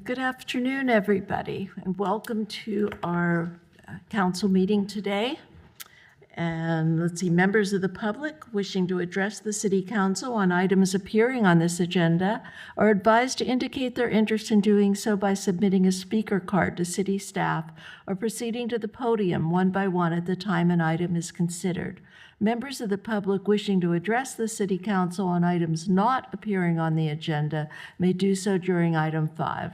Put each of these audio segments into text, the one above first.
Good afternoon, everybody, and welcome to our council meeting today. And let's see, members of the public wishing to address the City Council on items appearing on this agenda are advised to indicate their interest in doing so by submitting a speaker card to city staff or proceeding to the podium one by one at the time an item is considered. Members of the public wishing to address the City Council on items not appearing on the agenda may do so during item 5.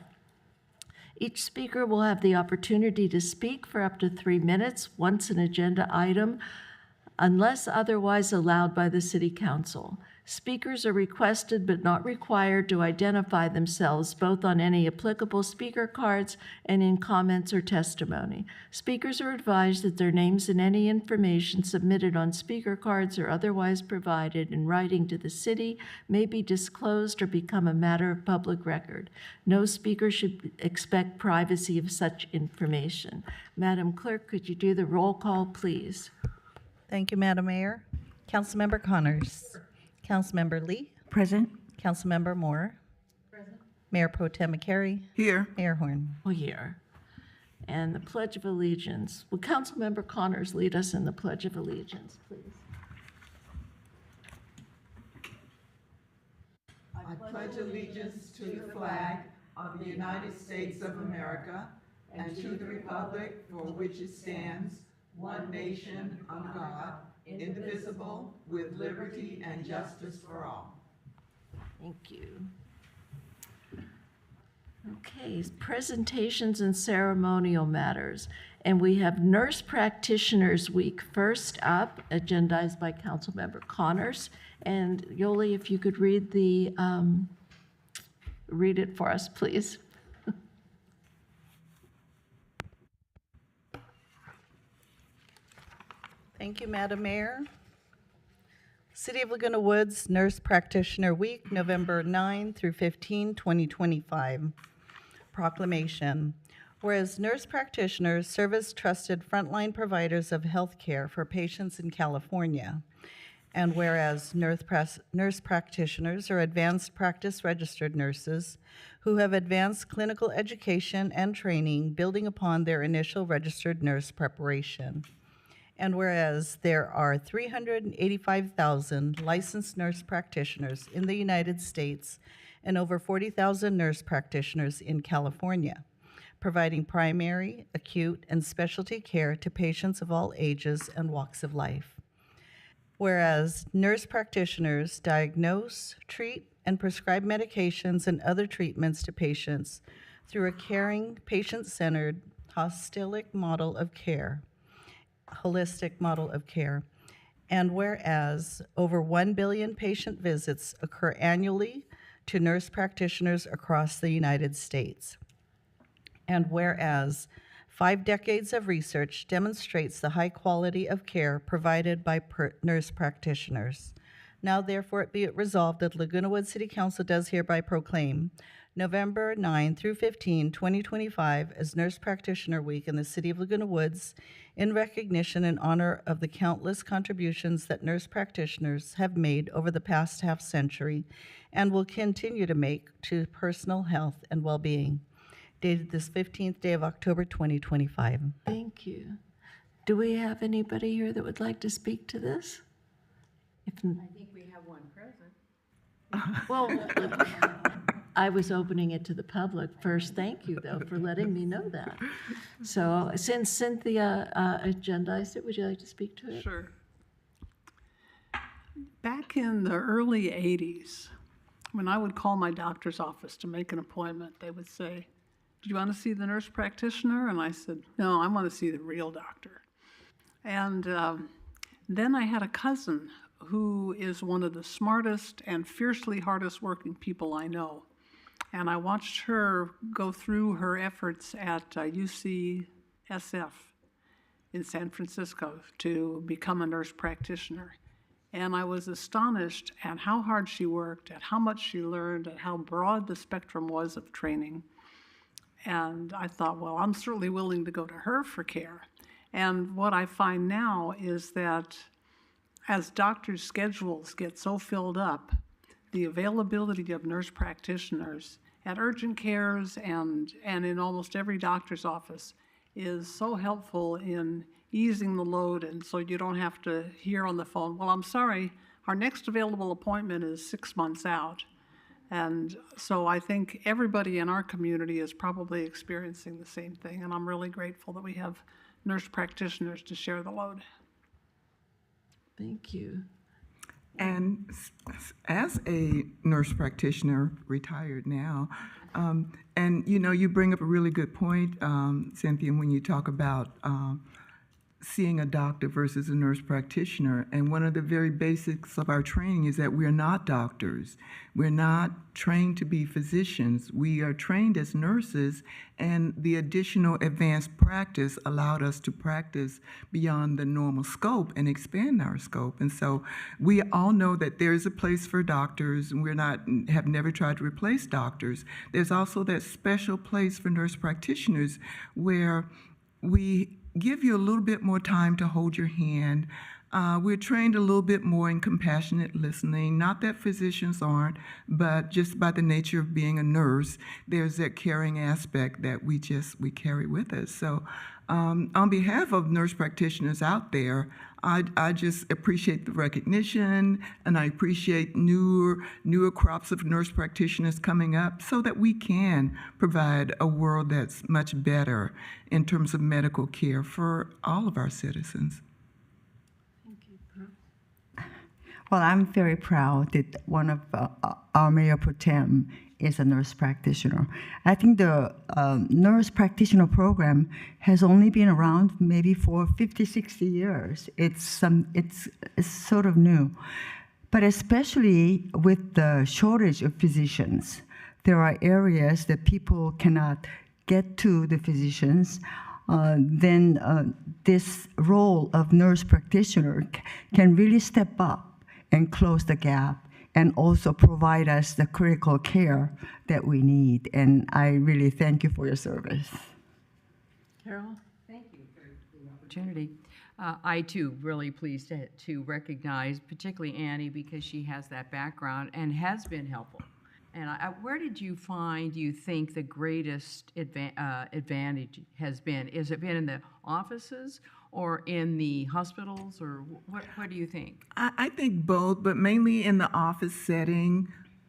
Each speaker will have the opportunity to speak for up to 3 minutes once an agenda item, unless otherwise allowed by the City Council. Speakers are requested but not required to identify themselves both on any applicable speaker cards and in comments or testimony. Speakers are advised that their names and any information submitted on speaker cards or otherwise provided in writing to the city may be disclosed or become a matter of public record. No speaker should expect privacy of such information. Madam Clerk, could you do the roll call, please? Thank you, Madam Mayor. Councilmember Connors. Councilmember Lee. Present. Councilmember Moore. Present. Mayor Pro Tem McCary. Here. Mayor Horn. Here. And the Pledge of Allegiance. Will Councilmember Connors lead us in the Pledge of Allegiance, please? I pledge allegiance to the flag of the United States of America and to the republic for which it stands, one nation, under God, indivisible, with liberty and justice for all. Thank you. Okay, presentations and ceremonial matters. And we have Nurse Practitioners Week first up, agendized by Councilmember Connors. And Yoli, if you could read it for us, please. Thank you, Madam Mayor. City of Laguna Woods Nurse Practitioner Week, November 9 through 15, 2025. Proclamation. Whereas nurse practitioners serve as trusted frontline providers of health care for patients in California, and whereas nurse practitioners are advanced practice registered nurses who have advanced clinical education and training building upon their initial registered nurse preparation. And whereas there are 385,000 licensed nurse practitioners in the United States and over 40,000 nurse practitioners in California, providing primary, acute, and specialty care to patients of all ages and walks of life. Whereas nurse practitioners diagnose, treat, and prescribe medications and other treatments to patients through a caring, patient-centered, holistic model of care. And whereas over 1 billion patient visits occur annually to nurse practitioners across the United States. And whereas 5 decades of research demonstrates the high quality of care provided by nurse practitioners. Now therefore be it resolved that Laguna Woods City Council does hereby proclaim November 9 through 15, 2025 as Nurse Practitioner Week in the City of Laguna Woods in recognition and honor of the countless contributions that nurse practitioners have made over the past half century and will continue to make to personal health and well-being. Dated this 15th day of October, 2025. Thank you. Do we have anybody here that would like to speak to this? I think we have one present. Well, I was opening it to the public first. Thank you, though, for letting me know that. So since Cynthia agendized it, would you like to speak to it? Sure. Back in the early 80s, when I would call my doctor's office to make an appointment, they would say, "Do you want to see the nurse practitioner?" And I said, "No, I want to see the real doctor." And then I had a cousin who is one of the smartest and fiercely hardest working people I know. And I watched her go through her efforts at UCSF in San Francisco to become a nurse practitioner. And I was astonished at how hard she worked, at how much she learned, at how broad the spectrum was of training. And I thought, well, I'm certainly willing to go to her for care. And what I find now is that as doctors' schedules get so filled up, the availability of nurse practitioners at urgent cares and in almost every doctor's office is so helpful in easing the load, and so you don't have to hear on the phone, well, I'm sorry, our next available appointment is 6 months out. And so I think everybody in our community is probably experiencing the same thing, and I'm really grateful that we have nurse practitioners to share the load. Thank you. And as a nurse practitioner, retired now, and you bring up a really good point, Cynthia, when you talk about seeing a doctor versus a nurse practitioner. And one of the very basics of our training is that we're not doctors. We're not trained to be physicians. We are trained as nurses, and the additional advanced practice allowed us to practice beyond the normal scope and expand our scope. And so we all know that there's a place for doctors, and have never tried to replace doctors. There's also that special place for nurse practitioners where we give you a little bit more time to hold your hand. We're trained a little bit more in compassionate listening. Not that physicians aren't, but just by the nature of being a nurse, there's that caring aspect that we carry with us. So on behalf of nurse practitioners out there, I just appreciate the recognition, and I appreciate newer crops of nurse practitioners coming up so that we can provide a world that's much better in terms of medical care for all of our citizens. Thank you. Well, I'm very proud that one of our Mayor Pro Tem is a nurse practitioner. I think the nurse practitioner program has only been around maybe for 50, 60 years. It's sort of new. But especially with the shortage of physicians, there are areas that people cannot get to the physicians. Then this role of nurse practitioner can really step up and close the gap, and also provide us the critical care that we need. And I really thank you for your service. Carol? Thank you for the opportunity. I too really pleased to recognize particularly Annie, because she has that background and has been helpful. And where did you think the greatest advantage has been? Has it been in the offices or in the hospitals, or what do you think? I think both, but mainly in the office setting.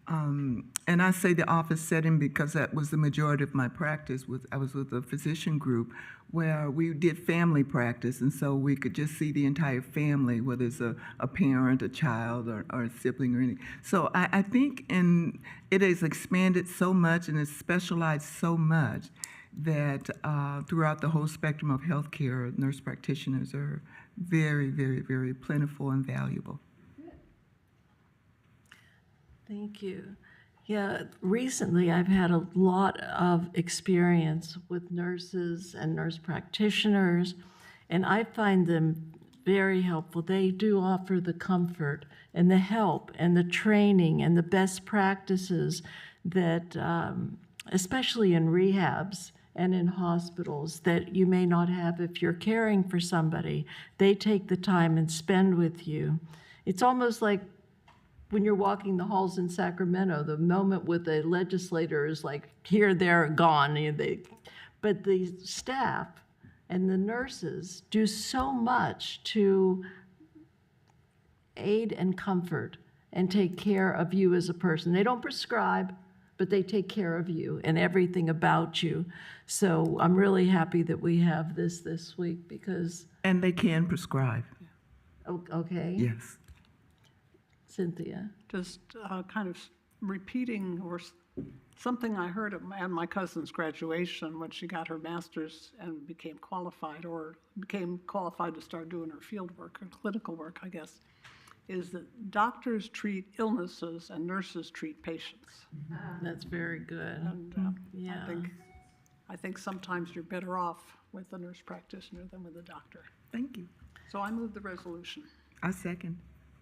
And I say the office setting because that was the majority of my practice. I was with a physician group where we did family practice, and so we could just see the entire family, whether it's a parent, a child, or a sibling or anything. So I think it has expanded so much and it's specialized so much that throughout the whole spectrum of healthcare, nurse practitioners are very, very, very plentiful and valuable. Thank you. Yeah, recently I've had a lot of experience with nurses and nurse practitioners, and I find them very helpful. They do offer the comfort and the help and the training and the best practices that, especially in rehabs and in hospitals, that you may not have if you're caring for somebody. They take the time and spend with you. It's almost like when you're walking the halls in Sacramento, the moment with the legislator is like, here, there, gone. But the staff and the nurses do so much to aid and comfort and take care of you as a person. They don't prescribe, but they take care of you and everything about you. So I'm really happy that we have this week because... And they can prescribe. Okay. Yes. Cynthia. Just kind of repeating something I heard at my cousin's graduation when she got her master's and became qualified to start doing her field work, her clinical work, I guess, is that doctors treat illnesses and nurses treat patients. That's very good. And Yeah. I think sometimes you're better off with a nurse practitioner than with a doctor. Thank you. So I move the resolution. I second.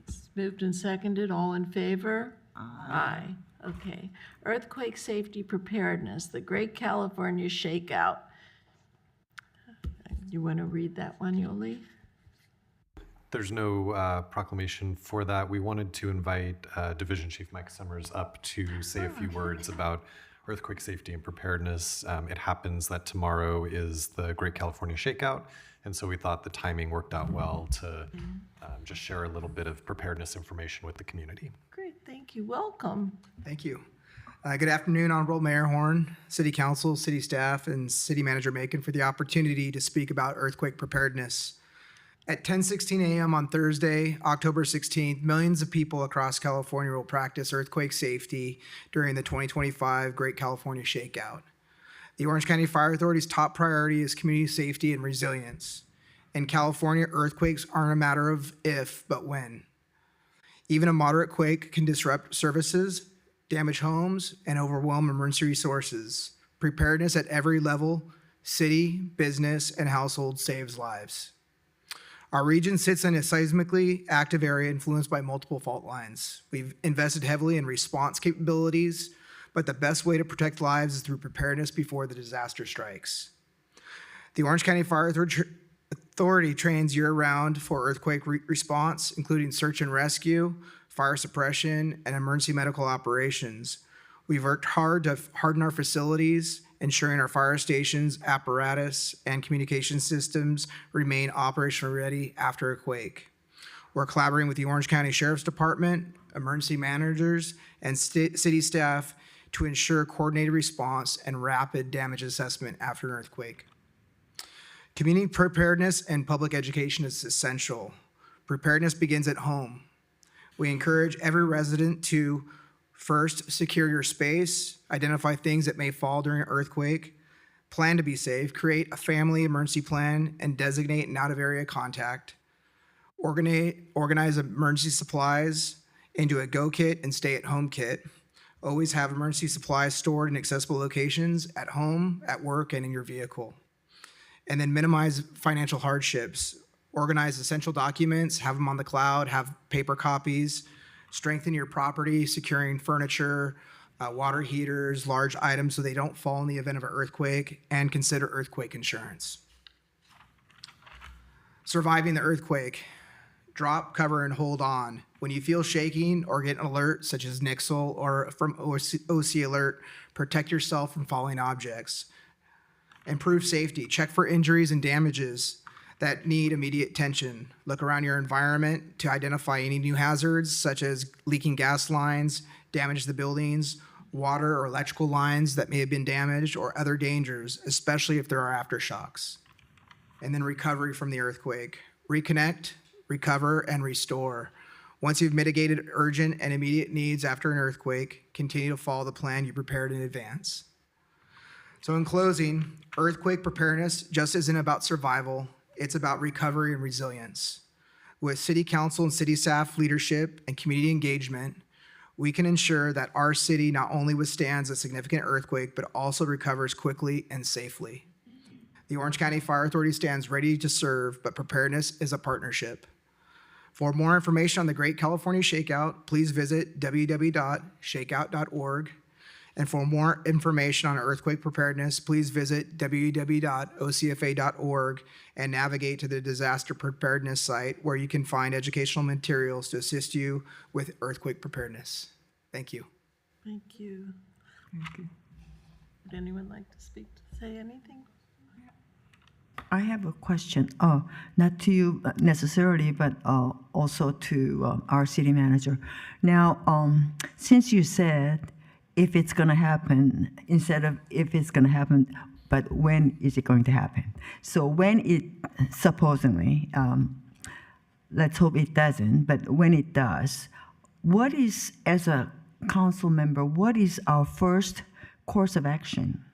It's moved and seconded. All in favor? Aye. Okay. Earthquake safety preparedness, the Great California Shakeout. You want to read that one, Yoli? There's no proclamation for that. We wanted to invite Division Chief Mike Summers up to say a few words about earthquake safety and preparedness. It happens that tomorrow is the Great California Shakeout, and so we thought the timing worked out well to just share a little bit of preparedness information with the community. Great, thank you. Welcome. Thank you. Good afternoon, Honorable Mayor Horn, City Council, City staff, and City Manager Macon for the opportunity to speak about earthquake preparedness. At 10:16 a.m. on Thursday, October 16th, millions of people across California will practice earthquake safety during the 2025 Great California Shakeout. The Orange County Fire Authority's top priority is community safety and resilience. In California, earthquakes aren't a matter of if, but when. Even a moderate quake can disrupt services, damage homes, and overwhelm emergency resources. Preparedness at every level, city, business, and household saves lives. Our region sits in a seismically active area influenced by multiple fault lines. We've invested heavily in response capabilities, but the best way to protect lives is through preparedness before the disaster strikes. The Orange County Fire Authority trains year-round for earthquake response, including search and rescue, fire suppression, and emergency medical operations. We've worked hard to harden our facilities, ensuring our fire stations, apparatus, and communication systems remain operational ready after a quake. We're collaborating with the Orange County Sheriff's Department, emergency managers, and city staff to ensure coordinated response and rapid damage assessment after an earthquake. Community preparedness and public education is essential. Preparedness begins at home. We encourage every resident to first, secure your space, identify things that may fall during an earthquake, plan to be safe, create a family emergency plan, and designate an out-of-area contact. Organize emergency supplies into a go kit and stay-at-home kit. Always have emergency supplies stored in accessible locations at home, at work, and in your vehicle. And then minimize financial hardships. Organize essential documents, have them on the cloud, have paper copies. Strengthen your property, securing furniture, water heaters, large items so they don't fall in the event of an earthquake, and consider earthquake insurance. Surviving the earthquake. Drop, cover, and hold on. When you feel shaking or get an alert, such as Nixle or from OC alert, protect yourself from falling objects. Improve safety. Check for injuries and damages that need immediate attention. Look around your environment to identify any new hazards, such as leaking gas lines, damage to the buildings, water or electrical lines that may have been damaged, or other dangers, especially if there are aftershocks. And then recovery from the earthquake. Reconnect, recover, and restore. Once you've mitigated urgent and immediate needs after an earthquake, continue to follow the plan you prepared in advance. So in closing, earthquake preparedness just isn't about survival, it's about recovery and resilience. With City Council and City staff leadership and community engagement, we can ensure that our city not only withstands a significant earthquake, but also recovers quickly and safely. The Orange County Fire Authority stands ready to serve, but preparedness is a partnership. For more information on the Great California Shakeout, please visit www.shakeout.org. And for more information on earthquake preparedness, please visit www.ocfa.org and navigate to the disaster preparedness site, where you can find educational materials to assist you with earthquake preparedness. Thank you. Thank you. Would anyone like to say anything? I have a question, not to you necessarily, but also to our city manager. Now, since you said if it's going to happen, instead of if it's going to happen, but when is it going to happen? So when it supposedly, let's hope it doesn't, but when it does, what is, as a council member, what is our first course of action?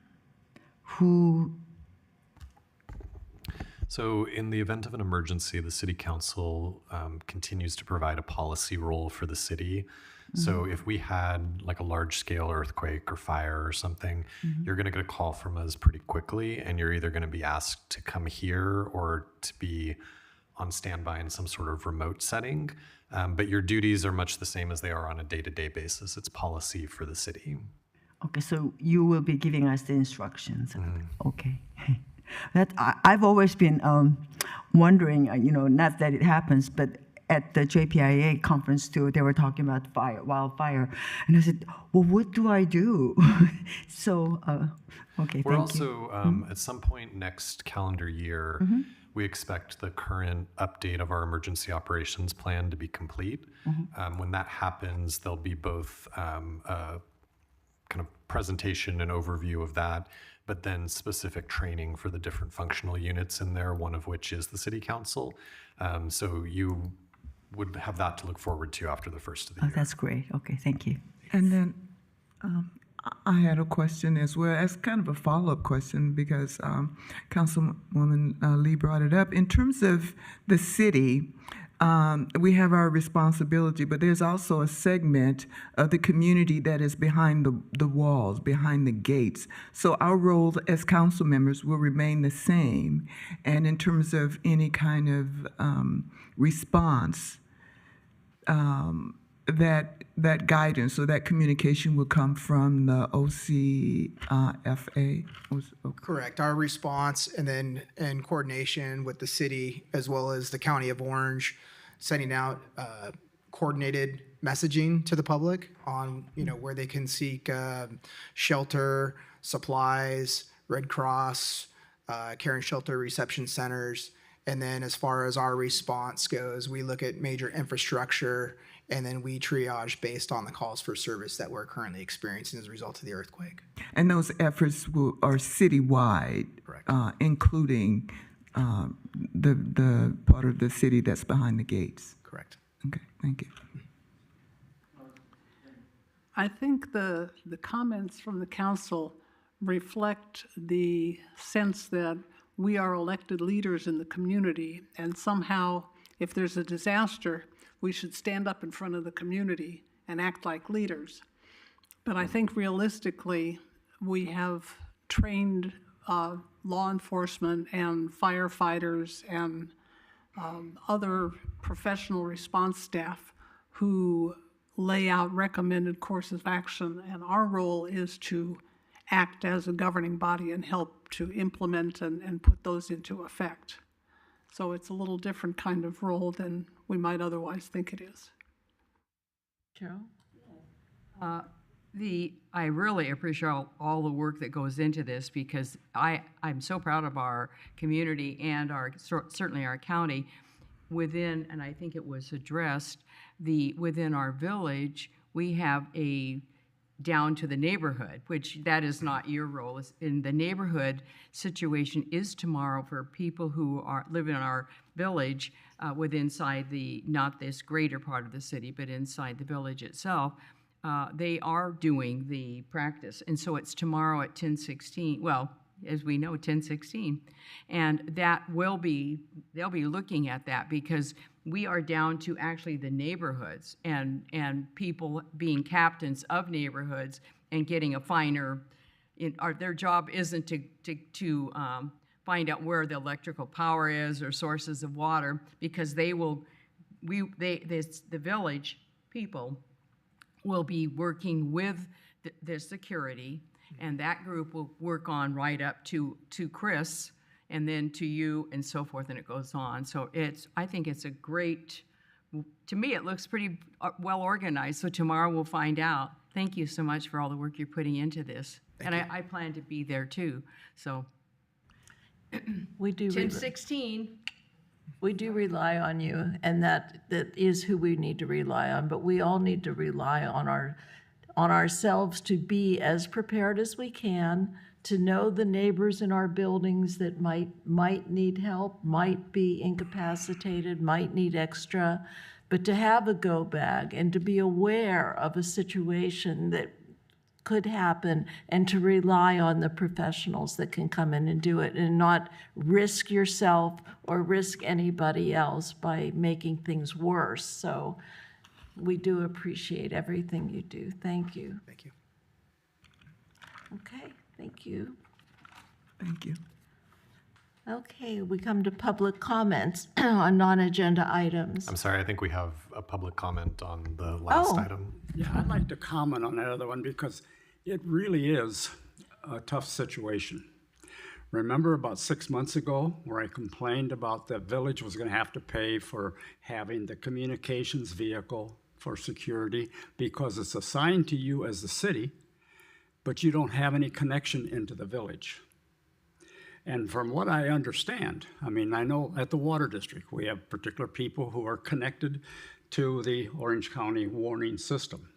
So in the event of an emergency, the city council continues to provide a policy role for the city. So if we had like a large scale earthquake or fire or something, you're going to get a call from us pretty quickly, and you're either going to be asked to come here or to be on standby in some sort of remote setting. But your duties are much the same as they are on a day-to-day basis. It's policy for the city. Okay, so you will be giving us the instructions. Okay. I've always been wondering, not that it happens, but at the JPIA conference too, they were talking about wildfire. And I said, well, what do I do? So, okay, We're thank you. also, at some point next calendar year, we expect the current update of our emergency operations plan to be complete. When that happens, there'll be both a kind of presentation and overview of that, but then specific training for the different functional units in there, one of which is the city council. So you would have that to look forward to after the first of the Oh, year. that's great. Okay, thank you. And then I had a question as well, as kind of a follow-up question, because Councilwoman Lee brought it up. In terms of the city, we have our responsibility, but there's also a segment of the community that is behind the walls, behind the gates. So our role as council members will remain the same. And in terms of any kind of response, that guidance or that communication will come from the OCFA. Correct. Our response, and then in coordination with the city as well as the County of Orange, sending out coordinated messaging to the public on, where they can seek shelter, supplies, Red Cross, care and shelter reception centers. And then as far as our response goes, we look at major infrastructure, and then we triage based on the calls for service that we're currently experiencing as a result of the earthquake. And those efforts are citywide, Correct. Including the part of the city that's behind the gates. Correct. Okay, thank you. I think the comments from the council reflect the sense that we are elected leaders in the community, and somehow, if there's a disaster, we should stand up in front of the community and act like leaders. But I think realistically, we have trained law enforcement and firefighters and other professional response staff who lay out recommended courses of action, and our role is to act as a governing body and help to implement and put those into effect. So it's a little different kind of role than we might otherwise think it is. Cheryl? I really appreciate all the work that goes into this, because I'm so proud of our community and certainly our county. Within, and I think it was addressed, within our village, we have a down to the neighborhood, which that is not your role. In the neighborhood situation is tomorrow for people who live in our village inside not this greater part of the city, but inside the village itself. They are doing the practice. And so it's tomorrow at 10:16. Well, as we know, 10:16. And they'll be looking at that, because we are down to actually the neighborhoods and people being captains of neighborhoods and getting a finer, their job isn't to find out where the electrical power is or sources of water, because the village people will be working with the security, and that group will work on right up to Chris, and then to you, and so forth, and it goes on. So I think it's a great, to me, it looks pretty well organized. So tomorrow we'll find out. Thank you so much for all the work you're putting into this. And I plan to be there too. So We do. 10:16. We do rely on you, and that is who we need to rely on, but we all need to rely on ourselves to be as prepared as we can, to know the neighbors in our buildings that might need help, might be incapacitated, might need extra, but to have a go bag and to be aware of a situation that could happen, and to rely on the professionals that can come in and do it, and not risk yourself or risk anybody else by making things worse. So we do appreciate everything you do. Thank you. Thank you. Okay, thank you. Thank you. Okay, we come to public comments on non-agenda items. I'm sorry, I think we have a public comment on the last Oh. item. Yeah, I'd like to comment on that other one, because it really is a tough situation Remember about 6 months ago where I complained about the village was going to have to pay for having the communications vehicle for security because it's assigned to you as the city, but you don't have any connection into the village. And from what I understand, I mean, I know at the water district, we have particular people who are connected to the Orange County warning system.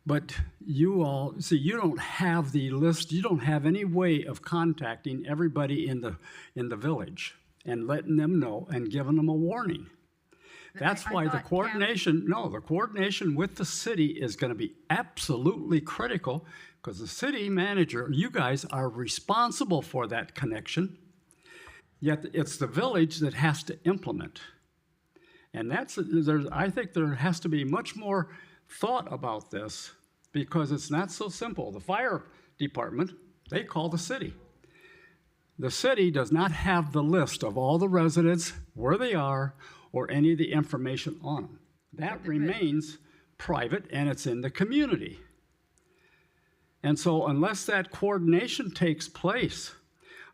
But you all, see, you don't have the list, you don't have any way of contacting everybody in the village and letting them know and giving them a warning. That's I why the thought the coordination with the city is going to be absolutely critical because the city manager, you guys are responsible for that connection, yet it's the village that has to implement. And I think there has to be much more thought about this because it's not so simple. The fire department, they call the city. The city does not have the list of all the residents, where they are, or any of the information on them. That remains private and it's in the community. And so unless that coordination takes place,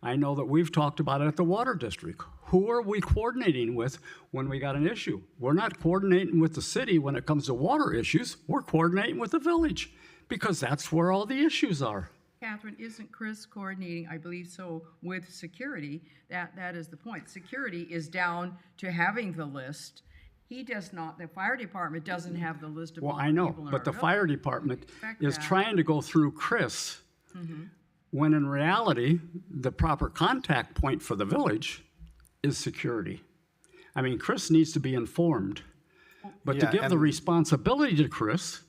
I know that we've talked about it at the water district. Who are we coordinating with when we got an issue? We're not coordinating with the city when it comes to water issues. We're coordinating with the village because that's where all the issues are. Catherine, isn't Chris coordinating, I believe so, with security? That is the point. Security is down to having the list. He does not, the fire department doesn't have the list of all Well, the I know, people in our but the village. fire department Expect is that. trying to go through Chris, when in reality, the proper contact point for the village is security. I mean, Chris needs to be informed, but to Yeah, give the and- responsibility to Chris,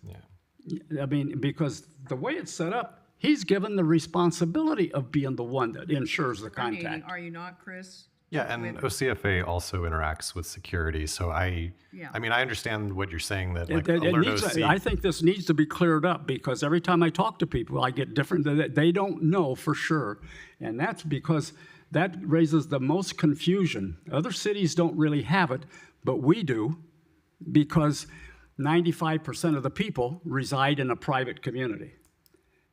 I mean, because the way it's set up, he's given the responsibility of being the one that ensures the Coordinating, contact. are you not, Chris? Yeah, and OCFA also interacts with security. So I mean, I understand what you're saying that like It Alert needs OC, I think this needs to be cleared up because every time I talk to people, I get different, they don't know for sure. And that's because that raises the most confusion. Other cities don't really have it, but we do because 95% of the people reside in a private community.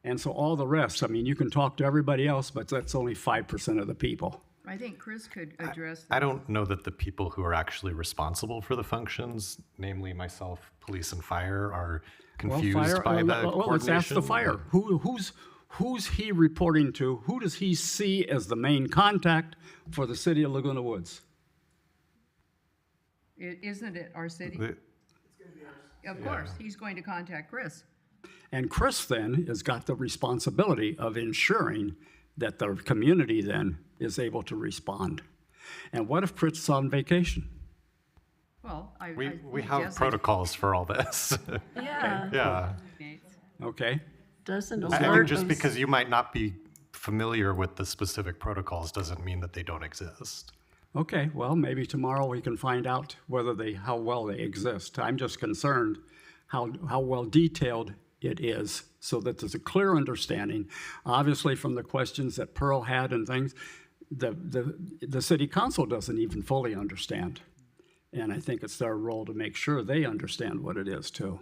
And so all the rest, I mean, you can talk to everybody else, but that's only 5% of the people. I think Chris could address I that. don't know that the people who are actually responsible for the functions, namely myself, police and fire, are confused by the well, let's ask the coordination. fire. Who's he reporting to? Who does he see as the main contact for the city of Laguna Woods? Isn't it our city? The- Of course, he's going to contact Chris. And Chris then has got the responsibility of ensuring that the community then is able to respond. And what if Chris is on vacation? Well, We he have doesn't- protocols for all this. Yeah, Yeah. Okay? doesn't I think alert just us. because you might not be familiar with the specific protocols doesn't mean that they don't exist. Okay, well, maybe tomorrow we can find out how well they exist. I'm just concerned how well detailed it is so that there's a clear understanding. Obviously, from the questions that Pearl had and things, the city council doesn't even fully understand. And I think it's their role to make sure they understand what it is too.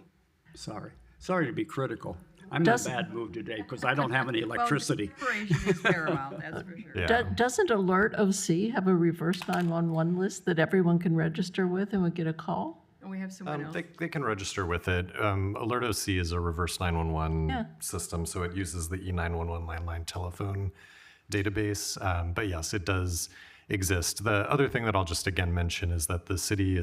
Sorry to be critical. I'm in a Doesn't- bad mood today because I don't have any electricity. Well, preparation is paramount, that's for sure. Yeah. Doesn't Alert OC have a reverse 911 list that everyone can register with and would get a call? And we have someone else. They can register with it. Alert OC is a reverse 911 Yeah. system, so it uses the E911 landline telephone database. But yes, it does exist. The other thing that I'll just again mention is that the city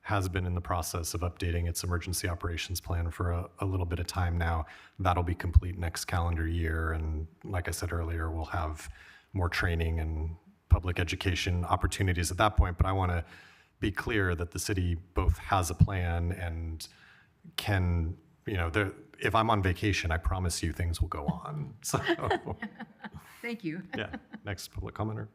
has been in the process of updating its emergency operations plan for a little bit of time now. That'll be complete next calendar year. And like I said earlier, we'll have more training and public education opportunities at that point. But I want to be clear that the city both has a plan and can, if I'm on vacation, I promise you things will go on. So, Thank you. yeah, next public commenter.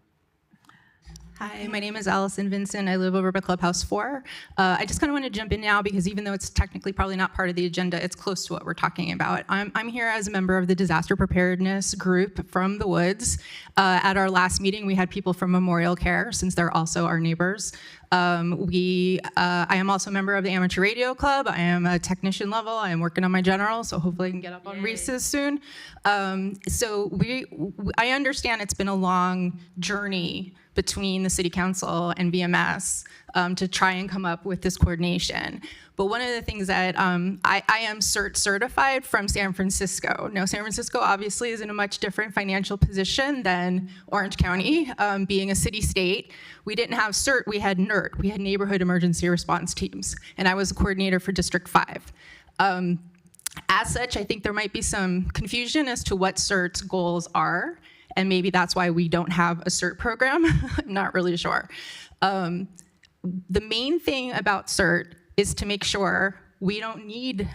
Hi, my name is Allison Vincent. I live over by Clubhouse 4. I just kind of want to jump in now because even though it's technically probably not part of the agenda, it's close to what we're talking about. I'm here as a member of the disaster preparedness group from the Woods. At our last meeting, we had people from Memorial Care, since they're also our neighbors. I am also a member of the Amateur Radio Club. I am a technician level. I am working on my general, so hopefully I can get up on RESAs soon. I understand it's been a long journey between the city council and VMS to try and come up with this coordination. But one of the things that I am CERT certified from San Francisco. Now, San Francisco obviously is in a much different financial position than Orange County, being a city-state. We didn't have CERT, we had NERT, we had Neighborhood Emergency Response Teams, and I was a coordinator for District 5. As such, I think there might be some confusion as to what CERT's goals are, and maybe that's why we don't have a CERT program. I'm not really sure. The main thing about CERT is to make sure we don't need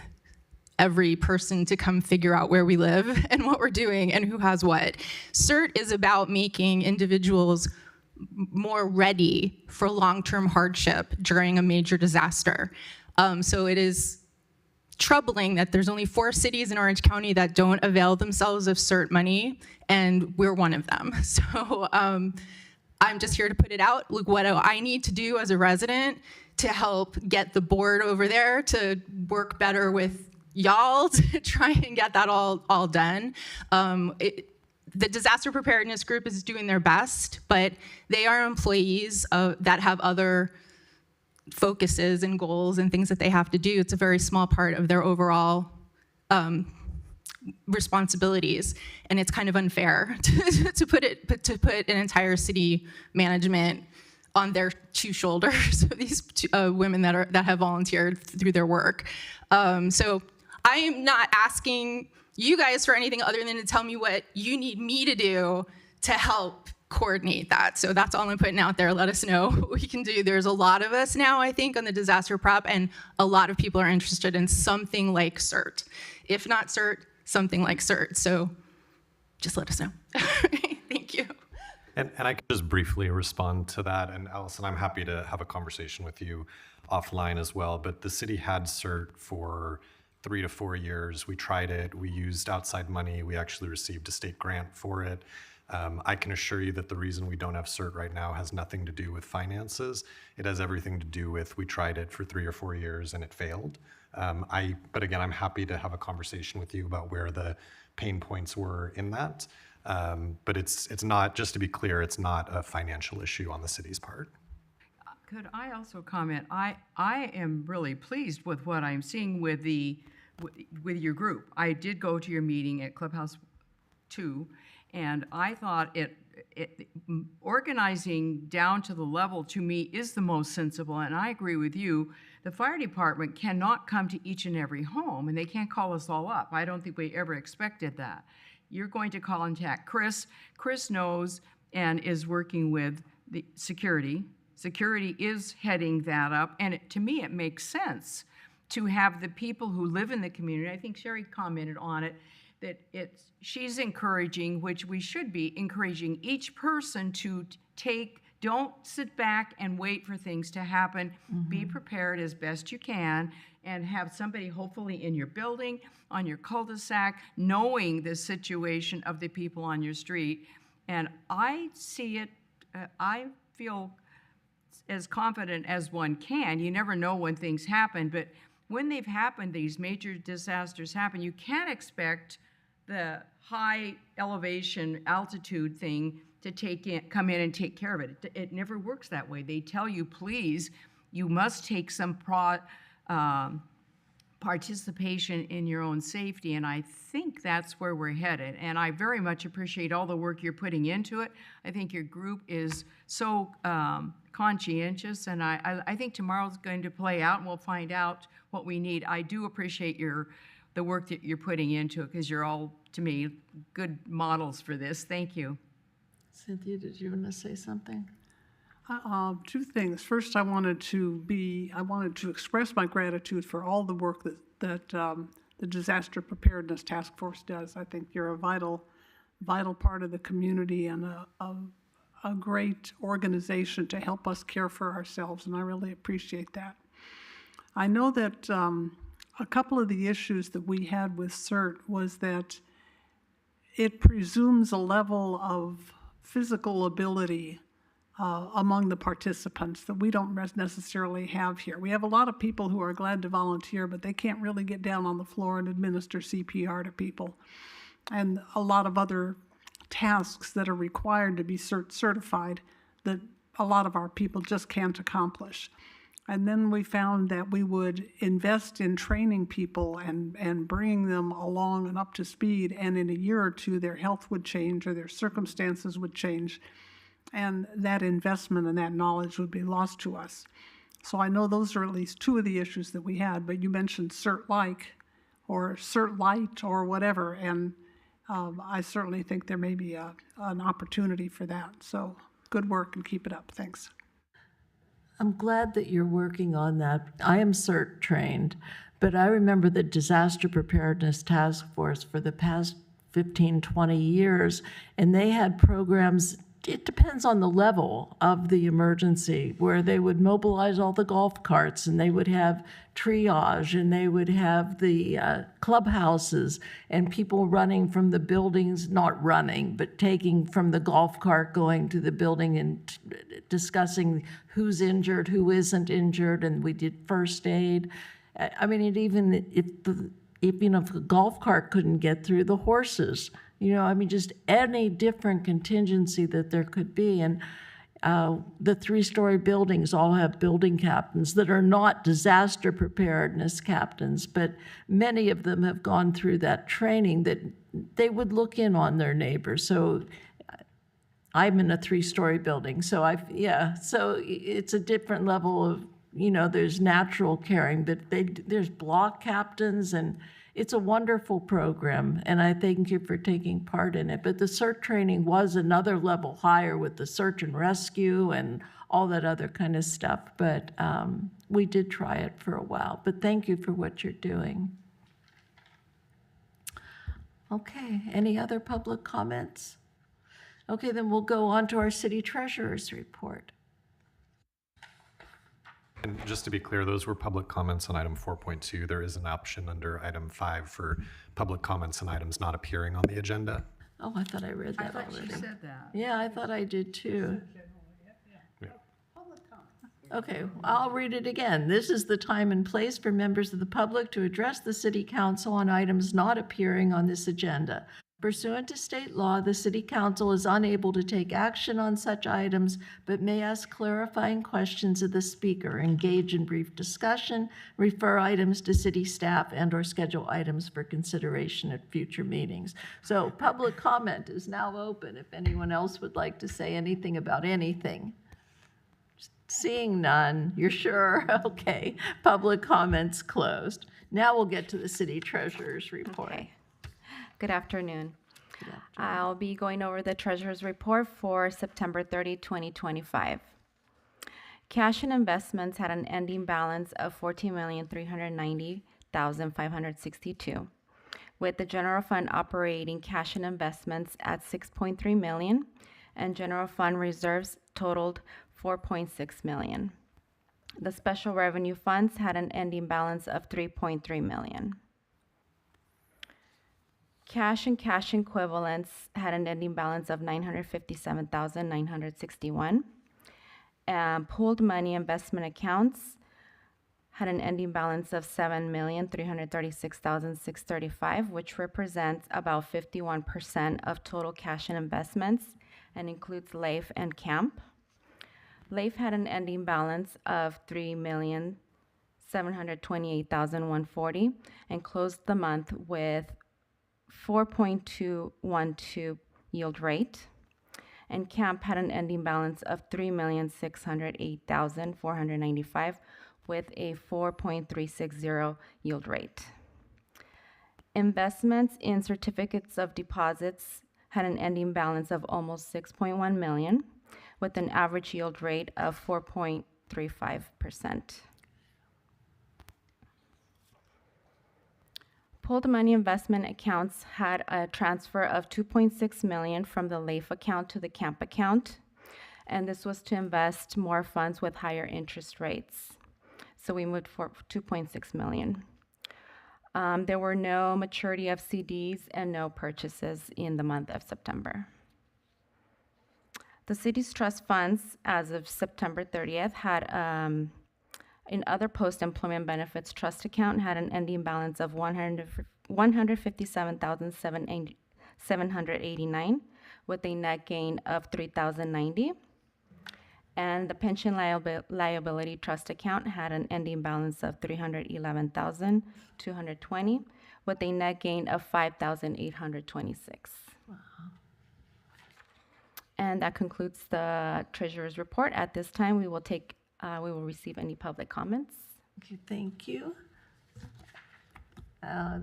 every person to come figure out where we live and what we're doing and who has what. CERT is about making individuals more ready for long-term hardship during a major disaster. So it is troubling that there's only 4 cities in Orange County that don't avail themselves of CERT money, and we're one of them. So I'm just here to put it out. Look, what do I need to do as a resident to help get the board over there to work better with y'all to try and get that all done. The disaster preparedness group is doing their best, but they are employees that have other focuses and goals and things that they have to do. It's a very small part of their overall responsibilities, and it's kind of unfair to put an entire city management on their 2 shoulders. These women that have volunteered through their work. So I am not asking you guys for anything other than to tell me what you need me to do to help coordinate that. So that's all I'm putting out there. Let us know what we can do. There's a lot of us now, I think, on the disaster prep, and a lot of people are interested in something like CERT. If not CERT, something like CERT. So just let us know. Thank you. And I can just briefly respond to that. And Allison, I'm happy to have a conversation with you offline as well. But the city had CERT for 3 to 4 years. We tried it. We used outside money. We actually received a state grant for it. I can assure you that the reason we don't have CERT right now has nothing to do with finances. It has everything to do with we tried it for 3 or 4 years and it failed. But again, I'm happy to have a conversation with you about where the pain points were in that. But it's not, just to be clear, it's not a financial issue on the city's part. Could I also comment? I am really pleased with what I'm seeing with your group. I did go to your meeting at Clubhouse 2, and I thought organizing down to the level, to me, is the most sensible, and I agree with you. The fire department cannot come to each and every home, and they can't call us all up. I don't think we ever expected that. You're going to contact Chris. Chris knows and is working with the security. Security is heading that up, and to me, it makes sense to have the people who live in the community. I think Sherry commented on it, that she's encouraging, which we should be, encouraging each person to don't sit back and wait for things to happen. Mm-hmm. Be prepared as best you can, and have somebody hopefully in your building, on your cul-de-sac, knowing the situation of the people on your street. And I see it, I feel as confident as one can. You never know when things happen, but when they've happened, these major disasters happen, you can't expect the high elevation altitude thing to come in and take care of it. It never works that way. They tell you, please, you must take some participation in your own safety, and I think that's where we're headed. And I very much appreciate all the work you're putting into it. I think your group is so conscientious, and I think tomorrow's going to play out, and we'll find out what we need. I do appreciate the work that you're putting into it, because you're all, to me, good models for this. Thank you. Cynthia, did you want to say something? 2 things. First, I wanted to express my gratitude for all the work that the Disaster Preparedness Task Force does. I think you're a vital part of the community and a a great organization to help us care for ourselves, and I really appreciate that. I know that a couple of the issues that we had with CERT was that it presumes a level of physical ability among the participants that we don't necessarily have here. We have a lot of people who are glad to volunteer, but they can't really get down on the floor and administer CPR to people. And a lot of other tasks that are required to be certified that a lot of our people just can't accomplish. And then we found that we would invest in training people and bringing them along and up to speed, and in a year or two their health would change or their circumstances would change, and that investment and that knowledge would be lost to us. So I know those are at least two of the issues that we had, but you mentioned CERT-like or CERT-Lite or whatever, and I certainly think there may be an opportunity for that. So good work and keep it up. Thanks. I'm glad that you're working on that. I am CERT trained, but I remember the Disaster Preparedness Task Force for the past 15, 20 years, and they had programs. It depends on the level of the emergency, where they would mobilize all the golf carts and they would have triage and they would have the clubhouses and people running from the buildings, not running, but taking from the golf cart, going to the building and discussing who's injured, who isn't injured, and we did first aid. I mean, if the golf cart couldn't get through, the horses. Just any different contingency that there could be. And the 3-story buildings all have building captains that are not disaster preparedness captains, but many of them have gone through that training that they would look in on their neighbors. So I'm in a 3-story building, so so it's a different level of, there's natural caring, but there's block captains, and it's a wonderful program, and I thank you for taking part in it. But the CERT training was another level higher with the search and rescue and all that other kind of stuff. But we did try it for a while. But thank you for what you're doing. Okay, any other public comments? Okay, then we'll go on to our city treasurer's report. And just to be clear, those were public comments on item 4.2. There is an option under item 5 for public comments on items not appearing on the agenda. Oh, I thought I read that I thought already. she said that. Yeah, I thought I did too. Okay, I'll read it again. This is the time and place for members of the public to address the city council on items not appearing on this agenda. Pursuant to state law, the city council is unable to take action on such items, but may ask clarifying questions of the speaker, engage in brief discussion, refer items to city staff, and/or schedule items for consideration at future meetings. So public comment is now open if anyone else would like to say anything about anything. Seeing none, you're sure? Okay, public comments closed. Now we'll get to the city treasurer's report. Okay. Good afternoon. I'll be going over the treasurer's report for September 30, 2025. Cash and investments had an ending balance of $14,390,562, with the general fund operating cash and investments at $6.3 million, and general fund reserves totaled $4.6 million. The special revenue funds had an ending balance of $3.3 million. Cash and cash equivalents had an ending balance of $957,961. Pooled money investment accounts had an ending balance of $7,336,635, which represents about 51% of total cash and investments and includes LAIF and CAMP. LAIF had an ending balance of $3,728,140 and closed the month with 4.212 yield rate, and CAMP had an ending balance of $3,608,495 with a 4.360 yield rate. Investments in certificates of deposits had an ending balance of almost $6.1 million with an average yield rate of 4.35%. Pooled money investment accounts had a transfer of $2.6 million from the LAIF account to the CAMP account. and this was to invest more funds with higher interest rates. So we moved for 2.6 million. There were no maturity of CDs and no purchases in the month of September. The city's trust funds as of September 30th had, in other post-employment benefits trust account, had an ending balance of 157,789 with a net gain of 3,090. And the pension liability trust account had an ending balance of 311,220 with a net gain of 5,826. And that concludes the treasurer's report. At this time, we will receive any public comments. Okay, thank you.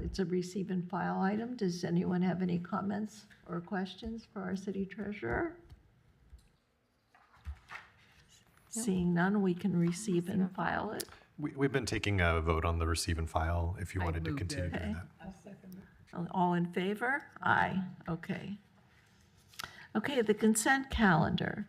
It's a receive and file item. Does anyone have any comments or questions for our city treasurer? Seeing none, we can receive and file it. We've been taking a vote on the receive and file, if you wanted to moved continue it. doing Okay. that. All in favor? Aye, okay. Okay, the consent calendar.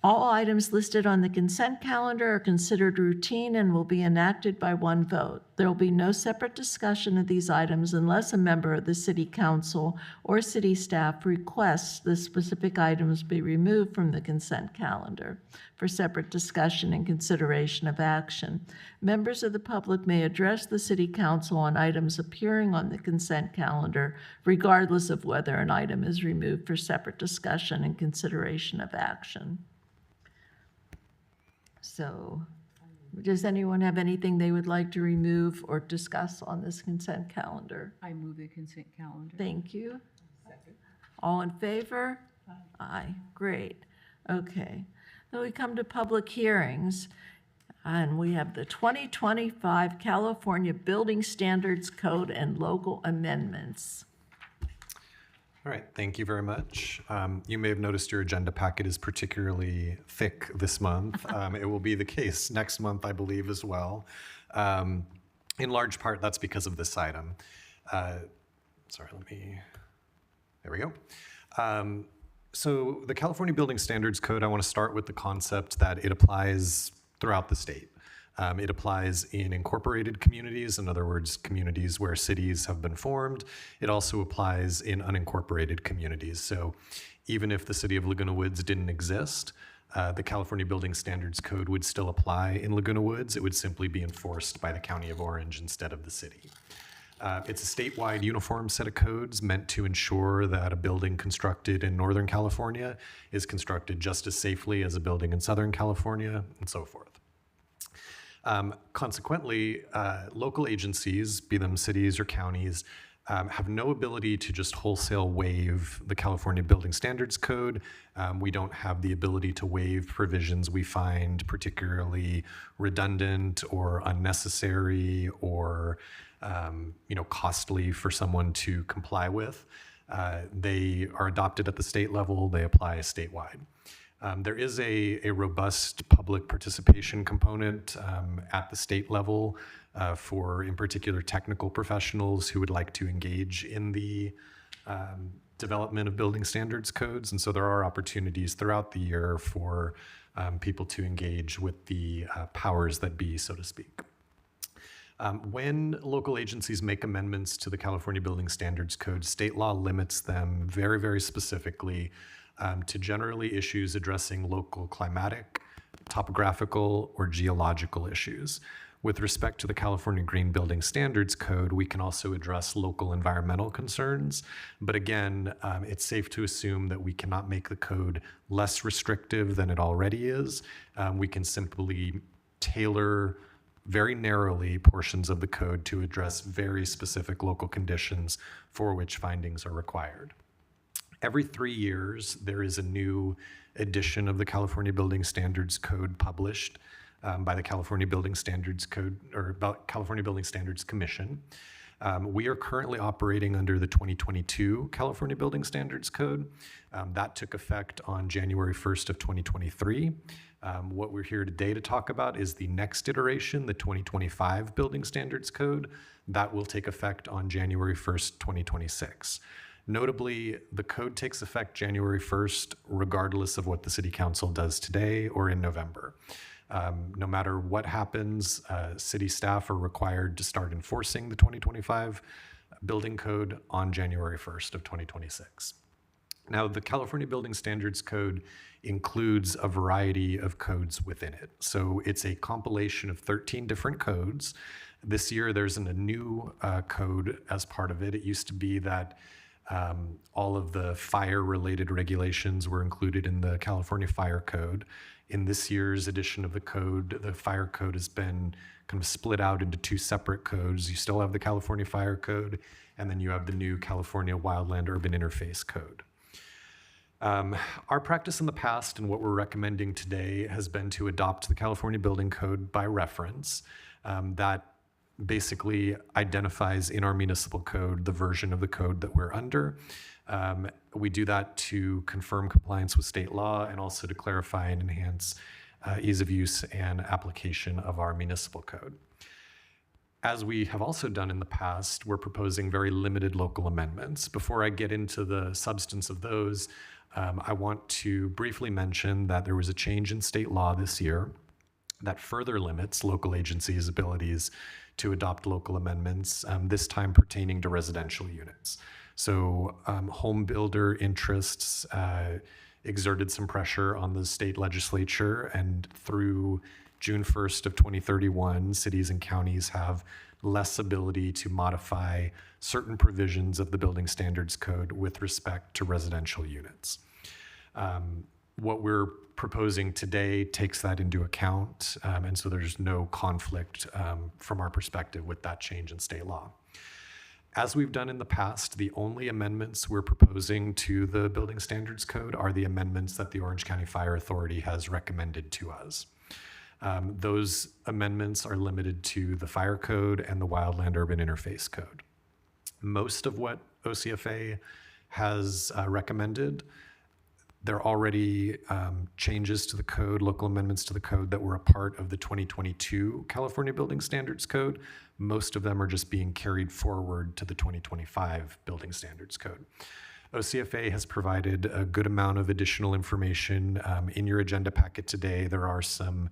All items listed on the consent calendar are considered routine and will be enacted by one vote. There will be no separate discussion of these items unless a member of the city council or city staff requests the specific items be removed from the consent calendar for separate discussion and consideration of action. Members of the public may address the city council on items appearing on the consent calendar, regardless of whether an item is removed for separate discussion and consideration of action. So, does anyone have anything they would like to remove or discuss on this consent calendar? I move the consent calendar. Thank you. All in favor? Aye, great. Okay. Then we come to public hearings, and we have the 2025 California Building Standards Code and local amendments. All right, thank you very much. You may have noticed your agenda packet is particularly thick this month. It will be the case next month, I believe, as well. In large part, that's because of this item. There we go. So the California Building Standards Code, I want to start with the concept that it applies throughout the state. It applies in incorporated communities, in other words, communities where cities have been formed. It also applies in unincorporated communities. So even if the city of Laguna Woods didn't exist, the California Building Standards Code would still apply in Laguna Woods. It would simply be enforced by the County of Orange instead of the city. It's a statewide uniform set of codes meant to ensure that a building constructed in Northern California is constructed just as safely as a building in Southern California, and so forth. Consequently, local agencies, be them cities or counties, have no ability to just wholesale waive the California Building Standards Code. We don't have the ability to waive provisions we find particularly redundant or unnecessary or costly for someone to comply with. They are adopted at the state level. They apply statewide. There is a robust public participation component at the state level for, in particular, technical professionals who would like to engage in the development of building standards codes. And so there are opportunities throughout the year for people to engage with the powers that be, so to speak. When local agencies make amendments to the California Building Standards Code, state law limits them very, very specifically to generally issues addressing local climatic, topographical, or geological issues. With respect to the California Green Building Standards Code, we can also address local environmental concerns. But again, it's safe to assume that we cannot make the code less restrictive than it already is. We can simply tailor very narrowly portions of the code to address very specific local conditions for which findings are required. Every 3 years, there is a new edition of the California Building Standards Code published by the California Building Standards Code, or California Building Standards Commission. We are currently operating under the 2022 California Building Standards Code. That took effect on January 1st of 2023. What we're here today to talk about is the next iteration, the 2025 Building Standards Code. That will take effect on January 1st, 2026. Notably, the code takes effect January 1st, regardless of what the City Council does today or in November. No matter what happens, city staff are required to start enforcing the 2025 building code on January 1st of 2026. Now, the California Building Standards Code includes a variety of codes within it. So it's a compilation of 13 different codes. This year, there's a new code as part of it. It used to be that all of the fire-related regulations were included in the California Fire Code. In this year's edition of the code, the fire code has been kind of split out into two separate codes. You still have the California Fire Code, and then you have the new California Wildland Urban Interface Code. Our practice in the past and what we're recommending today has been to adopt the California Building Code by reference. That basically identifies in our municipal code the version of the code that we're under. We do that to confirm compliance with state law and also to clarify and enhance ease of use and application of our municipal code. As we have also done in the past, we're proposing very limited local amendments. Before I get into the substance of those, I want to briefly mention that there was a change in state law this year that further limits local agencies' abilities to adopt local amendments, this time pertaining to residential units. So home builder interests exerted some pressure on the state legislature, and through June 1st of 2031, cities and counties have less ability to modify certain provisions of the Building Standards Code with respect to residential units. What we're proposing today takes that into account, and so there's no conflict from our perspective with that change in state law. As we've done in the past, the only amendments we're proposing to the Building Standards Code are the amendments that the Orange County Fire Authority has recommended to us. Those amendments are limited to the Fire Code and the Wildland Urban Interface Code. Most of what OCFA has recommended, there are already changes to the code, local amendments to the code that were a part of the 2022 California Building Standards Code. Most of them are just being carried forward to the 2025 Building Standards Code. OCFA has provided a good amount of additional information. In your agenda packet today, there are some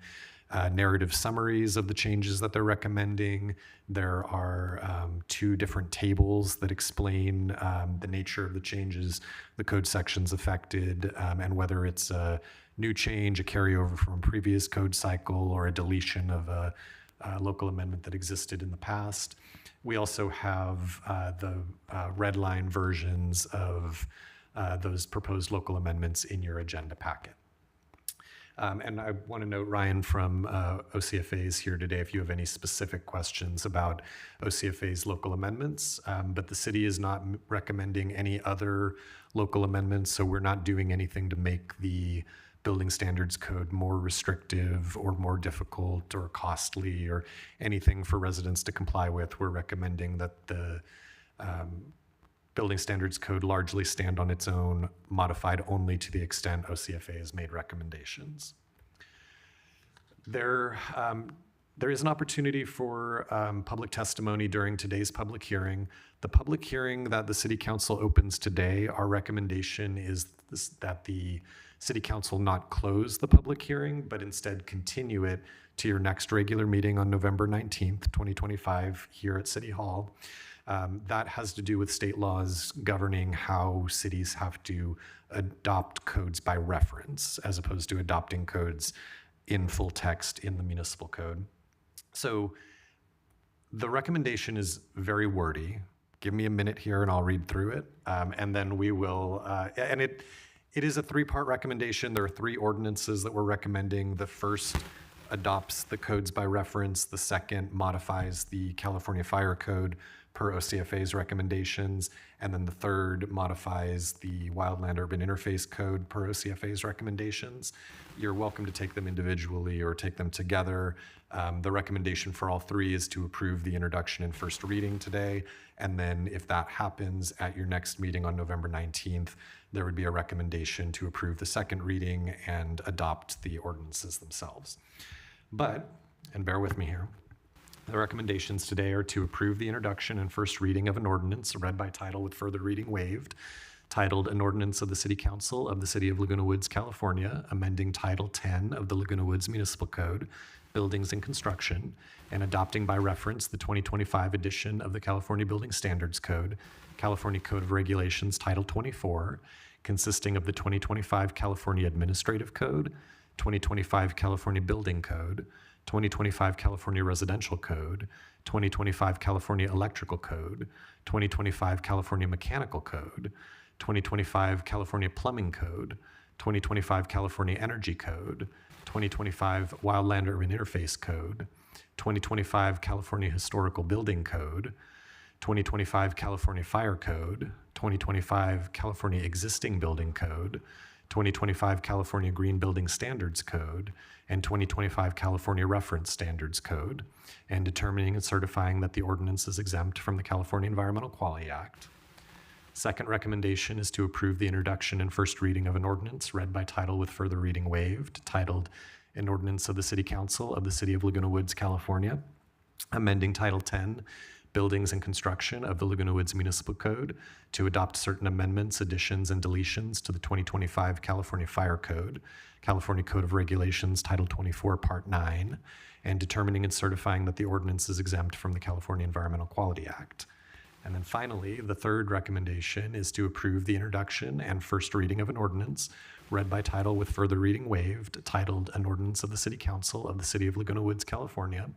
narrative summaries of the changes that they're recommending. There are two different tables that explain the nature of the changes, the code sections affected, and whether it's a new change, a carryover from a previous code cycle, or a deletion of a local amendment that existed in the past. We also have the red line versions of those proposed local amendments in your agenda packet. And I want to note Ryan from OCFA is here today if you have any specific questions about OCFA's local amendments, but the city is not recommending any other local amendments, so we're not doing anything to make the Building Standards Code more restrictive or more difficult or costly or anything for residents to comply with. We're recommending that the Building Standards Code largely stand on its own, modified only to the extent OCFA has made recommendations. There is an opportunity for public testimony during today's public hearing. The public hearing that the City Council opens today, our recommendation is that the City Council not close the public hearing, but instead continue it to your next regular meeting on November 19th, 2025, here at City Hall. That has to do with state laws governing how cities have to adopt codes by reference, as opposed to adopting codes in full text in the municipal code. So the recommendation is very wordy. Give me a minute here and I'll read through it. And then we will, and it is a three-part recommendation. There are three ordinances that we're recommending. The first adopts the codes by reference. The second modifies the California Fire Code per OCFA's recommendations. And then the third modifies the Wildland Urban Interface Code per OCFA's recommendations. You're welcome to take them individually or take them together. The recommendation for all three is to approve the introduction and first reading today. And then if that happens at your next meeting on November 19th, there would be a recommendation to approve the second reading and adopt the ordinances themselves. But, and bear with me here, The recommendations today are to approve the introduction and first reading of an ordinance read by title with further reading waived, titled An Ordinance of the City Council of the City of Laguna Woods, California, amending Title 10 of the Laguna Woods Municipal Code, Buildings and Construction, and adopting by reference the 2025 edition of the California Building Standards Code, California Code of Regulations, Title 24, consisting of the 2025 California Administrative Code, 2025 California Building Code, 2025 California Residential Code, 2025 California Electrical Code, 2025 California Mechanical Code, 2025 California Plumbing Code, 2025 California Energy Code, 2025 Wildland Urban Interface Code, 2025 California Historical Building Code, 2025 California Fire Code, 2025 California Existing Building Code, 2025 California Green Building Standards Code, and 2025 California Reference Standards Code, and determining and certifying that the ordinance is exempt from the California Environmental Quality Act. Second recommendation is to approve the introduction and first reading of an ordinance read by title with further reading waived, titled An Ordinance of the City Council of the City of Laguna Woods, California, amending Title 10, Buildings and Construction of the Laguna Woods Municipal Code to adopt certain amendments, additions, and deletions to the 2025 California Fire Code, California Code of Regulations, Title 24, Part 9, and determining and certifying that the ordinance is exempt from the California Environmental Quality Act. And then finally, the third recommendation is to approve the introduction and first reading of an ordinance read by title with further reading waived, titled An Ordinance of the City Council of the City of Laguna Woods, California,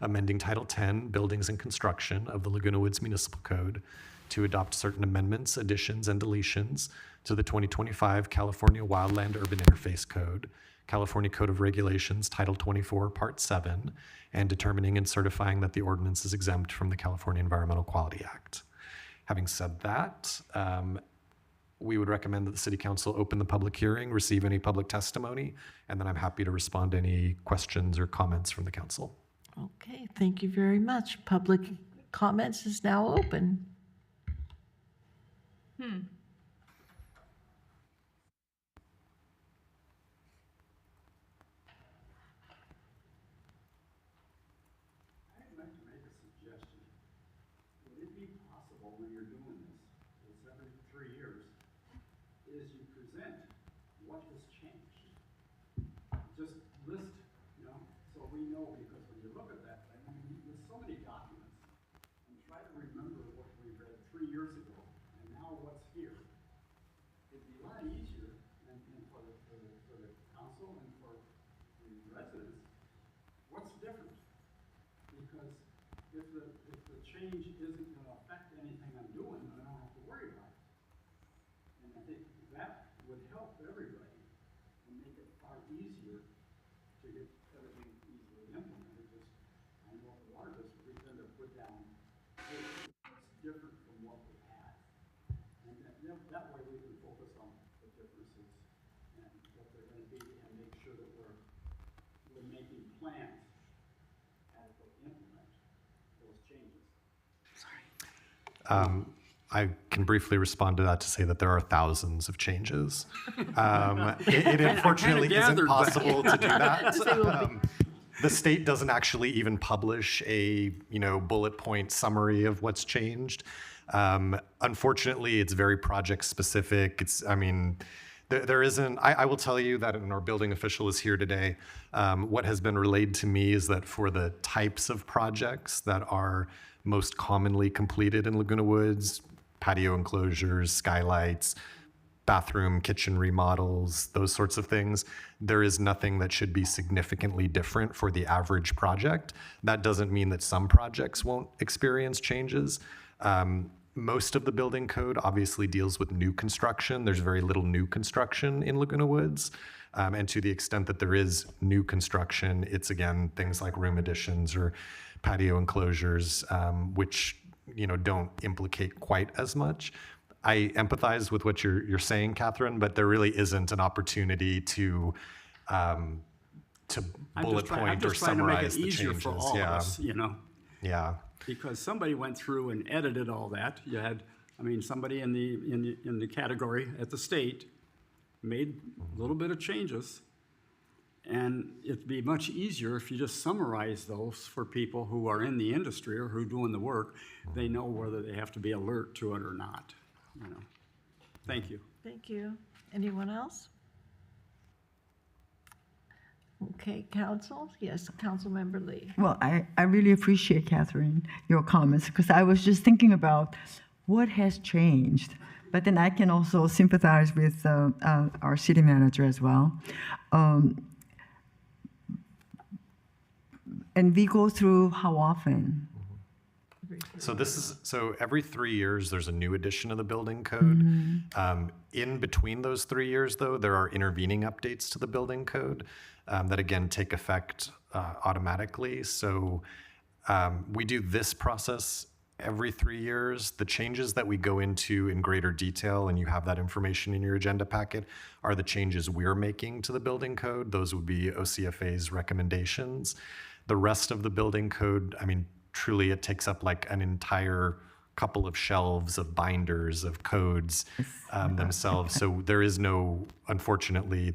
amending Title 10, Buildings and Construction of the Laguna Woods Municipal Code to adopt certain amendments, additions, and deletions to the 2025 California Wildland Urban Interface Code, California Code of Regulations, Title 24, Part 7, and determining and certifying that the ordinance is exempt from the California Environmental Quality Act. Having said that, we would recommend that the City Council open the public hearing, receive any public testimony, and then I'm happy to respond to any questions or comments from the council. Okay, thank you very much. Public comments is now open. I'd like to make a suggestion. Would it be possible when you're doing this, it's every 3 years, is you present what has changed? Just list, so we know, because when you look at that thing, I mean, there's so many documents, and try to remember what we read 3 years ago, and now what's here. It'd be a lot easier, and for the council and for the residents, what's different? Because if the change isn't going to affect anything I'm doing, I don't have to worry about it. And I think that would help everybody and make it far easier to get everything easily implemented. Just, I know the water district, we tend to put down what's different from what we had. And that way we can focus on the differences and what they're going to be, and make sure that we're making plans to implement those changes. I can briefly respond to that to say that there are thousands of changes. It unfortunately isn't gathered that. possible to do that. The state doesn't actually even publish a bullet point summary of what's changed. Unfortunately, it's very project specific. There isn't. I will tell you that, and our building official is here today. What has been relayed to me is that for the types of projects that are most commonly completed in Laguna Woods, patio enclosures, skylights, bathroom, kitchen remodels, those sorts of things, there is nothing that should be significantly different for the average project. That doesn't mean that some projects won't experience changes. Most of the building code obviously deals with new construction. There's very little new construction in Laguna Woods. And to the extent that there is new construction, it's again, things like room additions or patio enclosures, which don't implicate quite as much. I empathize with what you're saying, Catherine, but there really isn't an opportunity to bullet point or summarize the changes. I'm just trying to make it easier for all of us, Yeah. Because somebody went through and edited all that. You had, somebody in the category at the state made a little bit of changes, And it'd be much easier if you just summarize those for people who are in the industry or who are doing the work. They know whether they have to be alert to it or not, you know. Thank you. Thank you. Anyone else? Okay, council? Yes, Councilmember Lee. Well, I really appreciate, Catherine, your comments, because I was just thinking about what has changed. But then I can also sympathize with our city manager as well. And we go through how often? So every 3 years, there's a new edition of the building code. In between those 3 years, though, there are intervening updates to the building code that again take effect automatically. So we do this process every 3 years. The changes that we go into in greater detail, and you have that information in your agenda packet, are the changes we're making to the building code. Those would be OCFA's recommendations. The rest of the building code, I mean, truly it takes up like an entire couple of shelves of binders of codes themselves. So there is no, unfortunately,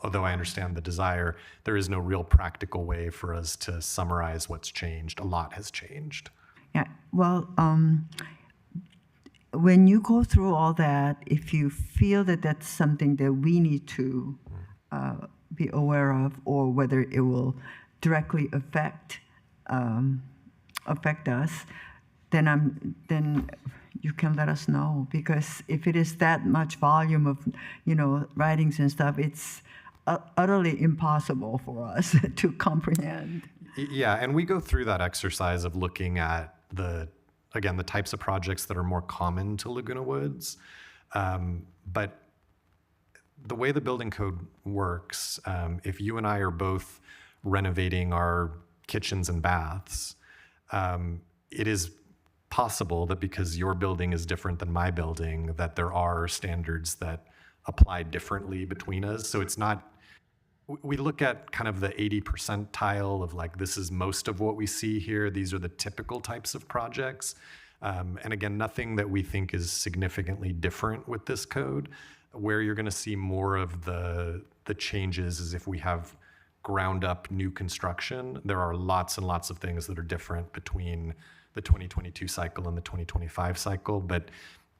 although I understand the desire, there is no real practical way for us to summarize what's changed. A lot has changed. Yeah, well, when you go through all that, if you feel that that's something that we need to be aware of, or whether it will directly affect us, then you can let us know. Because if it is that much volume of, writings and stuff, it's utterly impossible for us to comprehend. Yeah, and we go through that exercise of looking at the types of projects that are more common to Laguna Woods. But the way the building code works, if you and I are both renovating our kitchens and baths, it is possible that because your building is different than my building, that there are standards that apply differently between us. So it's not, we look at kind of the 80 percentile of like, this is most of what we see here. These are the typical types of projects. And again, nothing that we think is significantly different with this code. Where you're gonna see more of the changes is if we have ground up new construction. There are lots and lots of things that are different between the 2022 cycle and the 2025 cycle. But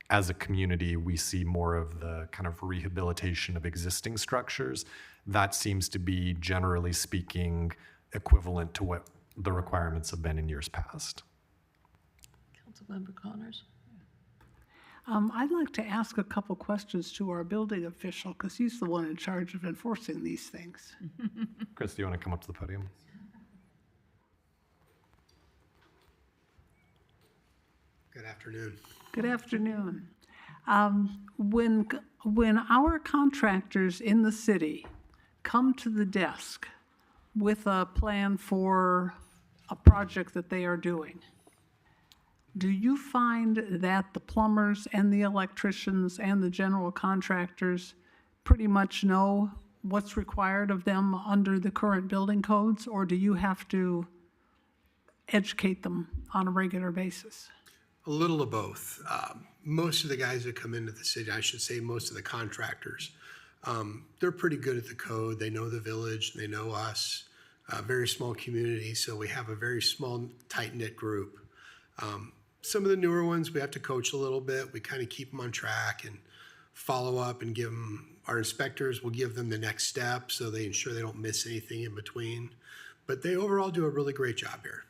as a community, we see more of the kind of rehabilitation of existing structures. That seems to be, generally speaking, equivalent to what the requirements have been in years past. Councilmember Connors. I'd like to ask a couple questions to our building official, because he's the one in charge of enforcing these things. Chris, do you want to come up to the podium? Good afternoon. Good afternoon. When our contractors in the city come to the desk with a plan for a project that they are doing, do you find that the plumbers and the electricians and the general contractors pretty much know what's required of them under the current building codes, or do you have to educate them on a regular basis? A little of both. Most of the guys that come into the city, I should say most of the contractors, they're pretty good at the code. They know the village, they know us. Very small community, so we have a very small, tight-knit group. Some of the newer ones, we have to coach a little bit. We kind of keep them on track and follow up and give them, our inspectors will give them the next step so they ensure they don't miss anything in between. But they overall do a really great job here.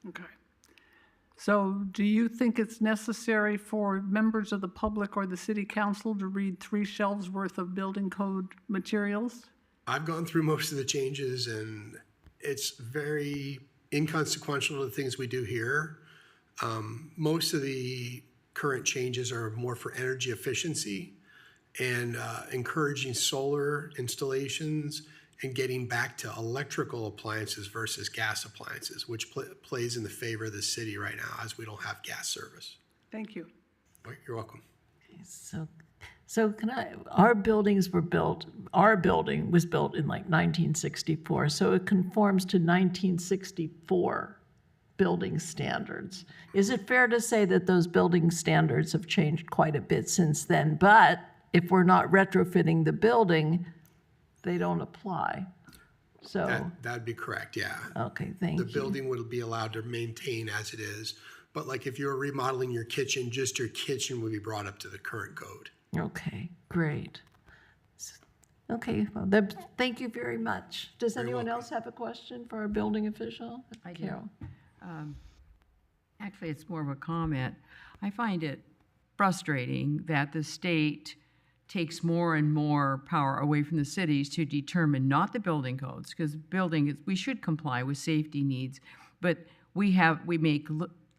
Okay. So do you think it's necessary for members of the public or the city council to read 3 shelves worth of building code materials? I've gone through most of the changes and it's very inconsequential to the things we do here. Most of the current changes are more for energy efficiency and encouraging solar installations and getting back to electrical appliances versus gas appliances, which plays in the favor of the city right now as we don't have gas service. Thank you. You're welcome. So our buildings were built, our building was built in like 1964, so it conforms to 1964 building standards. Is it fair to say that those building standards have changed quite a bit since then, but if we're not retrofitting the building, they don't apply? So, That'd be correct, yeah. okay, thank The you. building would be allowed to maintain as it is, but like if you were remodeling your kitchen, just your kitchen would be brought up to the current code. Okay, great. Okay, well, thank you very much. Does anyone else have a question for our building official? I do. Carol? Actually, it's more of a comment. I find it frustrating that the state takes more and more power away from the cities to determine not the building codes, because we should comply with safety needs, but we make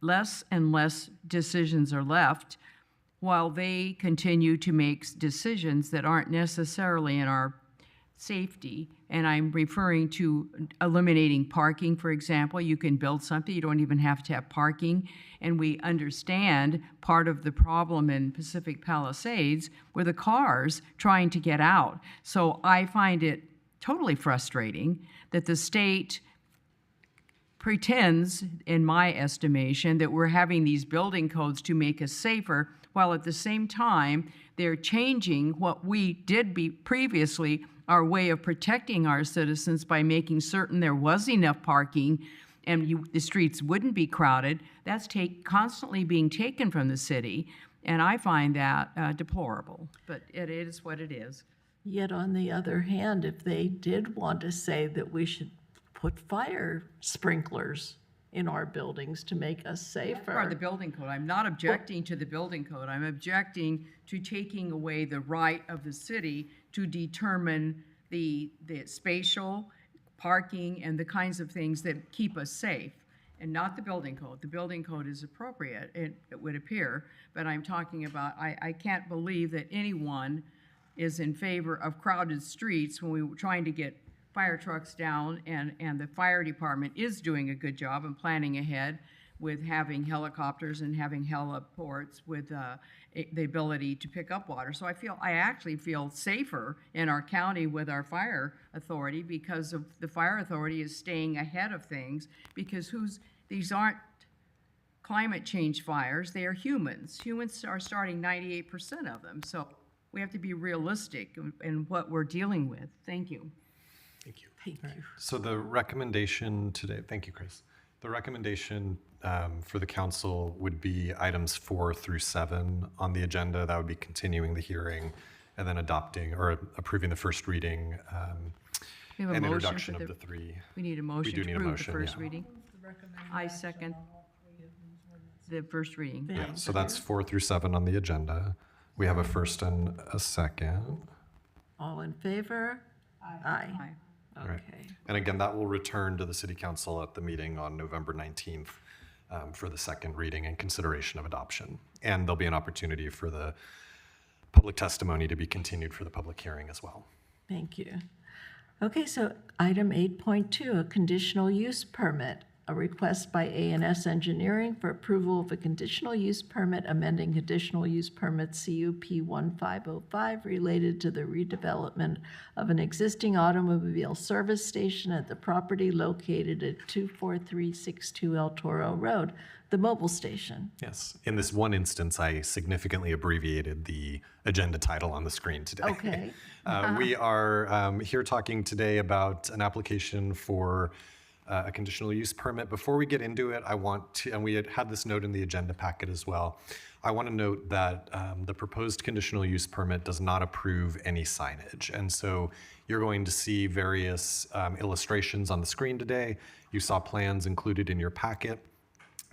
less and less decisions are left while they continue to make decisions that aren't necessarily in our safety. And I'm referring to eliminating parking, for example. You can build something, you don't even have to have parking. And we understand part of the problem in Pacific Palisades were the cars trying to get out. So I find it totally frustrating that the state pretends, in my estimation, that we're having these building codes to make us safer, while at the same time, they're changing what we did previously, our way of protecting our citizens by making certain there was enough parking and the streets wouldn't be crowded. That's constantly being taken from the city, and I find that deplorable, but it is what it is. Yet on the other hand, if they did want to say that we should put fire sprinklers in our buildings to make us safer. Part of the building code. I'm not objecting to the building code. I'm objecting to taking away the right of the city to determine the spatial, parking, and the kinds of things that keep us safe, and not the building code. The building code is appropriate, it would appear, but I'm talking about, I can't believe that anyone is in favor of crowded streets when we were trying to get fire trucks down, and the fire department is doing a good job in planning ahead with having helicopters and having heliports with the ability to pick up water. So I actually feel safer in our county with our fire authority because of the fire authority is staying ahead of things, because these aren't climate change fires, they are humans. Humans are starting 98% of them. So we have to be realistic in what we're dealing with. Thank you. Thank you. Thank you. So the recommendation today, thank you, Chris. The recommendation for the council would be items 4 through 7 on the agenda. That would be continuing the hearing and then adopting or approving the first reading We have a and motion introduction for of the three. We need a motion do to need a approve the motion, first yeah. reading. I second the first reading. Yeah, so that's 4 through 7 on the agenda. We have a first and a second. All in favor? Aye. Aye. Right. Okay. And again, that will return to the city council at the meeting on November 19th for the second reading and consideration of adoption. And there'll be an opportunity for the public testimony to be continued for the public hearing as well. Thank you. Okay, so item 8.2, a conditional use permit. A request by A&S Engineering for approval of a conditional use permit amending conditional use permit CUP 1505 related to the redevelopment of an existing automobile service station at the property located at 24362 El Toro Road, the mobile station. Yes. In this one instance, I significantly abbreviated the agenda title on the screen today. Okay. We are here talking today about an application for a conditional use permit. Before we get into it, I want to, and we had this note in the agenda packet as well, I want to note that the proposed conditional use permit does not approve any signage. And so you're going to see various illustrations on the screen today. You saw plans included in your packet.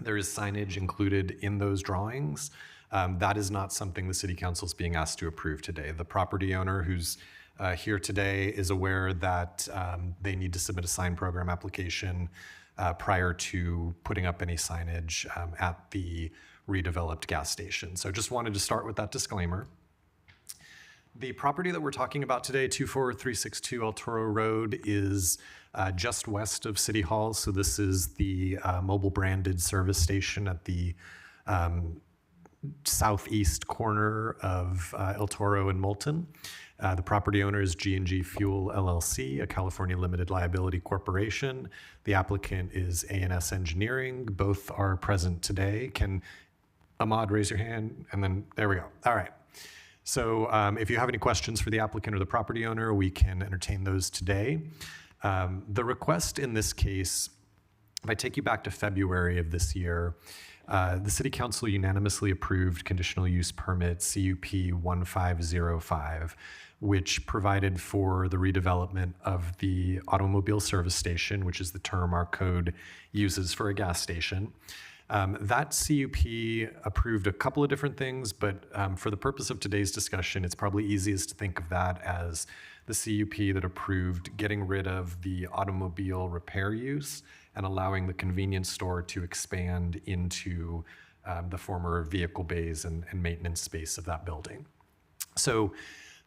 There is signage included in those drawings. That is not something the city council is being asked to approve today. The property owner who's here today is aware that they need to submit a sign program application prior to putting up any signage at the redeveloped gas station. So just wanted to start with that disclaimer. The property that we're talking about today, 24362 El Toro Road, is just west of City Hall. So this is the mobile branded service station at the southeast corner of El Toro and Moulton. The property owner is G&G Fuel LLC, a California limited liability corporation. The applicant is A&S Engineering. Both are present today. Can Ahmad raise your hand? And then there we go. All right. So if you have any questions for the applicant or the property owner, we can entertain those today. The request in this case, if I take you back to February of this year, the City Council unanimously approved conditional use permit CUP 1505, which provided for the redevelopment of the automobile service station, which is the term our code uses for a gas station. That CUP approved a couple of different things, but for the purpose of today's discussion, it's probably easiest to think of that as the CUP that approved getting rid of the automobile repair use and allowing the convenience store to expand into the former vehicle bays and maintenance space of that building. So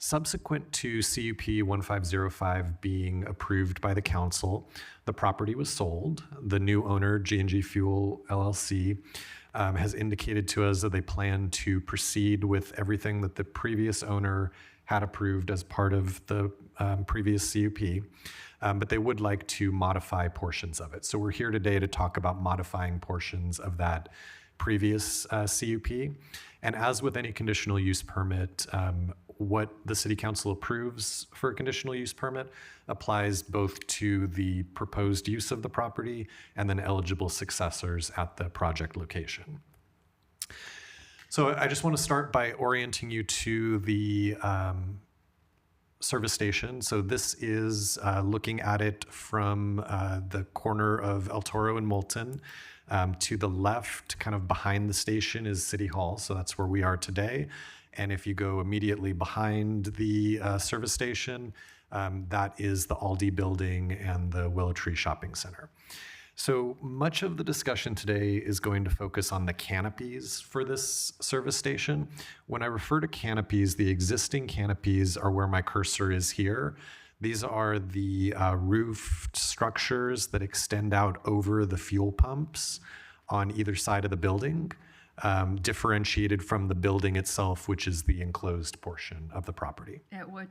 subsequent to CUP 1505 being approved by the council, the property was sold. The new owner, G&G Fuel LLC, has indicated to us that they plan to proceed with everything that the previous owner had approved as part of the previous CUP, but they would like to modify portions of it. So we're here today to talk about modifying portions of that previous CUP. And as with any conditional use permit, what the City Council approves for a conditional use permit applies both to the proposed use of the property and then eligible successors at the project location. So I just want to start by orienting you to the service station. So this is looking at it from the corner of El Toro and Moulton. To the left, kind of behind the station, is City Hall. So that's where we are today. And if you go immediately behind the service station, that is the Aldi building and the Willow Tree Shopping Center. So much of the discussion today is going to focus on the canopies for this service station. When I refer to canopies, the existing canopies are where my cursor is here. These are the roofed structures that extend out over the fuel pumps on either side of the building, differentiated from the building itself, which is the enclosed portion of the property. At what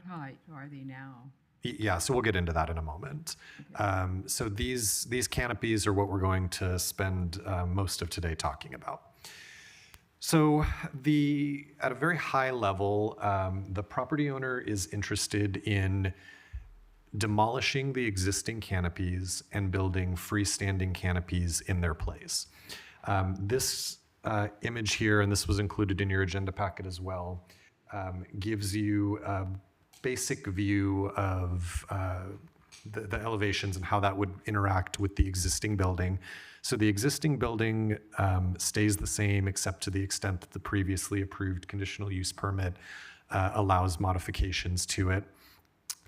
height are they now? Yeah, so we'll get into that in a moment. Okay. So these canopies are what we're going to spend most of today talking about. So at a very high level, the property owner is interested in demolishing the existing canopies and building freestanding canopies in their place. This image here, and this was included in your agenda packet as well, gives you a basic view of the elevations and how that would interact with the existing building. So the existing building stays the same except to the extent that the previously approved conditional use permit allows modifications to it,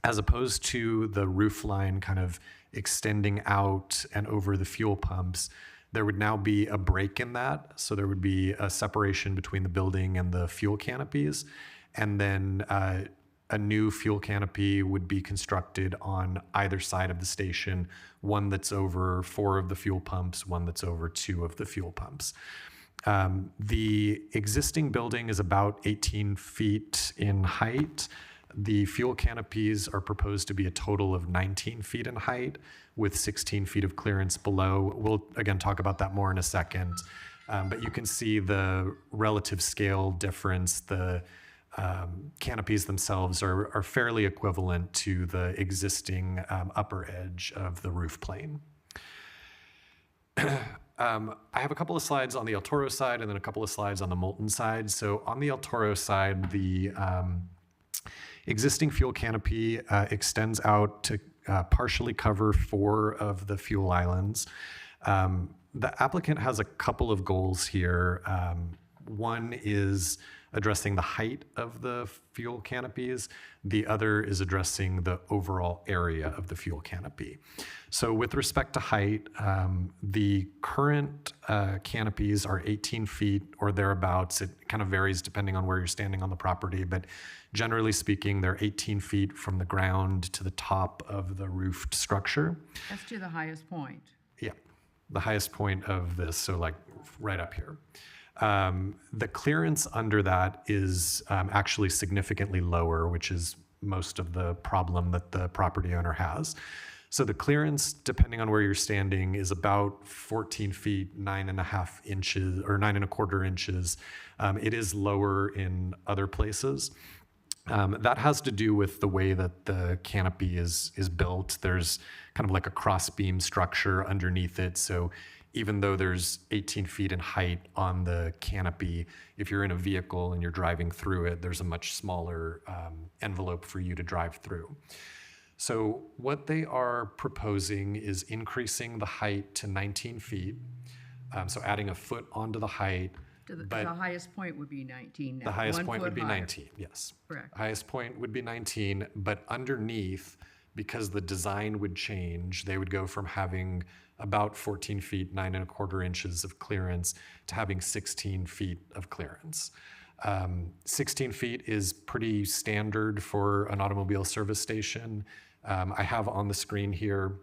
as opposed to the roof line kind of extending out and over the fuel pumps. There would now be a break in that. So there would be a separation between the building and the fuel canopies. And then a new fuel canopy would be constructed on either side of the station, one that's over 4 of the fuel pumps, one that's over 2 of the fuel pumps. The existing building is about 18 feet in height. The fuel canopies are proposed to be a total of 19 feet in height with 16 feet of clearance below. We'll, again, talk about that more in a second. But you can see the relative scale difference. The canopies themselves are fairly equivalent to the existing upper edge of the roof plane. I have a couple of slides on the El Toro side and then a couple of slides on the Moulton side. So on the El Toro side, the existing fuel canopy extends out to partially cover 4 of the fuel islands. The applicant has a couple of goals here. One is addressing the height of the fuel canopies. The other is addressing the overall area of the fuel canopy. So with respect to height, the current canopies are 18 feet or thereabouts. It kind of varies depending on where you're standing on the property, but generally speaking, they're 18 feet from the ground to the top of the roofed structure. That's to the highest point. Yeah, the highest point of this, so like right up here. The clearance under that is actually significantly lower, which is most of the problem that the property owner has. So the clearance, depending on where you're standing, is about 14 feet, 9.5 inches, or 9.25 inches. It is lower in other places. That has to do with the way that the canopy is built. There's kind of like a cross-beam structure underneath it. So even though there's 18 feet in height on the canopy, if you're in a vehicle and you're driving through it, there's a much smaller envelope for you to drive through. So what they are proposing is increasing the height to 19 feet. So adding a foot onto the height. The highest point would be 19 now. The highest 1 point would foot be higher. 19, yes. Correct. Highest point would be 19, but underneath, because the design would change, they would go from having about 14 feet, 9¼ inches of clearance to having 16 feet of clearance. 16 feet is pretty standard for an automobile service station. I have on the screen here,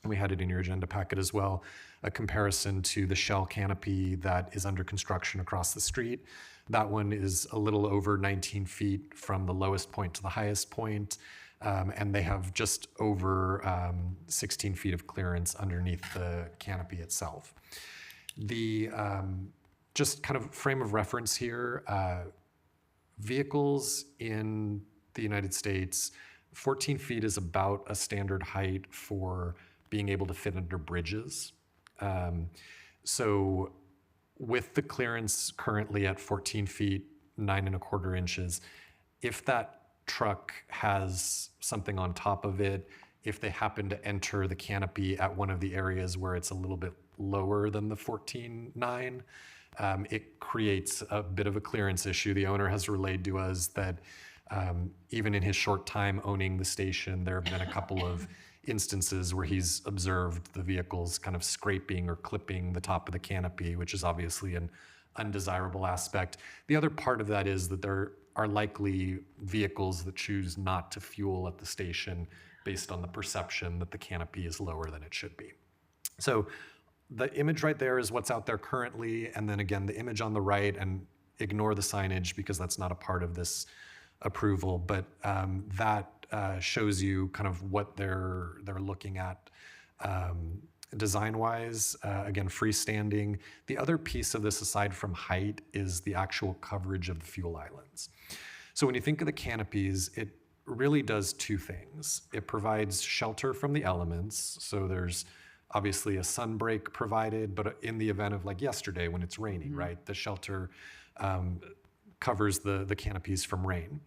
and we had it in your agenda packet as well, a comparison to the shell canopy that is under construction across the street. That one is a little over 19 feet from the lowest point to the highest point, and they have just over 16 feet of clearance underneath the canopy itself. The just kind of frame of reference here, vehicles in the United States, 14 feet is about a standard height for being able to fit under bridges. So with the clearance currently at 14 feet, 9¼ inches, if that truck has something on top of it, if they happen to enter the canopy at one of the areas where it's a little bit lower than the 14.9, it creates a bit of a clearance issue. The owner has relayed to us that even in his short time owning the station, there have been a couple of instances where he's observed the vehicles kind of scraping or clipping the top of the canopy, which is obviously an undesirable aspect. The other part of that is that there are likely vehicles that choose not to fuel at the station based on the perception that the canopy is lower than it should be. So the image right there is what's out there currently, and then again, the image on the right, and ignore the signage because that's not a part of this approval, but that shows you kind of what they're looking at design-wise. Again, freestanding. The other piece of this, aside from height, is the actual coverage of the fuel islands. So when you think of the canopies, it really does two things. It provides shelter from the elements, so there's obviously a sun break provided, but in the event of like yesterday when it's raining, right, the shelter covers the canopies from rain.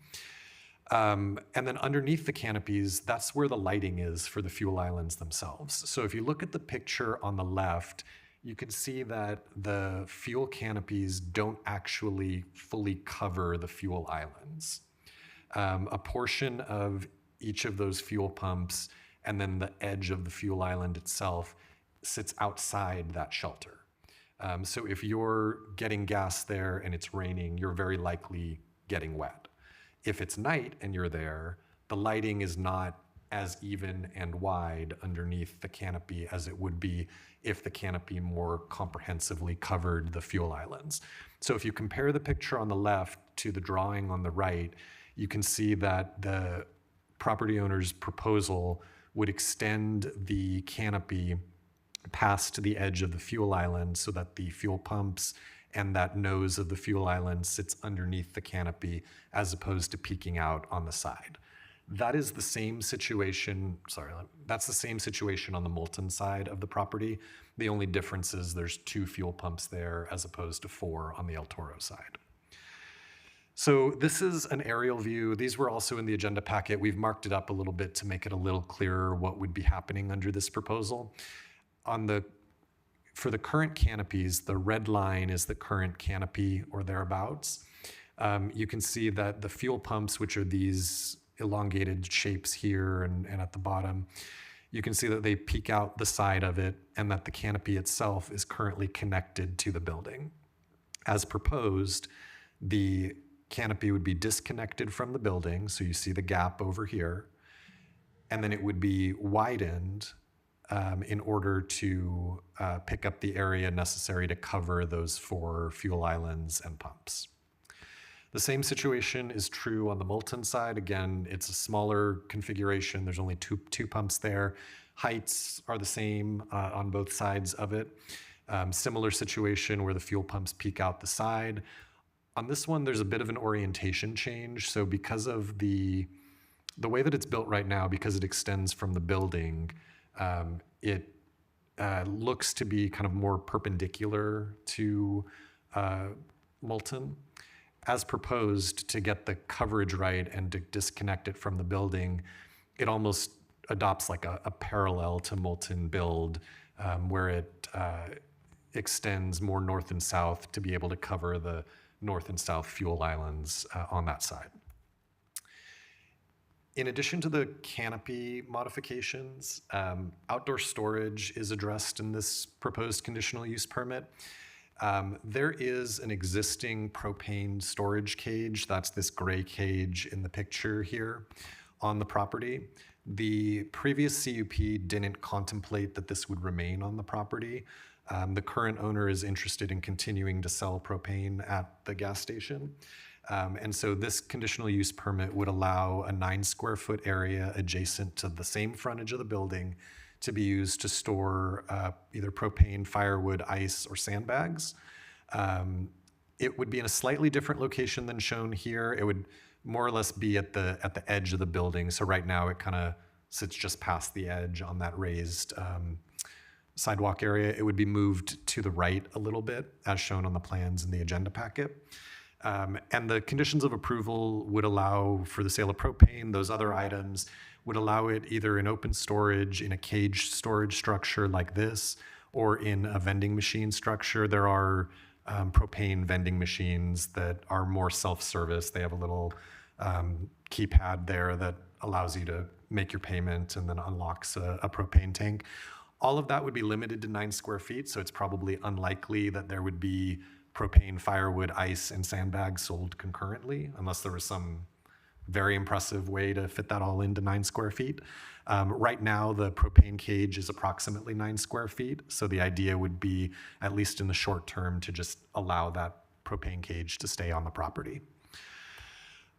And then underneath the canopies, that's where the lighting is for the fuel islands themselves. So if you look at the picture on the left, you can see that the fuel canopies don't actually fully cover the fuel islands. A portion of each of those fuel pumps and then the edge of the fuel island itself sits outside that shelter. So if you're getting gas there and it's raining, you're very likely getting wet. If it's night and you're there, the lighting is not as even and wide underneath the canopy as it would be if the canopy more comprehensively covered the fuel islands. So if you compare the picture on the left to the drawing on the right, you can see that the property owner's proposal would extend the canopy past the edge of the fuel island so that the fuel pumps and that nose of the fuel island sits underneath the canopy as opposed to peeking out on the side. That is the same situation, that's the same situation on the Moulton side of the property. The only difference is there's 2 fuel pumps there as opposed to 4 on the El Toro side. So this is an aerial view. These were also in the agenda packet. We've marked it up a little bit to make it a little clearer what would be happening under this proposal. For the current canopies, the red line is the current canopy or thereabouts. You can see that the fuel pumps, which are these elongated shapes here and at the bottom, you can see that they peek out the side of it and that the canopy itself is currently connected to the building. As proposed, the canopy would be disconnected from the building, so you see the gap over here, and then it would be widened in order to pick up the area necessary to cover those 4 fuel islands and pumps. The same situation is true on the Moulton side. Again, it's a smaller configuration. There's only two pumps there. Heights are the same on both sides of it. Similar situation where the fuel pumps peek out the side. On this one, there's a bit of an orientation change. So because of the way that it's built right now, because it extends from the building, it looks to be kind of more perpendicular to Moulton. As proposed, to get the coverage right and to disconnect it from the building, it almost adopts like a parallel to Moulton build, where it extends more north and south to be able to cover the north and south fuel islands on that side. In addition to the canopy modifications, outdoor storage is addressed in this proposed conditional use permit. There is an existing propane storage cage, that's this gray cage in the picture here, on the property. The previous CUP didn't contemplate that this would remain on the property. The current owner is interested in continuing to sell propane at the gas station. And so this conditional use permit would allow a 9 square foot area adjacent to the same frontage of the building to be used to store either propane, firewood, ice, or sandbags. It would be in a slightly different location than shown here. It would more or less be at the edge of the building. So right now it kind of sits just past the edge on that raised sidewalk area. It would be moved to the right a little bit, as shown on the plans in the agenda packet. And the conditions of approval would allow for the sale of propane. Those other items would allow it either in open storage, in a caged storage structure like this, or in a vending machine structure. There are propane vending machines that are more self-service. They have a little keypad there that allows you to make your payment and then unlocks a propane tank. All of that would be limited to 9 square feet, so it's probably unlikely that there would be propane, firewood, ice, and sandbags sold concurrently, unless there was some very impressive way to fit that all into 9 square feet. Right now, the propane cage is approximately 9 square feet, so the idea would be, at least in the short term, to just allow that propane cage to stay on the property.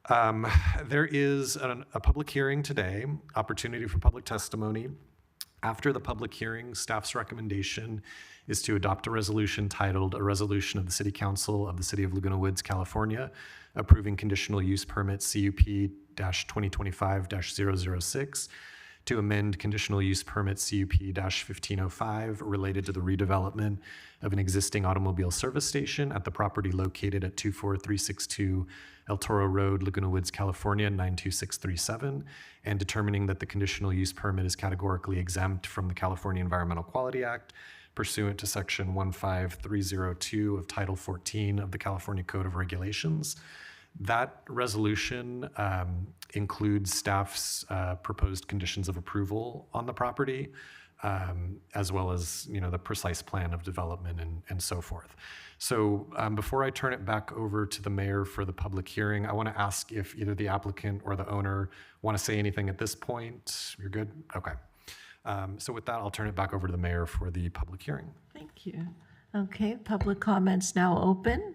There is a public hearing today, opportunity for public testimony. After the public hearing, staff's recommendation is to adopt a resolution titled "A Resolution of the City Council of the City of Laguna Woods, California, approving conditional use permit CUP-2025-006 to amend conditional use permit CUP-1505 related to the redevelopment of an existing automobile service station at the property located at 24362 El Toro Road, Laguna Woods, California, 92637, and determining that the conditional use permit is categorically exempt from the California Environmental Quality Act pursuant to Section 15302 of Title 14 of the California Code of Regulations. That resolution includes staff's proposed conditions of approval on the property, as well as the precise plan of development and so forth. So before I turn it back over to the mayor for the public hearing, I want to ask if either the applicant or the owner want to say anything at this point. You're good? Okay. So with that, I'll turn it back over to the mayor for the public hearing. Thank you. Okay, public comments now open.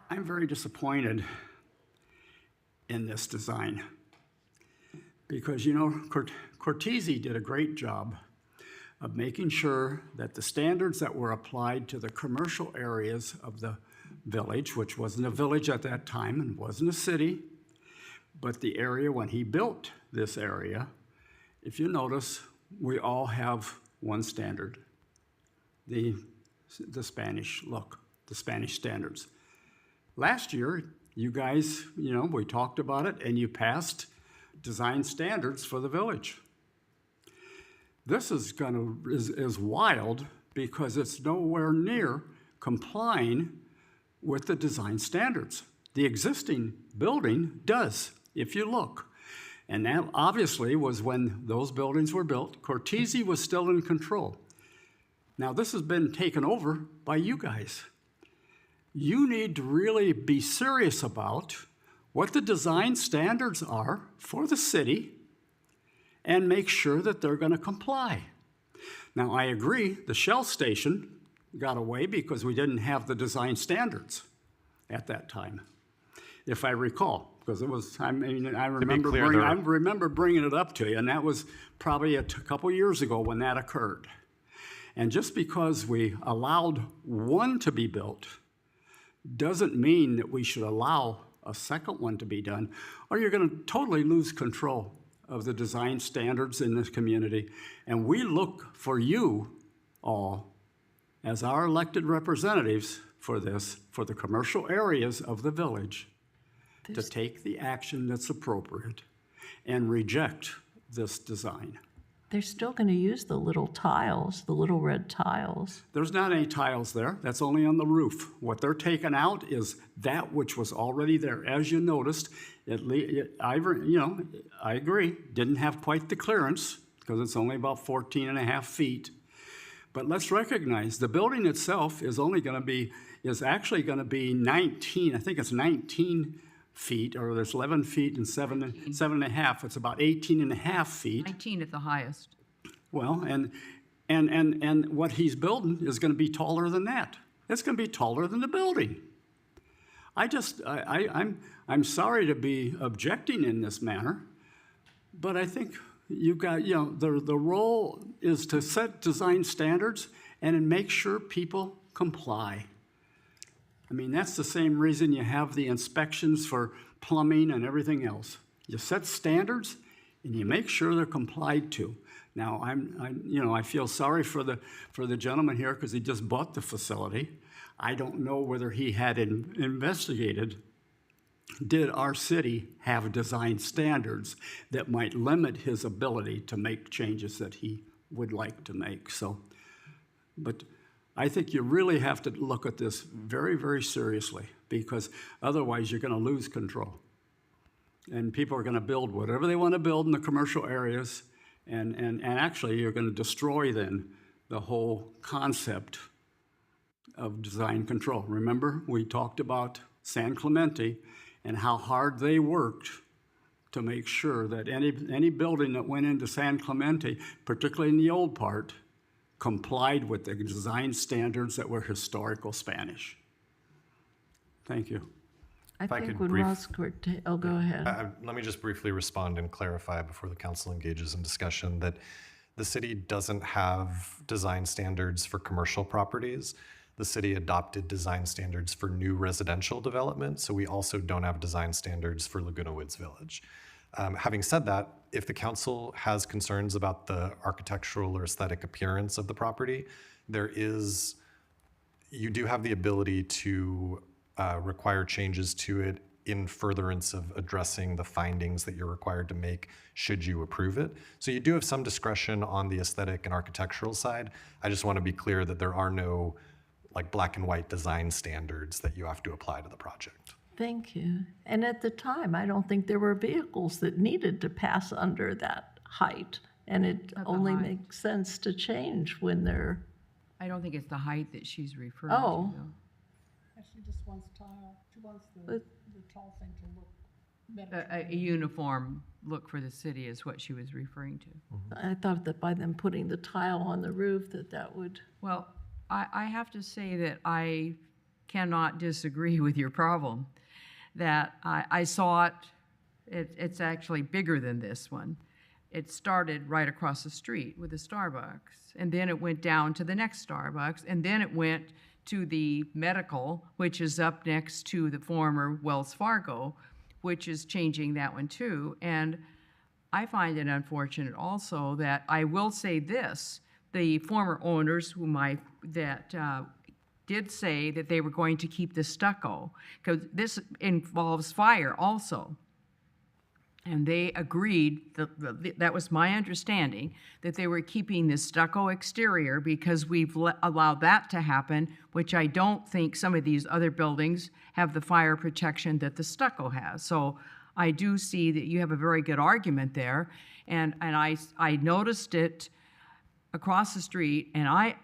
I'm very disappointed in this design because, Cortese did a great job of making sure that the standards that were applied to the commercial areas of the village, which wasn't a village at that time and wasn't a city, but the area when he built this area, if you notice, we all have one standard, the Spanish look, the Spanish standards. Last year, you guys, we talked about it, and you passed design standards for the village. This is wild because it's nowhere near complying with the design standards. The existing building does, if you look. And that obviously was when those buildings were built. Cortese was still in control. Now, this has been taken over by you guys. You need to really be serious about what the design standards are for the city and make sure that they're going to comply. Now, I agree, the Shell station got away because we didn't have the design standards at that time, if I recall because it was, I mean, I remember, clear, I remember bringing it up to you, and that was probably a couple years ago when that occurred. And just because we allowed one to be built doesn't mean that we should allow a second one to be done, or you're going to totally lose control of the design standards in this community. And we look for you all as our elected representatives for this, for the commercial areas of the village, to take the action that's appropriate and reject this design. They're still going to use the little tiles, the little red tiles. There's not any tiles there. That's only on the roof. What they're taking out is that which was already there. As you noticed, I agree, didn't have quite the clearance because it's only about 14 and a half feet. But let's recognize the building itself is actually going to be 19, I think it's 19 feet, or there's 11 feet and seven and a half. It's about 18 and a half feet. 19 at the highest. Well, and what he's building is going to be taller than that. It's going to be taller than the building. I'm sorry to be objecting in this manner, but I think you've got, the role is to set design standards and make sure people comply. I mean, that's the same reason you have the inspections for plumbing and everything else. You set standards and you make sure they're complied to. Now, I feel sorry for the gentleman here because he just bought the facility. I don't know whether he had investigated, did our city have design standards that might limit his ability to make changes that he would like to make. So, but I think you really have to look at this very, very seriously, because otherwise you're going to lose control. And people are going to build whatever they want to build in the commercial areas, and actually you're going to destroy then the whole concept of design control. Remember, we talked about San Clemente and how hard they worked to make sure that any building that went into San Clemente, particularly in the old part, complied with the design standards that were historical Spanish. Thank you. I If I think could when Ross go ahead. Let me just briefly respond and clarify before the council engages in discussion that the city doesn't have design standards for commercial properties. The city adopted design standards for new residential development, so we also don't have design standards for Laguna Woods Village. Having said that, if the council has concerns about the architectural or aesthetic appearance of the property, you do have the ability to require changes to it in furtherance of addressing the findings that you're required to make should you approve it. So you do have some discretion on the aesthetic and architectural side. I just want to be clear that there are no like black and white design standards that you have to apply to the project. Thank you. And at the time, I don't think there were vehicles that needed to pass under that height. And it only makes sense to change when they're, I don't think it's the height that she's referring Oh. to, though. She just wants tile, she wants the tall thing to look better. A uniform look for the city is what she was referring to. I thought that by them putting the tile on the roof that would. Well, I have to say that I cannot disagree with your problem. That I saw it's actually bigger than this one. It started right across the street with the Starbucks, and then it went down to the next Starbucks, and then it went to the medical, which is up next to the former Wells Fargo, which is changing that one too. And I find it unfortunate also that I will say this, the former owners did say that they were going to keep the stucco, because this involves fire also. And they agreed, that was my understanding, that they were keeping the stucco exterior because we've allowed that to happen, which I don't think some of these other buildings have the fire protection that the stucco has. So I do see that you have a very good argument there. And I noticed it across the street, and I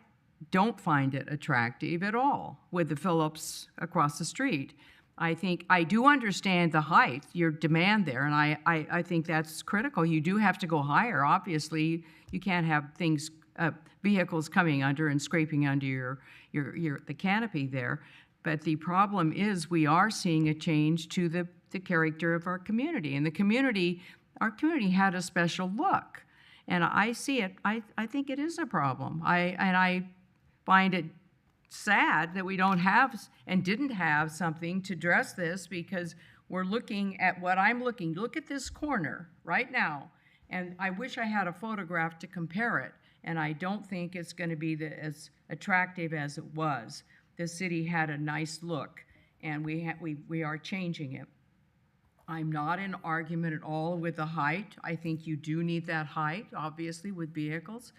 don't find it attractive at all with the Phillips across the street. I think I do understand the height, your demand there, and I think that's critical. You do have to go higher. Obviously, you can't have things, vehicles coming under and scraping under the canopy there. But the problem is we are seeing a change to the character of our community. And our community had a special look. And I see it, I think it is a problem. I find it sad that we don't have and didn't have something to address this, because we're looking at what I'm looking. Look at this corner right now. And I wish I had a photograph to compare it. And I don't think it's going to be as attractive as it was. The city had a nice look, and we are changing it. I'm not in argument at all with the height. I think you do need that height, obviously, with vehicles.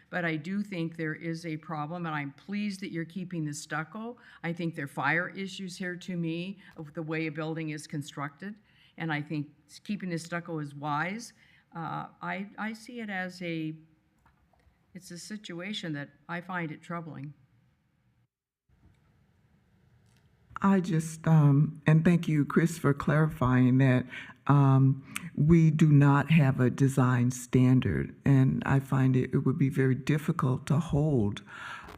But I do think there is a problem, and I'm pleased that you're keeping the stucco. I think there are fire issues here to me of the way a building is constructed, and I think keeping the stucco is wise. I see it as it's a situation that I find it troubling. I just, and thank you, Chris, for clarifying that we do not have a design standard, and I find it would be very difficult to hold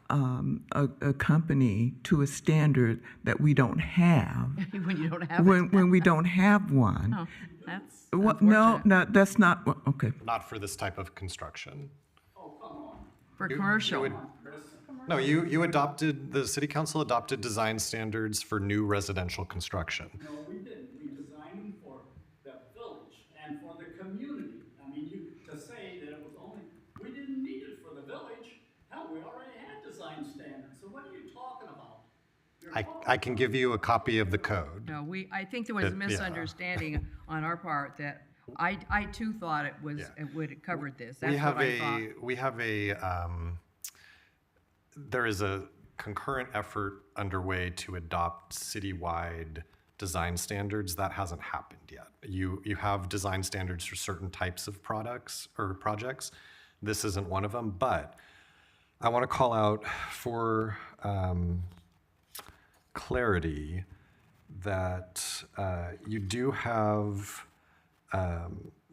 a company to a standard that we don't have. When you don't have when we don't have one. Oh, that's No, unfortunate. no, that's not, okay. Not for this type of construction. For commercial. No, the city council adopted design standards for new residential construction. No, we didn't. We designed them for the village and for the community. I mean, to say that it was only, we didn't need it for the village. Hell, we already had design standards. So what are you talking about? I can give you a copy of the code. No, I think there was a Yeah. misunderstanding on our part that I too thought it was, Yeah. it would have covered this. That's We have what I thought. there is a concurrent effort underway to adopt citywide design standards. That hasn't happened yet. You have design standards for certain types of products or projects. This isn't one of them, but I want to call out for clarity that you do have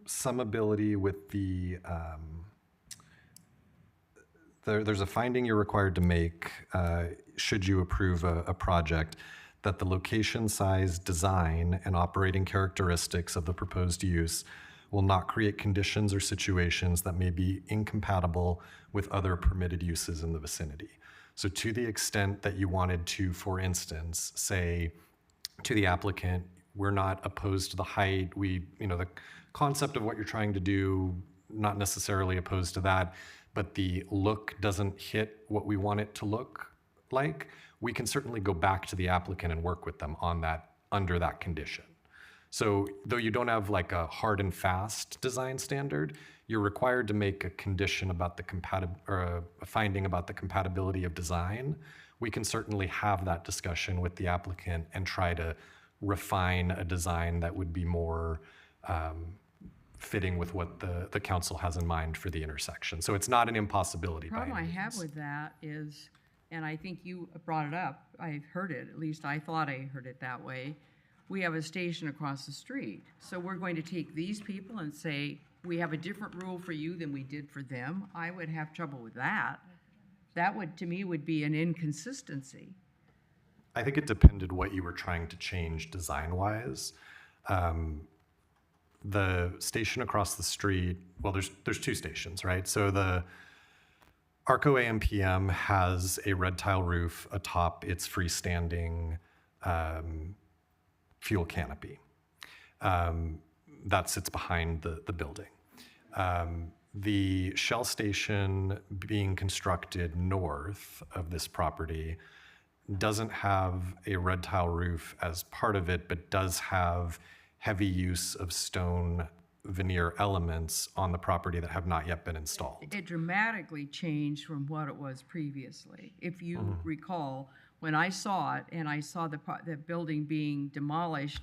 some ability with the there's a finding you're required to make should you approve a project that the location, size, design, and operating characteristics of the proposed use will not create conditions or situations that may be incompatible with other permitted uses in the vicinity. So to the extent that you wanted to, for instance, say to the applicant, we're not opposed to the height, the concept of what you're trying to do, not necessarily opposed to that, but the look doesn't hit what we want it to look like, we can certainly go back to the applicant and work with them on that, under that condition. So though you don't have like a hard and fast design standard, you're required to make a condition about a finding about the compatibility of design. We can certainly have that discussion with the applicant and try to refine a design that would be more fitting with what the council has in mind for the intersection. So it's not an impossibility The by problem I any have means. with that is, and I think you brought it up, I've heard it, at least I thought I heard it that way, we have a station across the street. So we're going to take these people and say, we have a different rule for you than we did for them. I would have trouble with that. That would, to me, would be an inconsistency. I think it depended what you were trying to change design-wise. The station across the street, well, there's two stations, right? So the Arco AMPM has a red tile roof atop its freestanding fuel canopy. That sits behind the building. The Shell station being constructed north of this property doesn't have a red tile roof as part of it, but does have heavy use of stone veneer elements on the property that have not yet been installed. It dramatically changed from what it was previously. If you recall, when I saw it and I saw the building being demolished,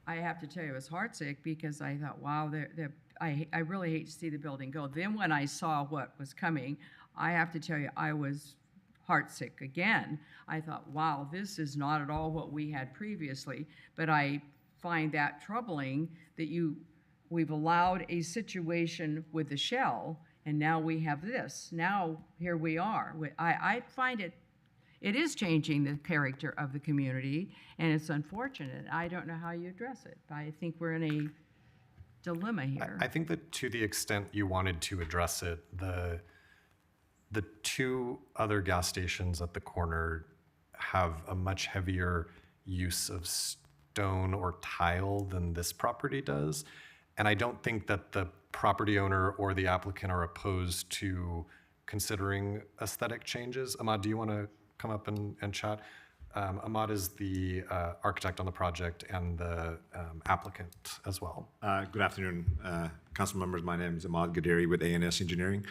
I have to tell you, I was heartsick because I thought, wow, I really hate to see the building go. Then when I saw what was coming, I have to tell you, I was heartsick again. I thought, wow, this is not at all what we had previously. But I find that troubling that we've allowed a situation with the Shell, and now we have this. Now here we are. I find it it is changing the character of the community, and it's unfortunate. I don't know how you address it, but I think we're in a dilemma here. I think that to the extent you wanted to address it, the two other gas stations at the corner have a much heavier use of stone or tile than this property does. And I don't think that the property owner or the applicant are opposed to considering aesthetic changes. Ahmad, do you want to come up and chat? Ahmad is the architect on the project and the applicant as well. Good afternoon, council members. My name is Ahmad Gaderi with ANS Engineering.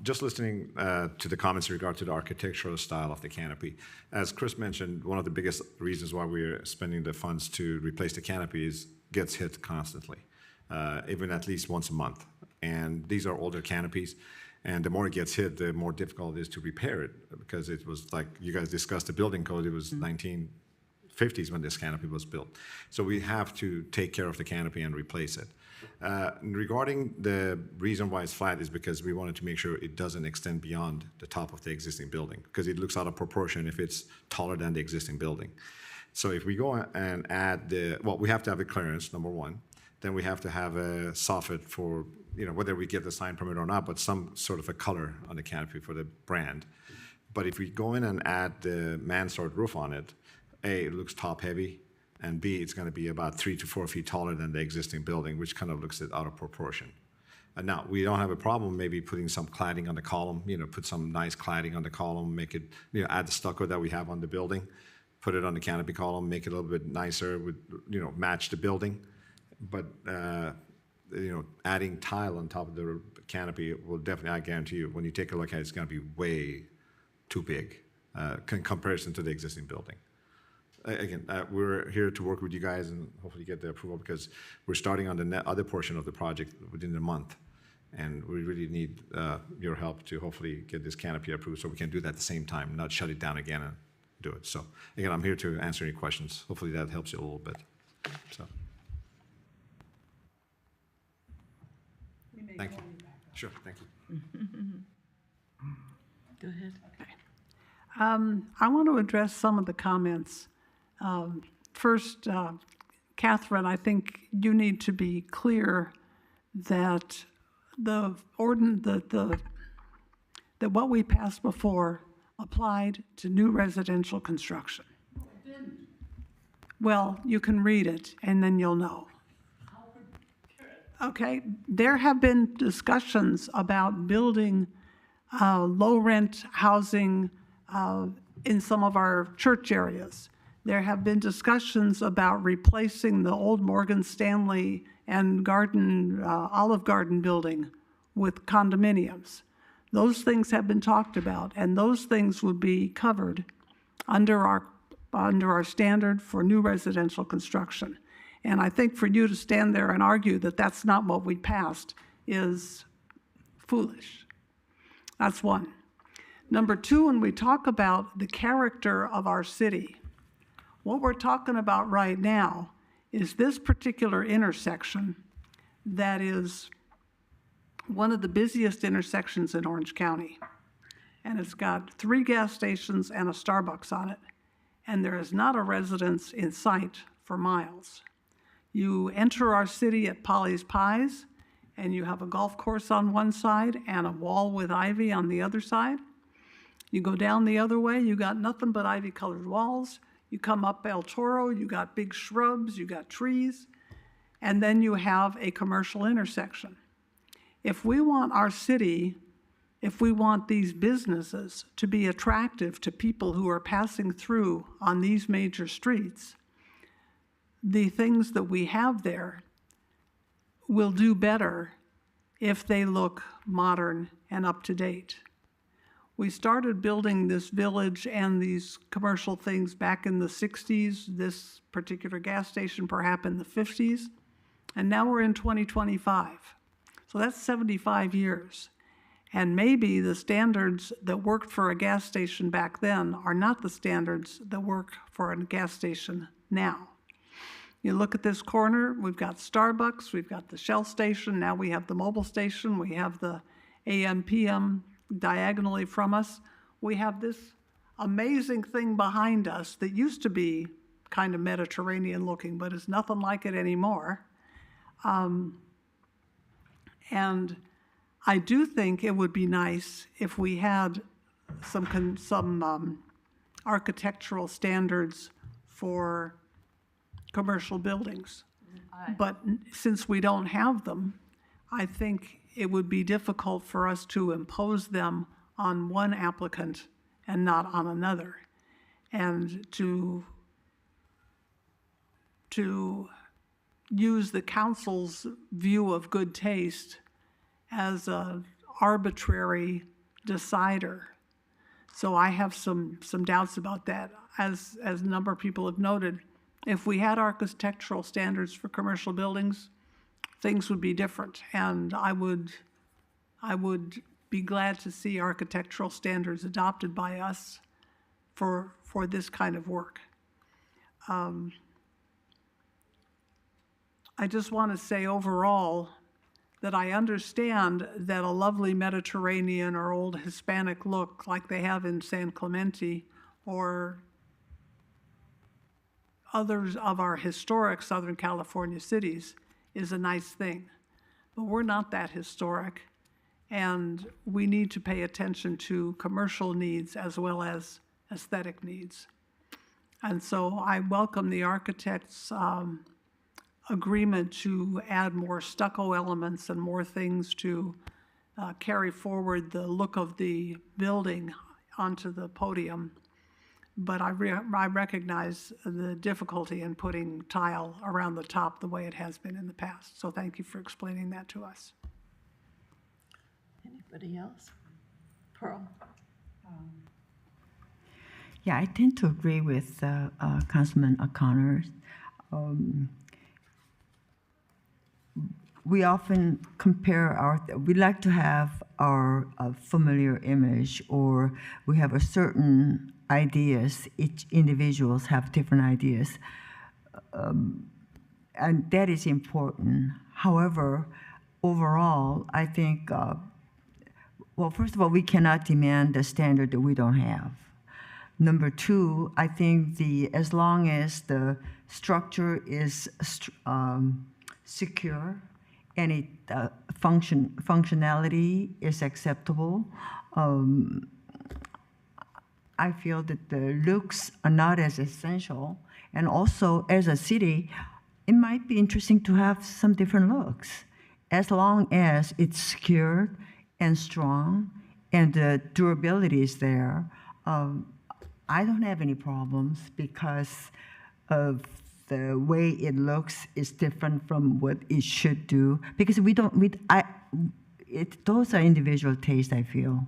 Just listening to the comments in regard to the architectural style of the canopy. As Chris mentioned, one of the biggest reasons why we're spending the funds to replace the canopy is gets hit constantly, even at least once a month. And these are older canopies. And the more it gets hit, the more difficult it is to repair it, because it was like you guys discussed the building code. It was 1950s when this canopy was built. So we have to take care of the canopy and replace it. Regarding the reason why it's flat is because we wanted to make sure it doesn't extend beyond the top of the existing building, because it looks out of proportion if it's taller than the existing building. So if we go and add we have to have a clearance, number one. Then we have to have a soffit for, whether we get the sign permit or not, but some sort of a color on the canopy for the brand. But if we go in and add the mansard roof on it, A, it looks top heavy, and B, it's going to be about 3 to 4 feet taller than the existing building, which kind of looks out of proportion. And now, we don't have a problem maybe putting some cladding on the column, put some nice cladding on the column, make it, add the stucco that we have on the building, put it on the canopy column, make it a little bit nicer, with, match the building. But adding tile on top of the canopy will definitely, I guarantee you, when you take a look at it, it's going to be way too big in comparison to the existing building. Again, we're here to work with you guys and hopefully get the approval, because we're starting on the other portion of the project within a month. And we really need your help to hopefully get this canopy approved so we can do that at the same time, not shut it down again and do it. So again, I'm here to answer any questions. Hopefully that helps you a little bit. So. Thank you. Sure, thank you. Go ahead. I want to address some of the comments. First, Catherine, I think you need to be clear that that what we passed before applied to new residential construction. It didn't. Well, you can read it and then you'll know. Okay, there have been discussions about building low-rent housing in some of our church areas. There have been discussions about replacing the old Morgan Stanley and Olive Garden building with condominiums. Those things have been talked about, and those things would be covered under our standard for new residential construction. And I think for you to stand there and argue that that's not what we passed is foolish. That's one. Number two, when we talk about the character of our city, what we're talking about right now is this particular intersection that is one of the busiest intersections in Orange County. And it's got 3 gas stations and a Starbucks on it. And there is not a residence in sight for miles. You enter our city at Polly's Pies, and you have a golf course on one side and a wall with ivy on the other side. You go down the other way, you got nothing but ivy-colored walls. You come up El Toro, you got big shrubs, you got trees, and then you have a commercial intersection. If we want our city, if we want these businesses to be attractive to people who are passing through on these major streets, the things that we have there will do better if they look modern and up to date. We started building this village and these commercial things back in the 60s, this particular gas station perhaps in the 50s, and now we're in 2025. So that's 75 years. And maybe the standards that worked for a gas station back then are not the standards that work for a gas station now. You look at this corner, we've got Starbucks, we've got the Shell station, now we have the Mobil station, we have the AM/PM diagonally from us. We have this amazing thing behind us that used to be kind of Mediterranean looking, but is nothing like it anymore. And I do think it would be nice if we had some architectural standards for commercial buildings. But since we don't have them, I think it would be difficult for us to impose them on one applicant and not on another. And to use the council's view of good taste as an arbitrary decider. So I have some doubts about that. As a number of people have noted, if we had architectural standards for commercial buildings, things would be different. And I would be glad to see architectural standards adopted by us for this kind of work. I just want to say overall that I understand that a lovely Mediterranean or old Hispanic look like they have in San Clemente or others of our historic Southern California cities is a nice thing. But we're not that historic, and we need to pay attention to commercial needs as well as aesthetic needs. And so I welcome the architect's agreement to add more stucco elements and more things to carry forward the look of the building onto the podium. But I recognize the difficulty in putting tile around the top the way it has been in the past. So thank you for explaining that to us. Anybody else? Pearl? Yeah, I tend to agree with Councilman O'Connor. We often compare we like to have our familiar image, or we have a certain ideas. Each individuals have different ideas. And that is important. However, overall, I think, well, first of all, we cannot demand a standard that we don't have. Number two, I think as long as the structure is secure and functionality is acceptable, I feel that the looks are not as essential. And also, as a city, it might be interesting to have some different looks, as long as it's secured and strong and the durability is there. I don't have any problems because of the way it looks is different from what it should do. Because those are individual tastes, I feel.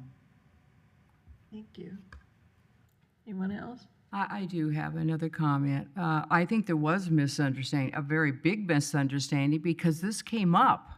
Thank you. Anyone else? I do have another comment. I think there was a misunderstanding, a very big misunderstanding, because this came up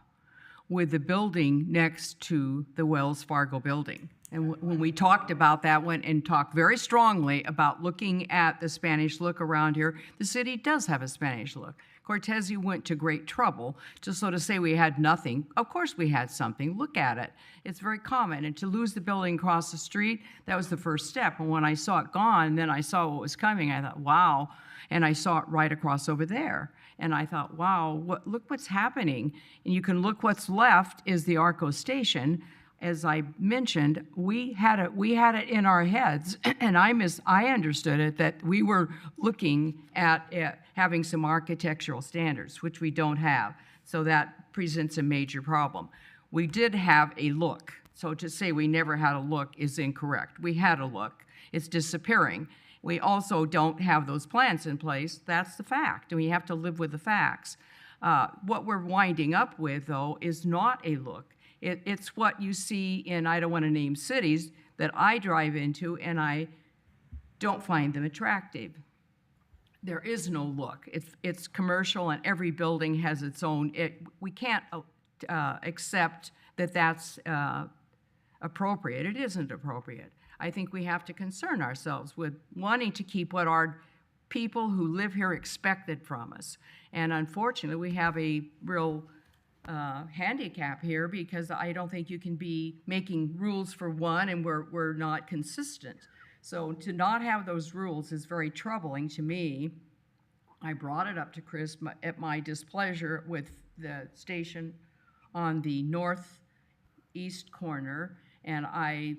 with the building next to the Wells Fargo building. And when we talked about that, went and talked very strongly about looking at the Spanish look around here. The city does have a Spanish look. Cortese went to great trouble to sort of say we had nothing. Of course we had something. Look at it. It's very common. And to lose the building across the street, that was the first step. And when I saw it gone, then I saw what was coming. I thought, wow. And I saw it right across over there. And I thought, wow, look what's happening. And you can look what's left is the Arco Station. As I mentioned, we had it in our heads, and I understood it, that we were looking at having some architectural standards, which we don't have. So that presents a major problem. We did have a look. So to say we never had a look is incorrect. We had a look. It's disappearing. We also don't have those plans in place. That's the fact, and we have to live with the facts. What we're winding up with, though, is not a look. It's what you see in, I don't want to name cities, that I drive into, and I don't find them attractive. There is no look. It's commercial, and every building has its own. We can't accept that that's appropriate. It isn't appropriate. I think we have to concern ourselves with wanting to keep what our people who live here expected from us. And unfortunately, we have a real handicap here, because I don't think you can be making rules for one and we're not consistent. So to not have those rules is very troubling to me. I brought it up to Chris at my displeasure with the station on the northeast corner, and I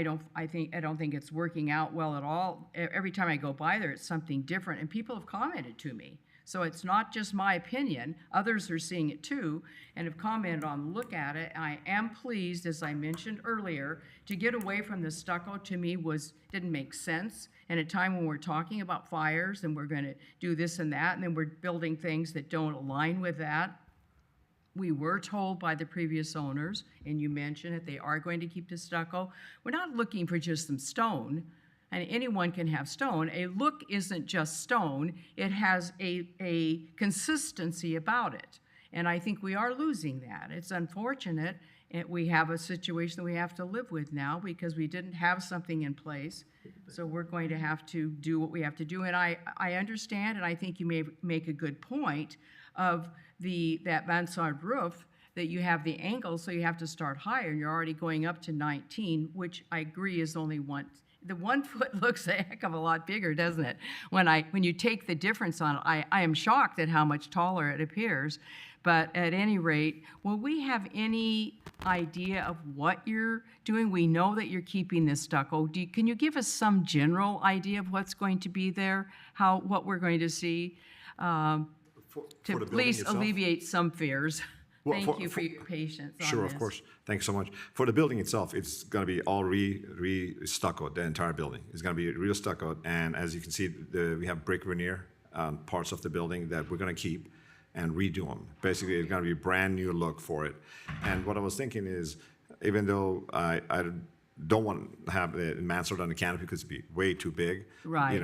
don't think it's working out well at all. Every time I go by there, it's something different, and people have commented to me. So it's not just my opinion, others are seeing it too, and have commented on, look at it. I am pleased, as I mentioned earlier, to get away from the stucco to me didn't make sense. And at a time when we're talking about fires and we're gonna do this and that, and then we're building things that don't align with that. We were told by the previous owners, and you mentioned that they are going to keep the stucco. We're not looking for just some stone, and anyone can have stone. A look isn't just stone, it has a consistency about it. And I think we are losing that. It's unfortunate, and we have a situation that we have to live with now because we didn't have something in place. So we're going to have to do what we have to do. And I understand, and I think you may make a good point of that mansard roof, that you have the angle, so you have to start higher, and you're already going up to 19, which I agree is only one. The 1 foot looks a heck of a lot bigger, doesn't it? When you take the difference on it, I am shocked at how much taller it appears. But at any rate, will we have any idea of what you're doing? We know that you're keeping this stucco. Can you give us some general idea of what's going to be there, what we're going to see, to at least alleviate some fears? Thank you for your patience on Sure, this. of course. Thanks so much. For the building itself, it's going to be all re-stuccoed, the entire building. It's going to be real stuccoed, and as you can see, we have brick veneer parts of the building that we're going to keep and redo them. Basically, it's going to be a brand new look for it. And what I was thinking is, even though I don't want to have the mansard on the canopy because it'd be way too big. Right.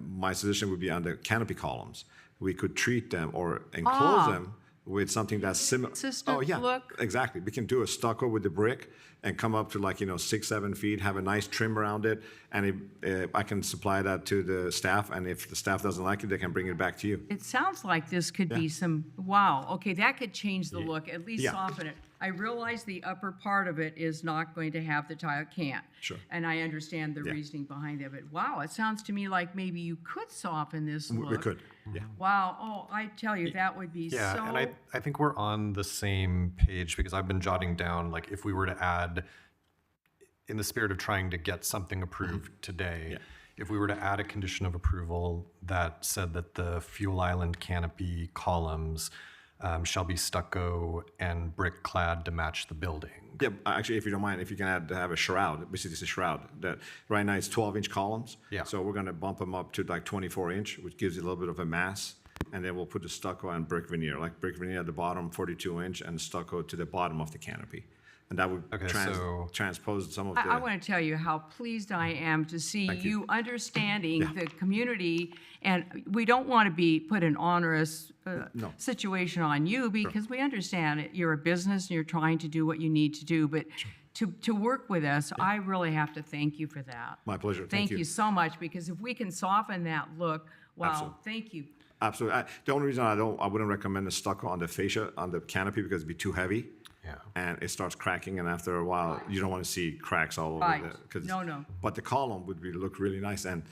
My suggestion would be on the canopy columns. We could treat them or enclose them with something that's similar. Consistent look. Exactly. We can do a stucco with the brick and come up to 6-7 feet, have a nice trim around it, and I can supply that to the staff, and if the staff doesn't like it, they can bring it back to you. It sounds like this could be wow, okay, that could change the look, at least soften it. I realize the upper part of it is not going to have the tile, it can't. Sure. And I understand the reasoning behind it, but wow, it sounds to me like maybe you could soften this look. We could, yeah. Wow, I tell you, that would be so. Yeah, and I think we're on the same page because I've been jotting down, if we were to add, in the spirit of trying to get something approved today, if we were to add a condition of approval that said that the fuel island canopy columns shall be stucco and brick clad to match the building. Yeah, actually, if you don't mind, if you can have a shroud, basically it's a shroud. That right now it's 12-inch columns. Yeah. So we're going to bump them up to 24-inch, which gives you a little bit of a mass. And then we'll put the stucco and brick veneer, brick veneer at the bottom, 42-inch, and stucco to the bottom of the canopy. And that would transpose some of the... I want to tell you how pleased I am to see you understanding the community, and we don't want to be put in onerous situation on you because we understand it. You're a business and you're trying to do what you need to do, but to work with us, I really have to thank you for that. My pleasure. Thank you so much, because if we can soften that look, wow, Absolutely. thank you. Absolutely. The only reason I wouldn't recommend the stucco on the fascia, on the canopy, because it'd be too heavy. Yeah. And it starts cracking, and after a while, you don't want to see cracks all over Right. No. But the column would look really nice, and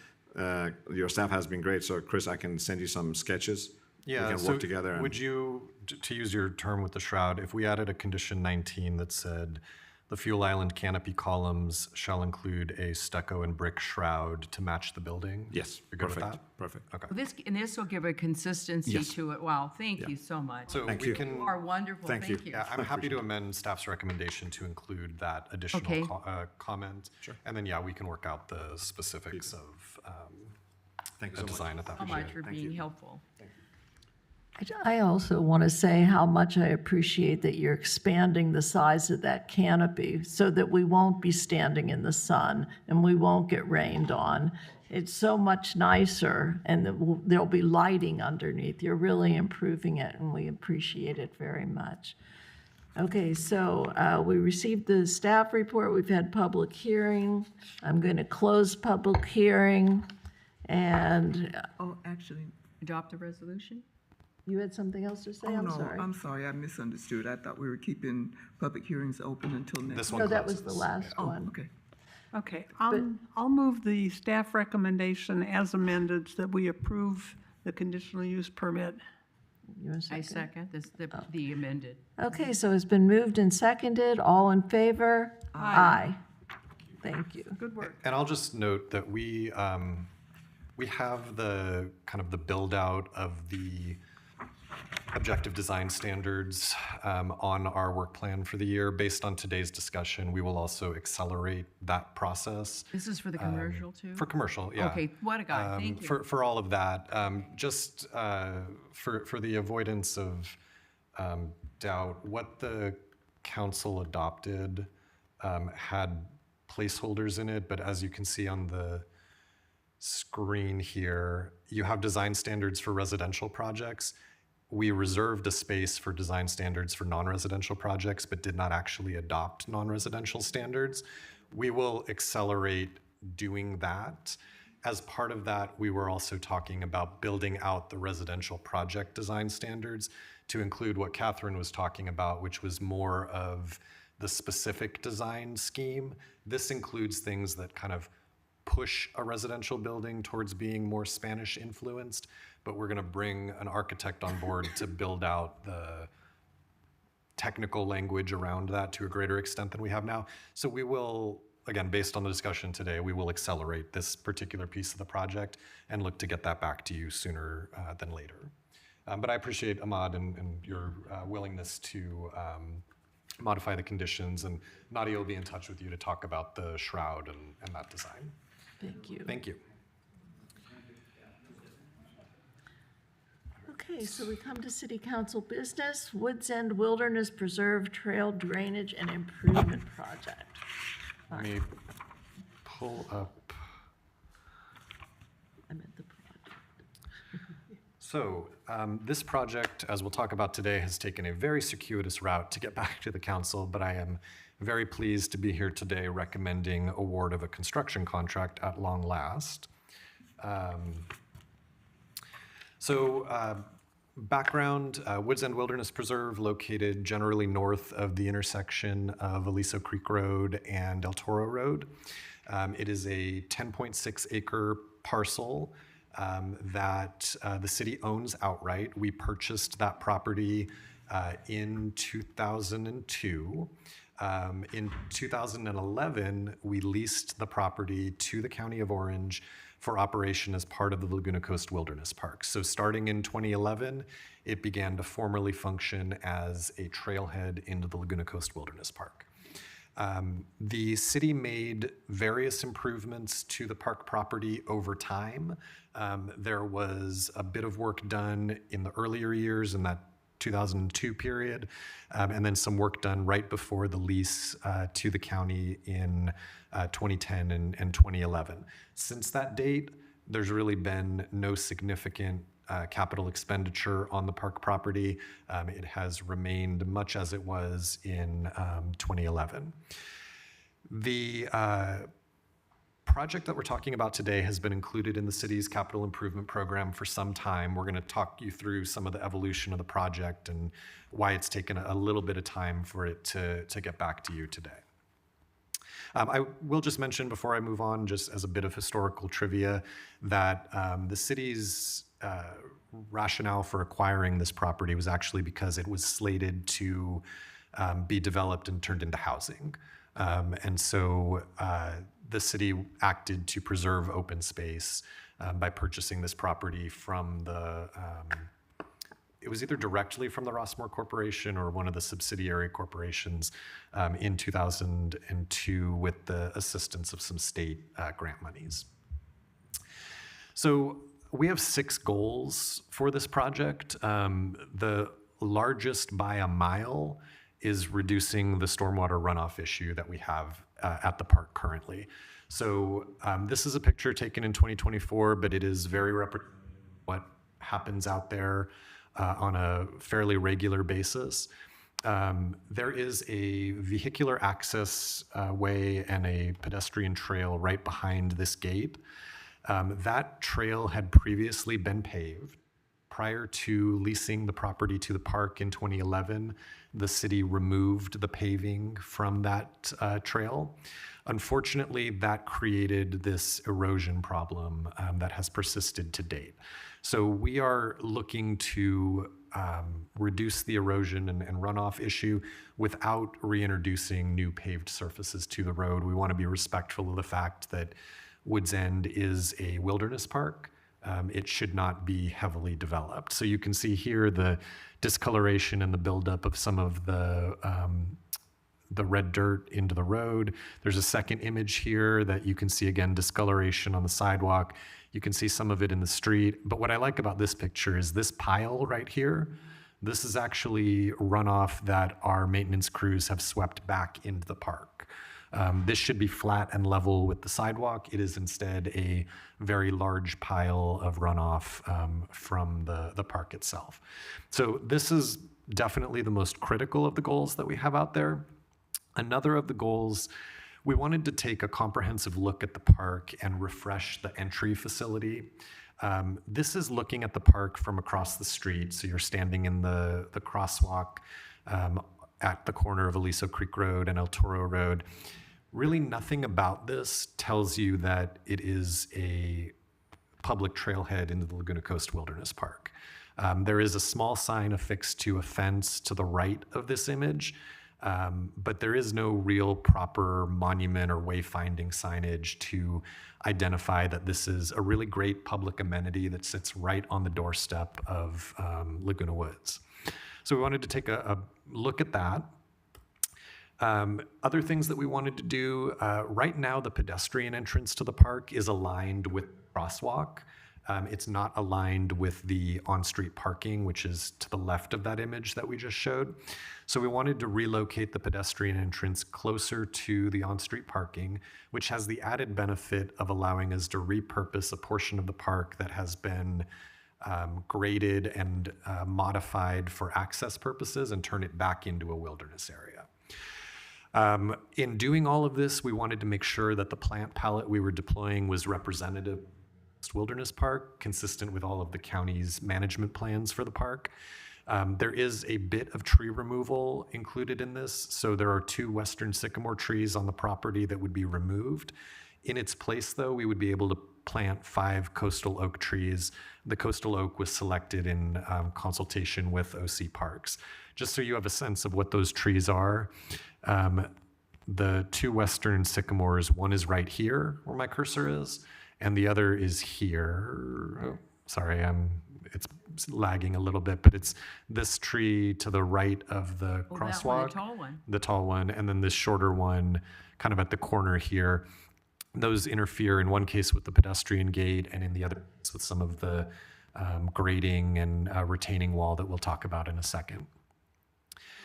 your staff has been great. So, Chris, I can send you some sketches. Yeah, we can work together. Would you, to use your term with the shroud, if we added a condition 19 that said the fuel island canopy columns shall include a stucco and brick shroud to match the building? Yes, You're good with perfect. that? Perfect. Okay. This will give a consistency Yes. to it. Wow, thank you so much. So Thank we you. can. You are wonderful. Thank you. Yeah, I'm happy to amend staff's recommendation to include that additional comment. Sure. And then, we can work out the specifics of Thank you the so much. design at that So point. much for being helpful. I also want to say how much I appreciate that you're expanding the size of that canopy so that we won't be standing in the sun and we won't get rained on. It's so much nicer, and there'll be lighting underneath. You're really improving it, and we appreciate it very much. Okay, so we received the staff report. We've had public hearing. I'm going to close public hearing, and Oh, actually, Adopt the resolution? you had something else to say? oh I'm no, sorry. I'm sorry, I misunderstood. I thought we were keeping public hearings open until next. This No, one that was the closes. last Oh, one. okay. Okay, I'll move the staff recommendation as amended that we approve the conditional use permit. You're a I second? second this, the amended. Okay, so it's been moved and seconded. All in favor? Aye. Thank you. Good work. And I'll just note that we have the kind of the build out of the objective design standards on our work plan for the year. Based on today's discussion, we will also accelerate that process. This is for the commercial too? For commercial, yeah. Okay, what a guy, thank you. For all of that, just for the avoidance of doubt, what the council adopted had placeholders in it, but as you can see on the screen here, you have design standards for residential projects. We reserved a space for design standards for non-residential projects, but did not actually adopt non-residential standards. We will accelerate doing that. As part of that, we were also talking about building out the residential project design standards to include what Catherine was talking about, which was more of the specific design scheme. This includes things that kind of push a residential building towards being more Spanish influenced, but we're going to bring an architect on board to build out the technical language around that to a greater extent than we have now. So we will, again, based on the discussion today, we will accelerate this particular piece of the project and look to get that back to you sooner than later. But I appreciate, Ahmad, and your willingness to modify the conditions, and Nadia will be in touch with you to talk about the shroud and that design. Thank you. Thank you. Okay, so we come to city council business, Woods End Wilderness Preserve Trail Drainage and Improvement Project. Let me pull up. I meant the project. So this project, as we'll talk about today, has taken a very circuitous route to get back to the council, but I am very pleased to be here today recommending award of a construction contract at long last. Background, Woods End Wilderness Preserve, located generally north of the intersection of Aliso Creek Road and El Toro Road. It is a 10.6 acre parcel that the city owns outright. We purchased that property in 2002. In 2011, we leased the property to the County of Orange for operation as part of the Laguna Coast Wilderness Park. So starting in 2011, it began to formally function as a trailhead into the Laguna Coast Wilderness Park. The city made various improvements to the park property over time. There was a bit of work done in the earlier years in that 2002 period, and then some work done right before the lease to the county in 2010 and 2011. Since that date, there's really been no significant capital expenditure on the park property. It has remained much as it was in 2011. The project that we're talking about today has been included in the city's capital improvement program for some time. We're going to talk you through some of the evolution of the project and why it's taken a little bit of time for it to get back to you today. I will just mention before I move on, just as a bit of historical trivia, that the city's rationale for acquiring this property was actually because it was slated to be developed and turned into housing. And so the city acted to preserve open space by purchasing this property from the, it was either directly from the Rossmore Corporation or one of the subsidiary corporations in 2002 with the assistance of some state grant monies. So we have 6 goals for this project. The largest by a mile is reducing the stormwater runoff issue that we have at the park currently. So this is a picture taken in 2024, but it is very representative of what happens out there on a fairly regular basis. There is a vehicular access way and a pedestrian trail right behind this gate. That trail had previously been paved prior to leasing the property to the park in 2011, the city removed the paving from that trail. Unfortunately, that created this erosion problem that has persisted to date. So we are looking to reduce the erosion and runoff issue without reintroducing new paved surfaces to the road. We want to be respectful of the fact that Woods End is a wilderness park. It should not be heavily developed. So you can see here the discoloration and the buildup of some of the red dirt into the road. There's a second image here that you can see, again, discoloration on the sidewalk. You can see some of it in the street. But what I like about this picture is this pile right here. This is actually runoff that our maintenance crews have swept back into the park. This should be flat and level with the sidewalk. It is instead a very large pile of runoff from the park itself. So this is definitely the most critical of the goals that we have out there. Another of the goals, we wanted to take a comprehensive look at the park and refresh the entry facility. This is looking at the park from across the street. So you're standing in the crosswalk at the corner of Aliso Creek Road and El Toro Road. Really nothing about this tells you that it is a public trailhead into the Laguna Coast Wilderness Park. There is a small sign affixed to a fence to the right of this image. But there is no real proper monument or wayfinding signage to identify that this is a really great public amenity that sits right on the doorstep of Laguna Woods. So we wanted to take a look at that. Other things that we wanted to do, right now the pedestrian entrance to the park is aligned with the crosswalk. It's not aligned with the on-street parking, which is to the left of that image that we just showed. So we wanted to relocate the pedestrian entrance closer to the on-street parking, which has the added benefit of allowing us to repurpose a portion of the park that has been graded and modified for access purposes and turn it back into a wilderness area. In doing all of this, we wanted to make sure that the plant palette we were deploying was representative Wilderness Park, consistent with all of the county's management plans for the park. There is a bit of tree removal included in this. So there are 2 western sycamore trees on the property that would be removed. In its place, though, we would be able to plant 5 coastal oak trees. The coastal oak was selected in consultation with OC Parks. Just so you have a sense of what those trees are, the 2 western sycamores, one is right here where my cursor is, and the other is here. Oh, sorry, it's lagging a little bit, but it's this tree to the right of the crosswalk. The tall one. The tall one, and then this shorter one kind of at the corner here. Those interfere in one case with the pedestrian gate and in the other case with some of the grading and retaining wall that we'll talk about in a second.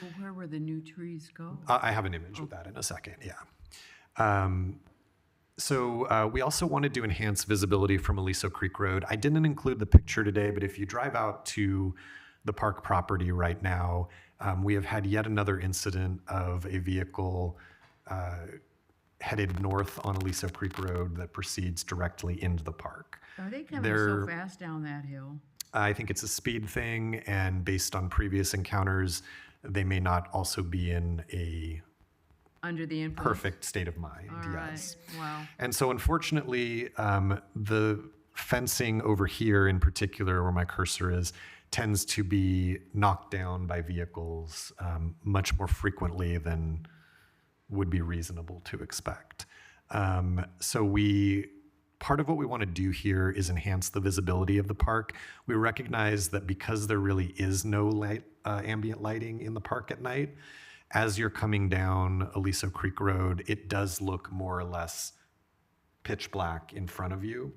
Well, where will the new trees go? I have an image of that in a second, yeah. So we also wanted to enhance visibility from Aliso Creek Road. I didn't include the picture today, but if you drive out to the park property right now, we have had yet another incident of a vehicle headed north on Aliso Creek Road that proceeds directly into the park. Are they coming so fast down that hill? I think it's a speed thing, and based on previous encounters, they may not also be in a under the influence. Perfect state of mind. All yes. Right. Wow. And so unfortunately, the fencing over here in particular, where my cursor is, tends to be knocked down by vehicles much more frequently than would be reasonable to expect. So part of what we want to do here is enhance the visibility of the park. We recognize that because there really is no ambient lighting in the park at night, as you're coming down Aliso Creek Road, it does look more or less pitch black in front of you.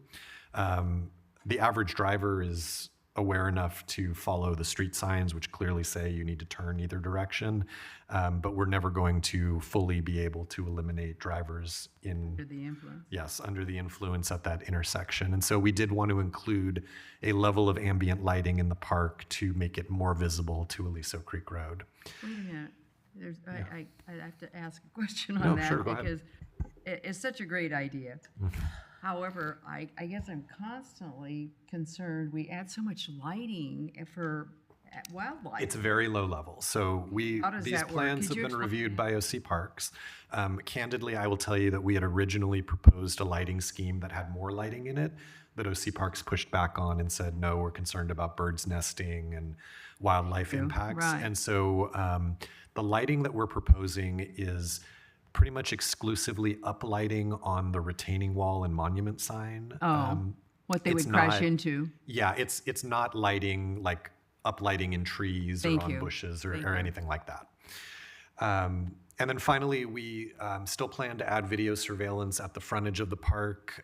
The average driver is aware enough to follow the street signs, which clearly say you need to turn either direction, but we're never going to fully be able to eliminate drivers under the influence. Yes, under the influence at that intersection. And so we did want to include a level of ambient lighting in the park to make it more visible to Aliso Creek Road. Wait a minute. I have to ask a question on that sure, go ahead. because it's such a great idea. However, I guess I'm constantly concerned, we add so much lighting for wildlife. It's very low level. So How does these that work? plans Could have you been explain reviewed that? by OC Parks. Candidly, I will tell you that we had originally proposed a lighting scheme that had more lighting in it, that OC Parks pushed back on and said, no, we're concerned about birds nesting and wildlife impacts. Right. And so the lighting that we're proposing is pretty much exclusively uplighting on the retaining wall and monument sign. What they it's would crash not- into. Yeah, it's not lighting like uplighting in trees Thank or on you. bushes Thank or you. anything like that. And then finally, we still plan to add video surveillance at the frontage of the park.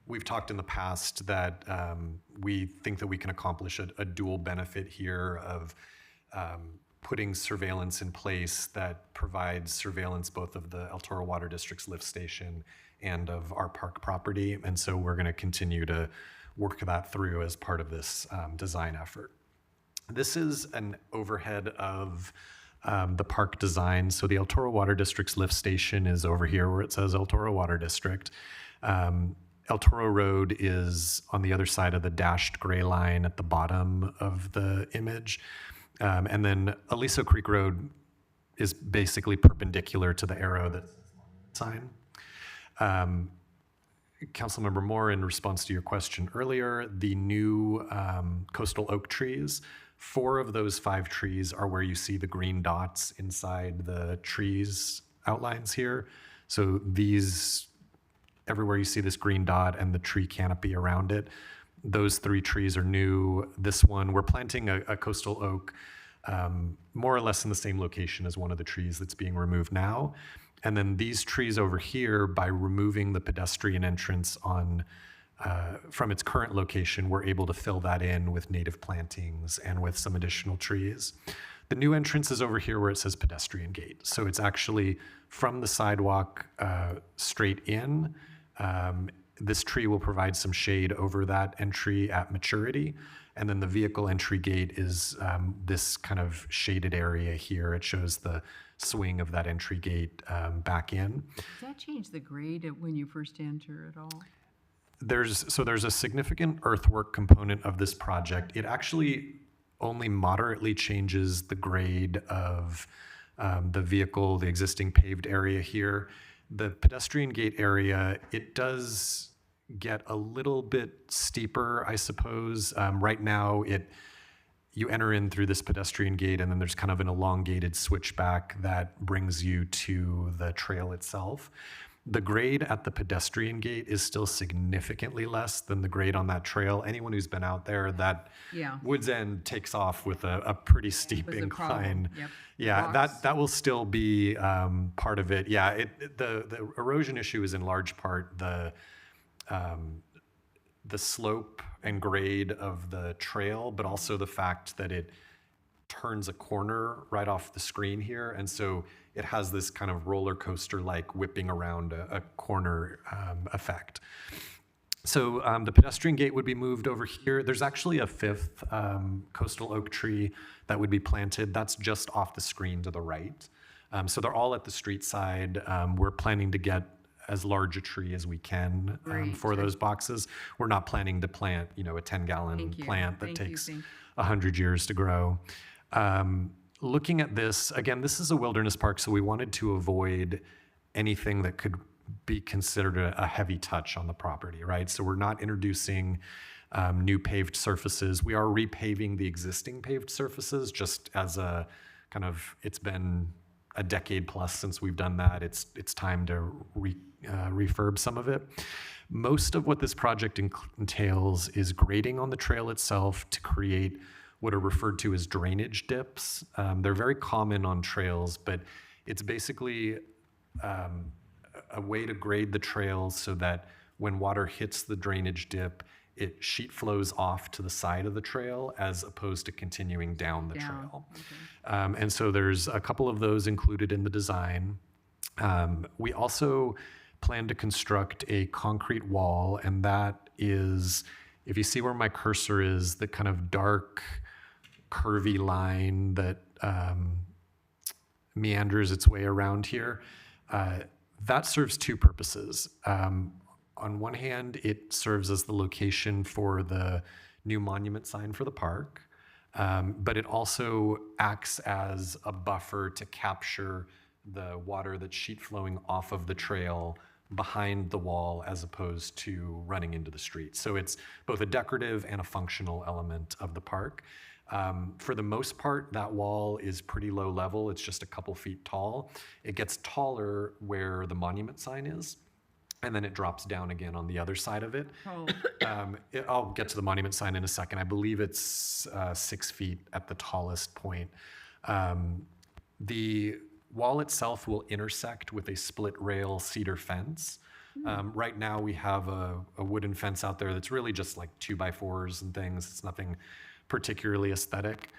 We've talked in the past that we think that we can accomplish a dual benefit here of putting surveillance in place that provides surveillance both of the El Toro Water District's lift station and of our park property. And so we're going to continue to work that through as part of this design effort. This is an overhead of the park design. So the El Toro Water District's lift station is over here where it says El Toro Water District. El Toro Road is on the other side of the dashed gray line at the bottom of the image. And then Aliso Creek Road is basically perpendicular to the arrow that's sign. Councilmember Moore, in response to your question earlier, the new coastal oak trees, 4 of those 5 trees are where you see the green dots inside the trees outlines here. So these, everywhere you see this green dot and the tree canopy around it, those 3 trees are new. This one, we're planting a coastal oak more or less in the same location as one of the trees that's being removed now. And then these trees over here, by removing the pedestrian entrance on from its current location, we're able to fill that in with native plantings and with some additional trees. The new entrance is over here where it says pedestrian gate. So it's actually from the sidewalk straight in. This tree will provide some shade over that entry at maturity. And then the vehicle entry gate is this kind of shaded area here. It shows the swing of that entry gate back in. Does that change the grade when you first enter at all? There's a significant earthwork component of this project. It actually only moderately changes the grade of the vehicle, the existing paved area here. The pedestrian gate area, it does get a little bit steeper, I suppose. Right now, you enter in through this pedestrian gate, and then there's kind of an elongated switchback that brings you to the trail itself. The grade at the pedestrian gate is still significantly less than the grade on that trail. Anyone who's been out there, that Yeah. Woods End takes off with a pretty steep Was the incline. problem. Yep. Yeah, Rocks. that will still be part of it. Yeah, the erosion issue is in large part the slope and grade of the trail, but also the fact that it turns a corner right off the screen here. And so it has this kind of roller coaster like whipping around a corner effect. So the pedestrian gate would be moved over here. There's actually a 5th coastal oak tree that would be planted. That's just off the screen to the right. So they're all at the street side. We're planning to get as large a tree as we can for those boxes. We're not planning to plant, a 10-gallon Thank you. plant that Thank you. takes Thank you. 100 years to grow. Looking at this, again, this is a wilderness park, so we wanted to avoid anything that could be considered a heavy touch on the property, right? So we're not introducing new paved surfaces. We are repaving the existing paved surfaces just as a kind of, it's been a decade plus since we've done that. It's time to refurb some of it. Most of what this project entails is grading on the trail itself to create what are referred to as drainage dips. They're very common on trails, but it's basically a way to grade the trail so that when water hits the drainage dip, it sheet flows off to the side of the trail as opposed to continuing down the trail. Okay. And so there's a couple of those included in the design. We also plan to construct a concrete wall, and that is, if you see where my cursor is, the kind of dark, curvy line that meanders its way around here, that serves 2 purposes. On one hand, it serves as the location for the new monument sign for the park, but it also acts as a buffer to capture the water that's sheet flowing off of the trail behind the wall as opposed to running into the street. So it's both a decorative and a functional element of the park. For the most part, that wall is pretty low level. It's just a couple feet tall. It gets taller where the monument sign is, and then it drops down again on the other side of it. Oh, I'll get to the monument sign in a second. I believe it's 6 feet at the tallest point. The wall itself will intersect with a split rail cedar fence. Right now we have a wooden fence out there that's really just like 2x4s and things. It's nothing particularly aesthetic.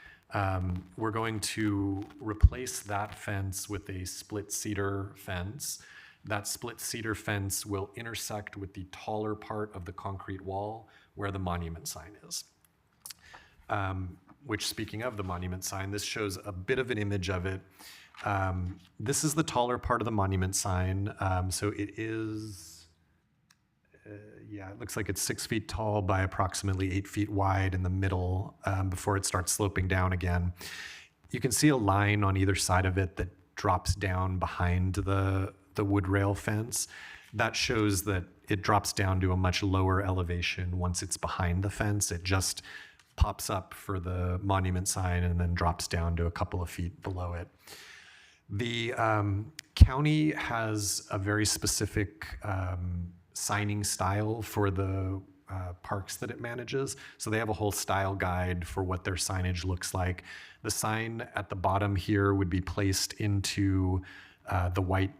We're going to replace that fence with a split cedar fence. That split cedar fence will intersect with the taller part of the concrete wall where the monument sign is. Which, speaking of the monument sign, this shows a bit of an image of it. This is the taller part of the monument sign. So it is, it looks like it's 6 feet tall by approximately 8 feet wide in the middle before it starts sloping down again. You can see a line on either side of it that drops down behind the wood rail fence. That shows that it drops down to a much lower elevation once it's behind the fence. It just pops up for the monument sign and then drops down to a couple of feet below it. The county has a very specific signing style for the parks that it manages. So they have a whole style guide for what their signage looks like. The sign at the bottom here would be placed into the white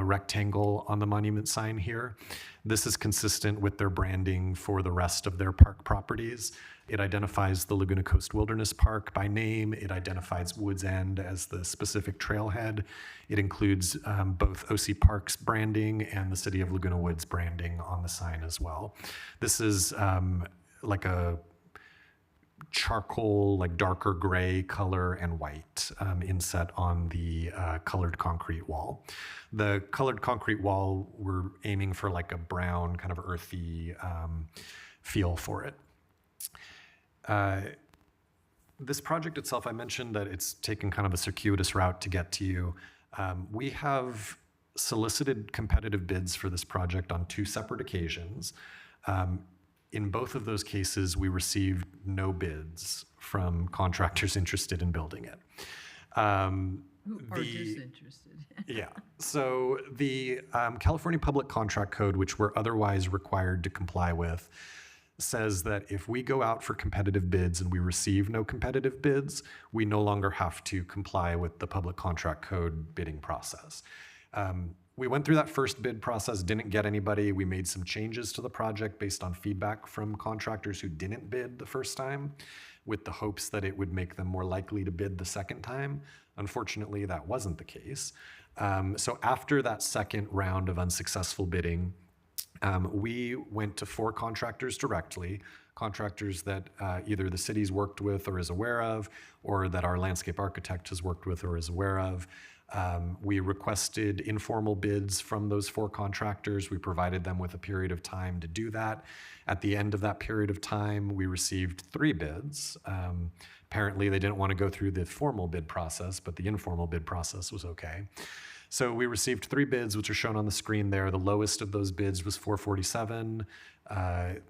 rectangle on the monument sign here. This is consistent with their branding for the rest of their park properties. It identifies the Laguna Coast Wilderness Park by name. It identifies Woods End as the specific trailhead. It includes both OC Parks branding and the City of Laguna Woods branding on the sign as well. This is like a charcoal, like darker gray color and white inset on the colored concrete wall. The colored concrete wall, we're aiming for like a brown, kind of earthy feel for it. This project itself, I mentioned that it's taken kind of a circuitous route to get to you. We have solicited competitive bids for this project on 2 separate occasions. In both of those cases, we received no bids from contractors interested in building it. or disinterested. Yeah. So the California Public Contract Code, which we're otherwise required to comply with, says that if we go out for competitive bids and we receive no competitive bids, we no longer have to comply with the Public Contract Code bidding process. We went through that first bid process, didn't get anybody. We made some changes to the project based on feedback from contractors who didn't bid the first time, with the hopes that it would make them more likely to bid the second time. Unfortunately, that wasn't the case. So after that second round of unsuccessful bidding, we went to 4 contractors directly, contractors that either the city's worked with or is aware of, or that our landscape architect has worked with or is aware of. We requested informal bids from those 4 contractors. We provided them with a period of time to do that. At the end of that period of time, we received 3 bids. Apparently, they didn't want to go through the formal bid process, but the informal bid process was okay. So we received 3 bids, which are shown on the screen there. The lowest of those bids was $447,000.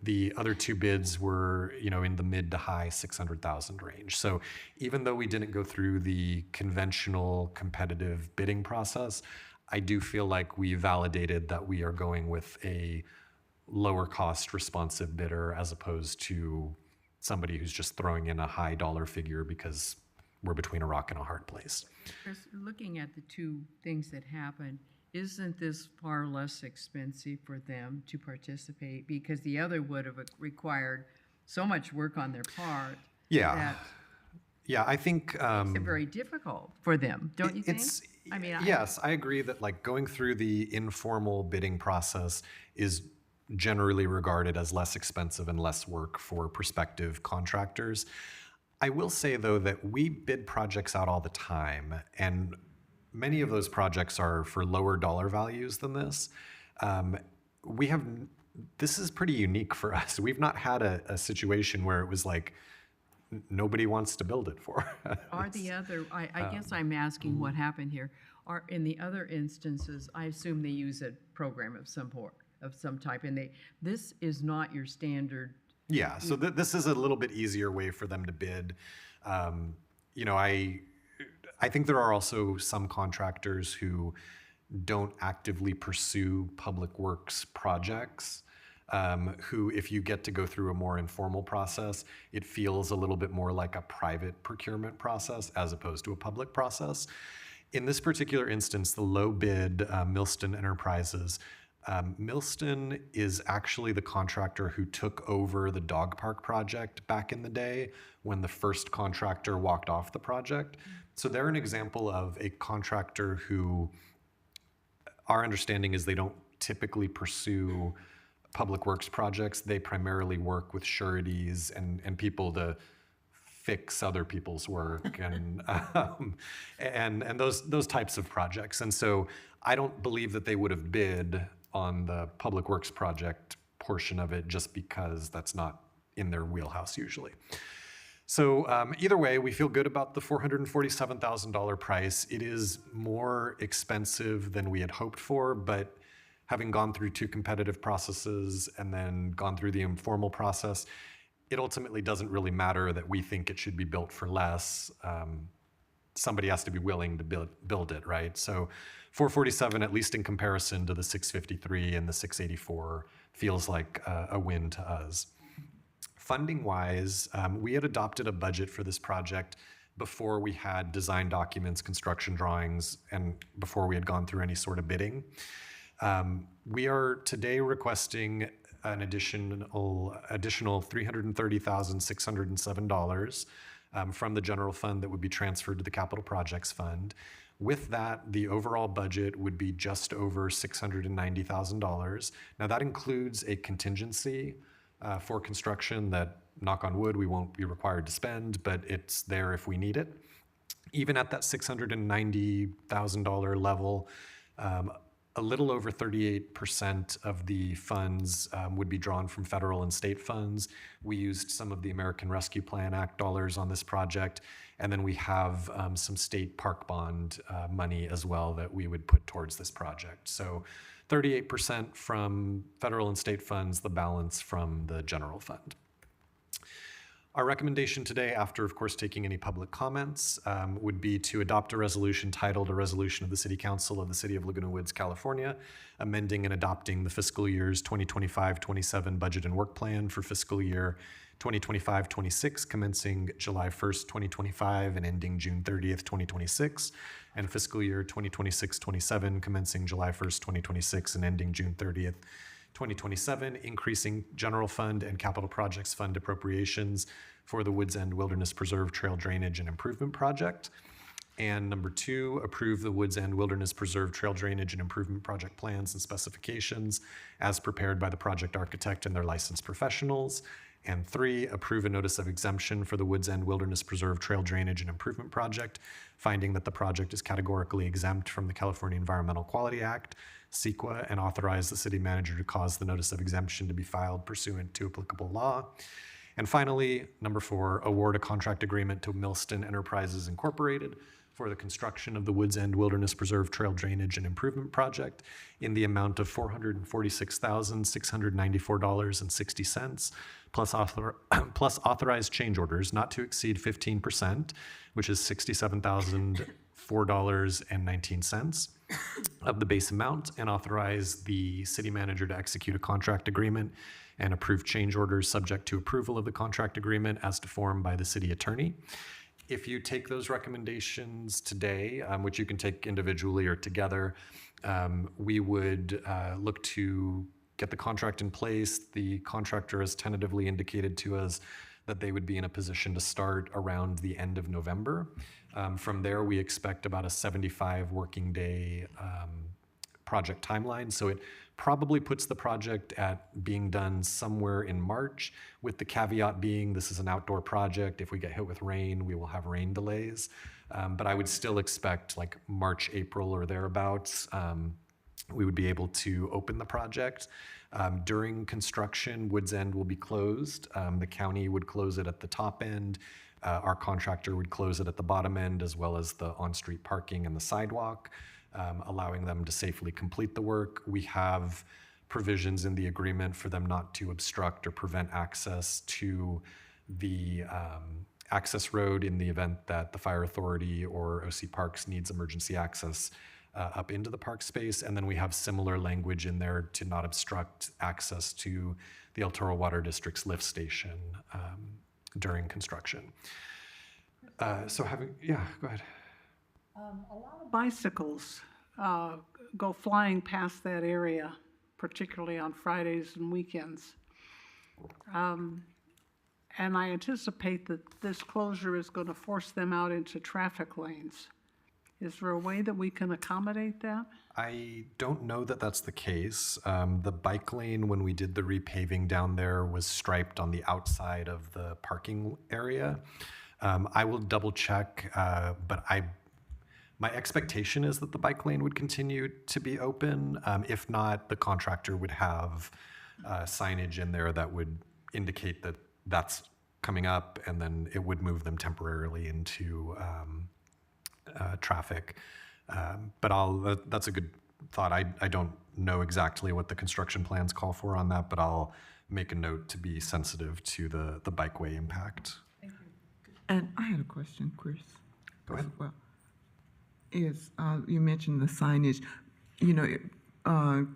The other 2 bids were, in the mid to high 600,000 range. So even though we didn't go through the conventional competitive bidding process, I do feel like we validated that we are going with a lower cost responsive bidder as opposed to somebody who's just throwing in a high dollar figure because we're between a rock and a hard place. Chris, looking at the 2 things that happened, isn't this far less expensive for them to participate? Because the other would have required so much work on their part. Yeah. Yeah, I think it's very difficult for them, don't you think? Yes, I agree that going through the informal bidding process is generally regarded as less expensive and less work for prospective contractors. I will say, though, that we bid projects out all the time, and many of those projects are for lower dollar values than this. We have this is pretty unique for us. We've not had a situation where it was like nobody wants to build it for us. Are the other, I guess I'm asking what happened here. Are, in the other instances, I assume they use a program of some type, and this is not your standard. Yeah, so this is a little bit easier way for them to bid. I think there are also some contractors who don't actively pursue public works projects, who, if you get to go through a more informal process, it feels a little bit more like a private procurement process as opposed to a public process. In this particular instance, the low bid, Millston Enterprises, Millston is actually the contractor who took over the dog park project back in the day when the first contractor walked off the project. So they're an example of a contractor who, our understanding is they don't typically pursue public works projects. They primarily work with sureties and people to fix other people's work and those types of projects. And so I don't believe that they would have bid on the public works project portion of it just because that's not in their wheelhouse usually. So either way, we feel good about the $447,000 price. It is more expensive than we had hoped for, but having gone through 2 competitive processes and then gone through the informal process, it ultimately doesn't really matter that we think it should be built for less. Somebody has to be willing to build it, right? So 447, at least in comparison to the 653 and the 684, feels like a win to us. Funding-wise, we had adopted a budget for this project before we had design documents, construction drawings, and before we had gone through any sort of bidding. We are today requesting an additional $330,607 from the general fund that would be transferred to the Capital Projects Fund. With that, the overall budget would be just over $690,000. Now that includes a contingency for construction that, knock on wood, we won't be required to spend, but it's there if we need it. Even at that $690,000 level, a little over 38% of the funds would be drawn from federal and state funds. We used some of the American Rescue Plan Act dollars on this project, and then we have some state park bond money as well that we would put towards this project. So 38% from federal and state funds, the balance from the general fund. Our recommendation today, after of course taking any public comments, would be to adopt a resolution titled, "A Resolution of the City Council of the City of Laguna Woods, California, amending and adopting the fiscal years 2025-27 budget and work plan for fiscal year 2025-26, commencing July 1st, 2025 and ending June 30th, 2026, and fiscal year 2026-27, commencing July 1st, 2026 and ending June 30th, 2027, increasing general fund and capital projects fund appropriations for the Woods End Wilderness Preserve Trail Drainage and Improvement Project. And number 2, approve the Woods End Wilderness Preserve Trail Drainage and Improvement Project plans and specifications as prepared by the project architect and their licensed professionals. And 3, approve a notice of exemption for the Woods End Wilderness Preserve Trail Drainage and Improvement Project, finding that the project is categorically exempt from the California Environmental Quality Act, CEQA, and authorize the city manager to cause the notice of exemption to be filed pursuant to applicable law. And finally, number 4, award a contract agreement to Millston Enterprises Incorporated for the construction of the Woods End Wilderness Preserve Trail Drainage and Improvement Project in the amount of $446,694.60, plus authorized change orders not to exceed 15%, which is $67,004.19 of the base amount, and authorize the city manager to execute a contract agreement and approve change orders subject to approval of the contract agreement as to form by the city attorney. If you take those recommendations today, which you can take individually or together, we would look to get the contract in place. The contractor has tentatively indicated to us that they would be in a position to start around the end of November. From there, we expect about a 75 working day project timeline. So it probably puts the project at being done somewhere in March, with the caveat being this is an outdoor project. If we get hit with rain, we will have rain delays. But I would still expect like March, April, or thereabouts, we would be able to open the project. During construction, Woods End will be closed. The county would close it at the top end. Our contractor would close it at the bottom end, as well as the on-street parking and the sidewalk, allowing them to safely complete the work. We have provisions in the agreement for them not to obstruct or prevent access to the access road in the event that the fire authority or OC Parks needs emergency access up into the park space. And then we have similar language in there to not obstruct access to the El Toro Water District's lift station during construction. Yeah, go ahead. A lot of bicycles go flying past that area, particularly on Fridays and weekends. And I anticipate that this closure is going to force them out into traffic lanes. Is there a way that we can accommodate that? I don't know that that's the case. The bike lane, when we did the repaving down there, was striped on the outside of the parking area. I will double check, but my expectation is that the bike lane would continue to be open. If not, the contractor would have signage in there that would indicate that that's coming up, and then it would move them temporarily into traffic. But that's a good thought. I don't know exactly what the construction plans call for on that, but I'll make a note to be sensitive to the bikeway impact. And I had a question, Chris. Go ahead. Well, you mentioned the signage.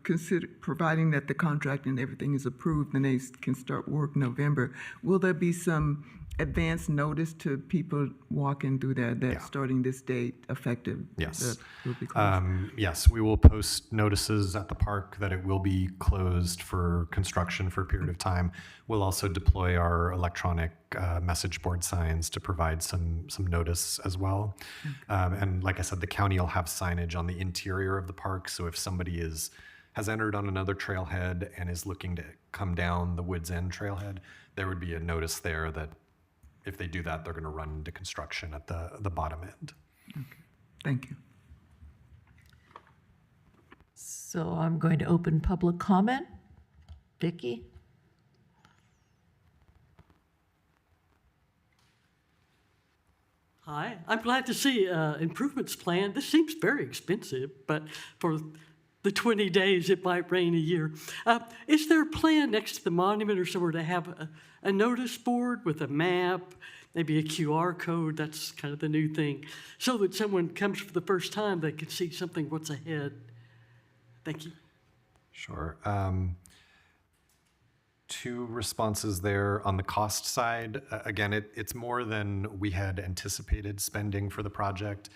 Consider providing that the contract and everything is approved and they can start work November. Will there be some advance notice to people walking through there that starting this date effective? Yes. That will be closed? Yes, we will post notices at the park that it will be closed for construction for a period of time. We'll also deploy our electronic message board signs to provide some notice as well. And like I said, the county will have signage on the interior of the park. So if somebody has entered on another trailhead and is looking to come down the Woods End trailhead, there would be a notice there that if they do that, they're going to run into construction at the bottom end. Okay. Thank you. So I'm going to open public comment. Vicki? Hi, I'm glad to see improvements planned. This seems very expensive, but for the 20 days it might rain a year. Is there a plan next to the monument or somewhere to have a notice board with a map, maybe a QR code? That's kind of the new thing, so that someone comes for the first time, they can see something what's ahead. Thank you. Sure. Two responses there. On the cost side, again, it's more than we had anticipated spending for the project.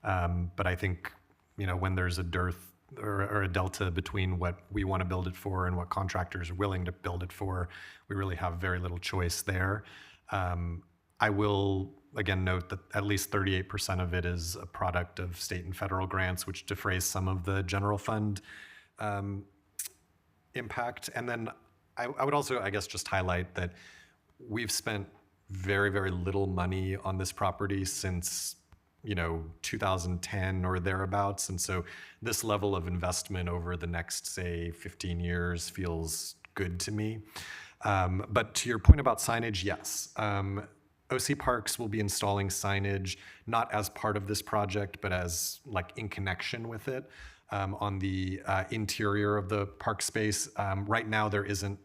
But I think, when there's a dearth or a delta between what we want to build it for and what contractors are willing to build it for, we really have very little choice there. I will, again, note that at least 38% of it is a product of state and federal grants, which defrays some of the general fund impact. And then I would also, I guess, just highlight that we've spent very, very little money on this property since 2010 or thereabouts. And so this level of investment over the next, say, 15 years feels good to me. But to your point about signage, yes. OC Parks will be installing signage, not as part of this project, but as in connection with it on the interior of the park space. Right now, there isn't,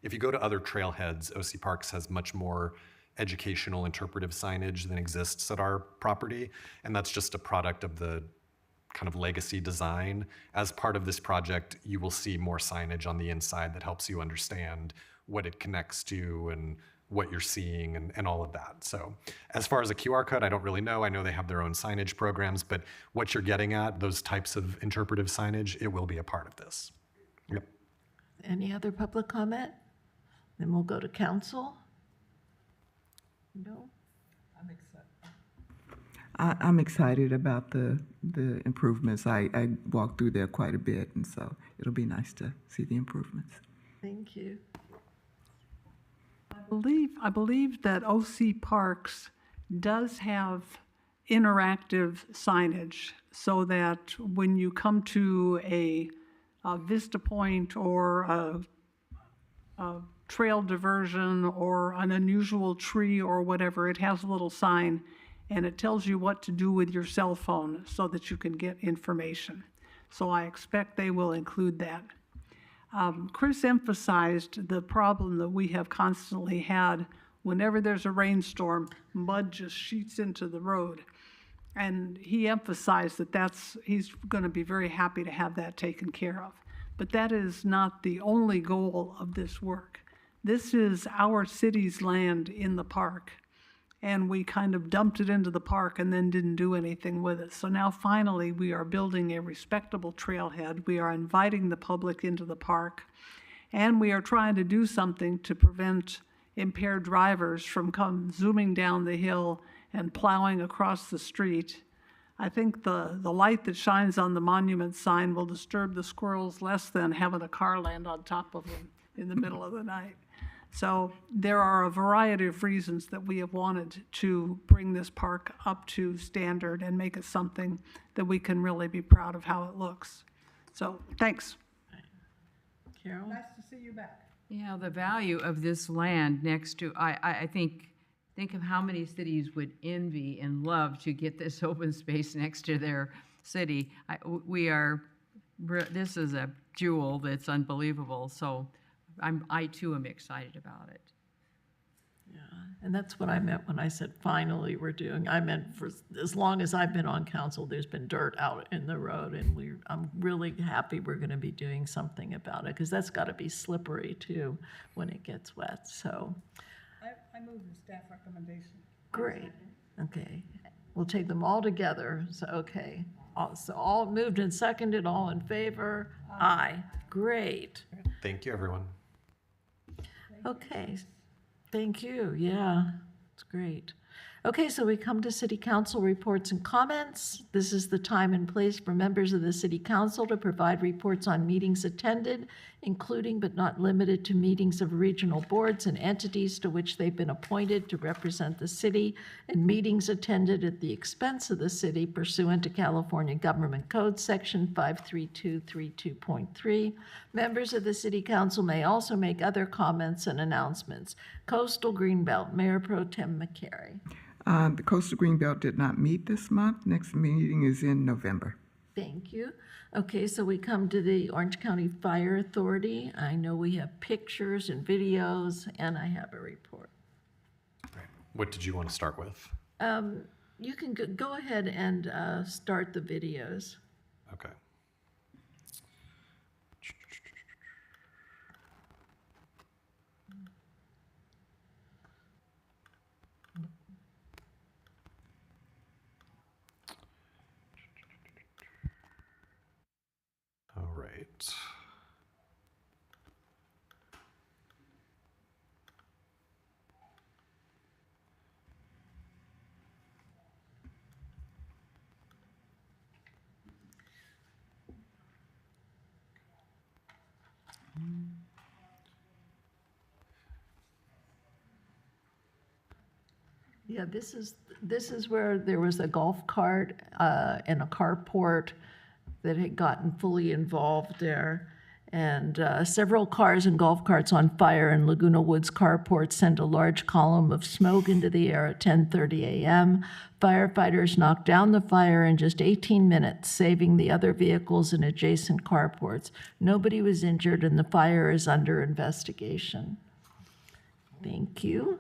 if you go to other trailheads, OC Parks has much more educational interpretive signage than exists at our property. And that's just a product of the kind of legacy design. As part of this project, you will see more signage on the inside that helps you understand what it connects to and what you're seeing and all of that. So as far as a QR code, I don't really know. I know they have their own signage programs, but what you're getting at, those types of interpretive signage, it will be a part of this. Yep. Any other public comment? Then we'll go to council. No? I'm excited about the improvements. I walked through there quite a bit, and so it'll be nice to see the improvements. Thank you. I believe that OC Parks does have interactive signage so that when you come to a Vista Point or a trail diversion or an unusual tree or whatever, it has a little sign and it tells you what to do with your cell phone so that you can get information. So I expect they will include that. Chris emphasized the problem that we have constantly had whenever there's a rainstorm, mud just sheets into the road. And he emphasized that he's going to be very happy to have that taken care of. But that is not the only goal of this work. This is our city's land in the park, and we kind of dumped it into the park and then didn't do anything with it. So now finally we are building a respectable trailhead. We are inviting the public into the park, and we are trying to do something to prevent impaired drivers from zooming down the hill and plowing across the street. I think the light that shines on the monument sign will disturb the squirrels less than having a car land on top of them in the middle of the night. So there are a variety of reasons that we have wanted to bring this park up to standard and make it something that we can really be proud of how it looks. So thanks. Carol? Nice to see you back. Yeah, the value of this land next to, I think of how many cities would envy and love to get this open space next to their city. This is a jewel that's unbelievable. So I too am excited about it. Yeah, and that's what I meant when I said finally we're doing. I meant for as long as I've been on council, there's been dirt out in the road, and I'm really happy we're going to be doing something about it, because that's got to be slippery too when it gets wet. So I move the staff recommendation. great. Okay, we'll take them all together. So okay, so all moved and seconded. All in favor? Aye. Great. Thank you, everyone. Okay, thank you. Yeah, it's great. Okay, so we come to city council reports and comments. This is the time and place for members of the city council to provide reports on meetings attended, including but not limited to meetings of regional boards and entities to which they've been appointed to represent the city, and meetings attended at the expense of the city pursuant to California Government Code Section 53232.3. Members of the city council may also make other comments and announcements. Coastal Greenbelt, Mayor Pro Tem McCary. The Coastal Greenbelt did not meet this month. Next meeting is in November. Thank you. Okay, so we come to the Orange County Fire Authority. I know we have pictures and videos, and I have a report. What did you want to start with? You can go ahead and start the videos. Okay. All right. Yeah, this is where there was a golf cart and a carport that had gotten fully involved there. And several cars and golf carts on fire in Laguna Woods carport sent a large column of smoke into the air at 10:30 a.m. Firefighters knocked down the fire in just 18 minutes, saving the other vehicles in adjacent carports. Nobody was injured, and the fire is under investigation. Thank you.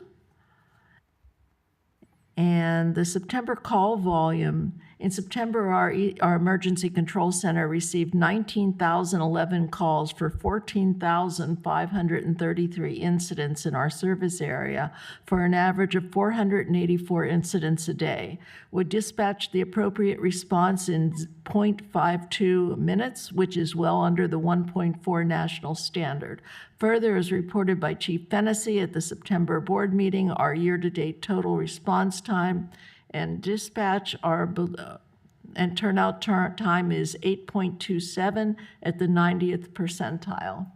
And the September call volume, in September, our Emergency Control Center received 19,011 calls for 14,533 incidents in our service area, for an average of 484 incidents a day. Would dispatch the appropriate response in 0.52 minutes, which is well under the 1.4 national standard. Further, as reported by Chief Fennessy at the September board meeting, our year-to-date total response time and dispatch and turnout time is 8.27 at the 90th percentile.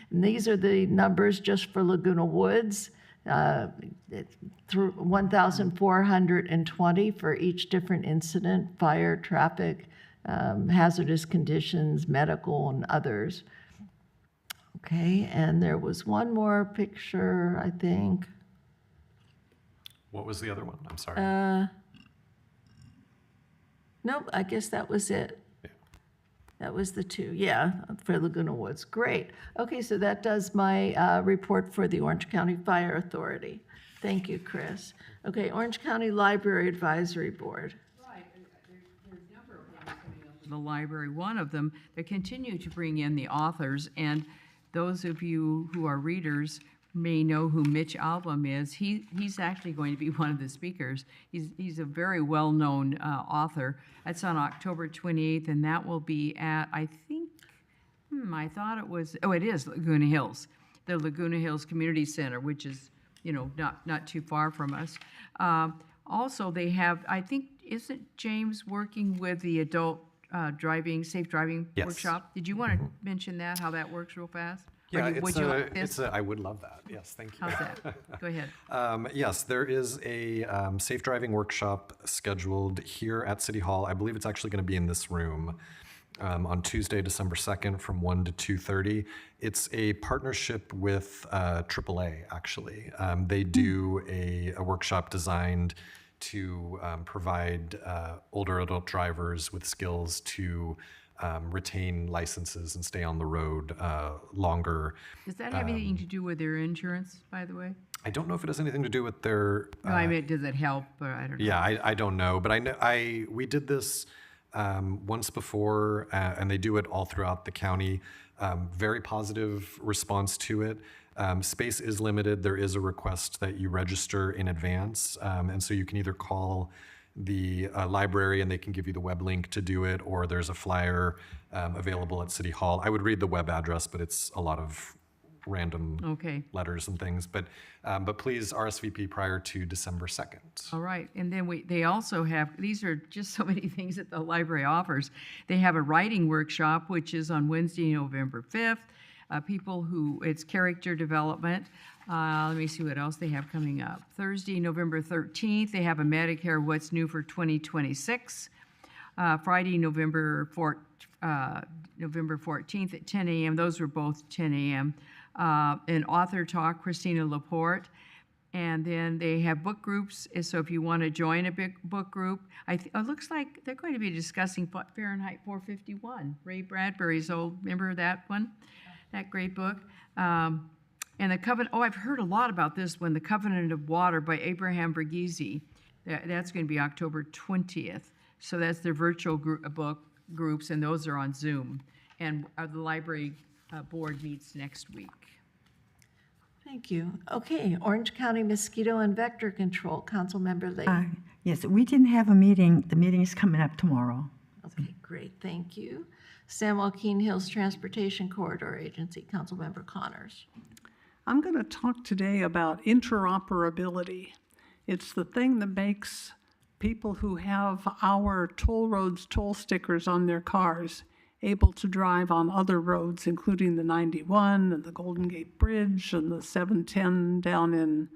And these are the numbers just for Laguna Woods, through 1,420 for each different incident: fire, traffic, hazardous conditions, medical, and others. Okay, and there was one more picture, I think. What was the other one? I'm sorry. Nope, I guess that was it. That was the two, yeah, for Laguna Woods. Great. Okay, so that does my report for the Orange County Fire Authority. Thank you, Chris. Okay, Orange County Library Advisory Board. Right, there's a number of things coming up in the library. One of them, they continue to bring in the authors, and those of you who are readers may know who Mitch Album is. He's actually going to be one of the speakers. He's a very well-known author. That's on October 28th, and that will be at, I think, I thought it was, oh, it is Laguna Hills, the Laguna Hills Community Center, which is, you know, not too far from us. Also, they have, I think, isn't James working with the adult safe driving Yes. workshop? Did you want to mention that, how that works real fast? Or Yeah, would you like this? I would love that. Yes, thank you. How's that? Go ahead. Yes, there is a safe driving workshop scheduled here at City Hall. I believe it's actually going to be in this room on Tuesday, December 2nd from 1 to 2:30. It's a partnership with AAA, actually. They do a workshop designed to provide older adult drivers with skills to retain licenses and stay on the road longer. Does that have anything to do with their insurance, by the way? I don't know if it has anything to do with their. No, I mean, does it help? Or I don't know. Yeah, I don't know, but I know we did this once before, and they do it all throughout the county. Very positive response to it. Space is limited. There is a request that you register in advance, and so you can either call the library and they can give you the web link to do it, or there's a flyer available at City Hall. I would read the web address, but it's a lot of random letters and things. But please RSVP prior to December 2nd. All right, and then they also have, these are just so many things that the library offers. They have a writing workshop, which is on Wednesday, November 5th. It's character development. Let me see what else they have coming up. Thursday, November 13th, they have a Medicare What's New for 2026. Friday, November 14th at 10 a.m. Those were both 10 a.m. An author talk, Christina Laporte. And then they have book groups. So if you want to join a big book group, it looks like they're going to be discussing Fahrenheit 451, Ray Bradbury's old, remember that one? That great book. And the Covenant, I've heard a lot about this one, The Covenant of Water by Abraham Verghese. That's going to be October 20th. So that's their virtual book groups, and those are on Zoom. And the library board meets next week. Thank you. Okay, Orange County Mosquito and Vector Control, Councilmember Lee. Yes, we didn't have a meeting. The meeting is coming up tomorrow. Okay, great, thank you. San Joaquin Hills Transportation Corridor Agency, Councilmember Connors. I'm going to talk today about interoperability. It's the thing that makes people who have our toll roads toll stickers on their cars able to drive on other roads, including the 91 and the Golden Gate Bridge and the 710 down in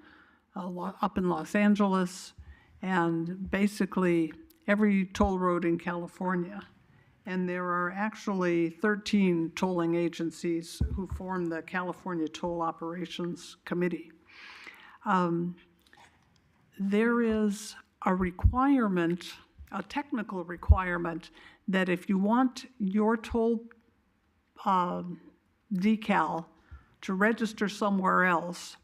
up in Los Angeles, and basically every toll road in California. And there are actually 13 tolling agencies who form the California Toll Operations Committee. There is a requirement, a technical requirement, that if you want your toll decal to register somewhere else,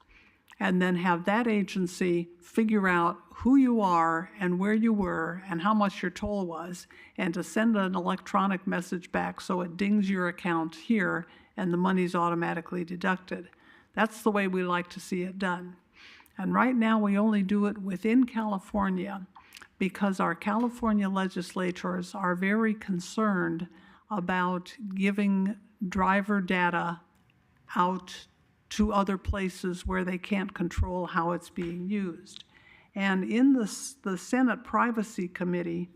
and then have that agency figure out who you are and where you were and how much your toll was, and to send an electronic message back so it dings your account here and the money's automatically deducted. That's the way we like to see it done. And right now we only do it within California because our California legislators are very concerned about giving driver data out to other places where they can't control how it's being used. And in the Senate Privacy Committee,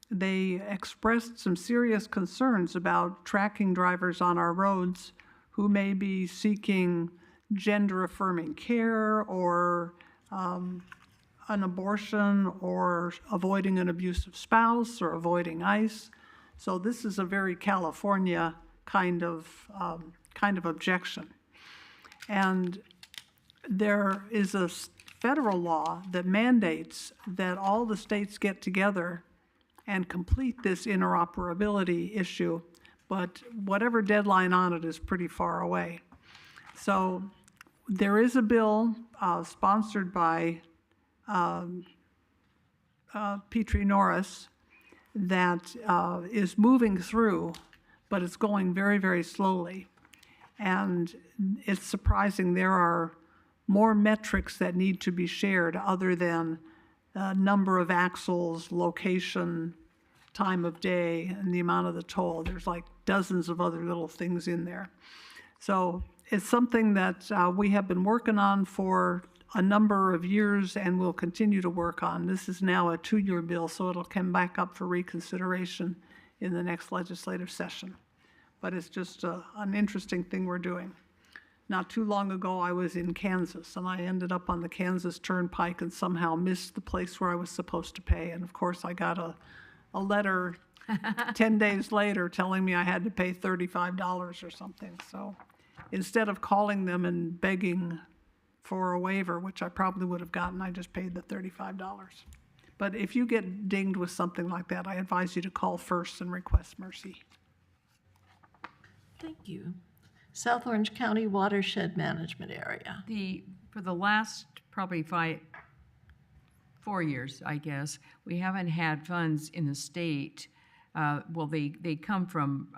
they expressed some serious concerns about tracking drivers on our roads who may be seeking gender-affirming care or an abortion or avoiding an abusive spouse or avoiding ICE. So this is a very California kind of kind of objection. And there is a federal law that mandates that all the states get together and complete this interoperability issue, but whatever deadline on it is pretty far away. So there is a bill sponsored by Petrie Norris that is moving through, but it's going very, very slowly. And it's surprising there are more metrics that need to be shared other than number of axles, location, time of day, and the amount of the toll. There's like dozens of other little things in there. So it's something that we have been working on for a number of years and will continue to work on. This is now a 2-year bill, so it'll come back up for reconsideration in the next legislative session. But it's just an interesting thing we're doing. Not too long ago, I was in Kansas, and I ended up on the Kansas Turnpike and somehow missed the place where I was supposed to pay. And of course, I got a letter 10 days later telling me I had to pay $35 or something. So instead of calling them and begging for a waiver, which I probably would have gotten, I just paid the $35. But if you get dinged with something like that, I advise you to call first and request mercy. Thank you. South Orange County Watershed Management Area. For the last probably 4 years, I guess, we haven't had funds in the state. Well, they come from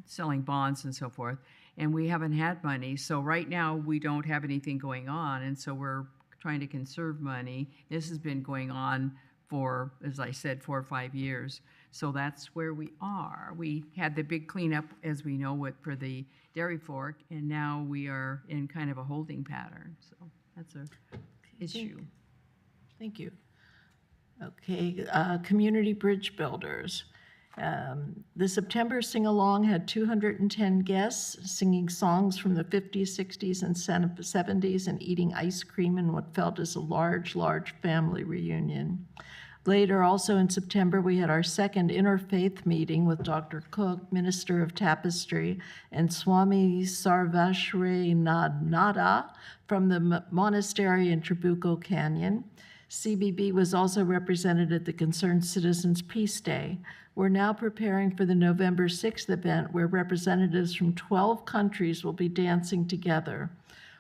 selling bonds and so forth, and we haven't had money. So right now, we don't have anything going on, and so we're trying to conserve money. This has been going on for, as I said, 4 or 5 years. So that's where we are. We had the big cleanup, as we know, for the Dairy Fork, and now we are in kind of a holding pattern. So that's an issue. Thank you. Okay, Community Bridge Builders. The September sing-along had 210 guests singing songs from the 50s, 60s, and 70s and eating ice cream in what felt as a large family reunion. Later, also in September, we had our second interfaith meeting with Dr. Cook, Minister of Tapestry, and Swami Sarvashrenada from the monastery in Trabuco Canyon. CBB was also represented at the Concerned Citizens Peace Day. We're now preparing for the November 6th event where representatives from 12 countries will be dancing together.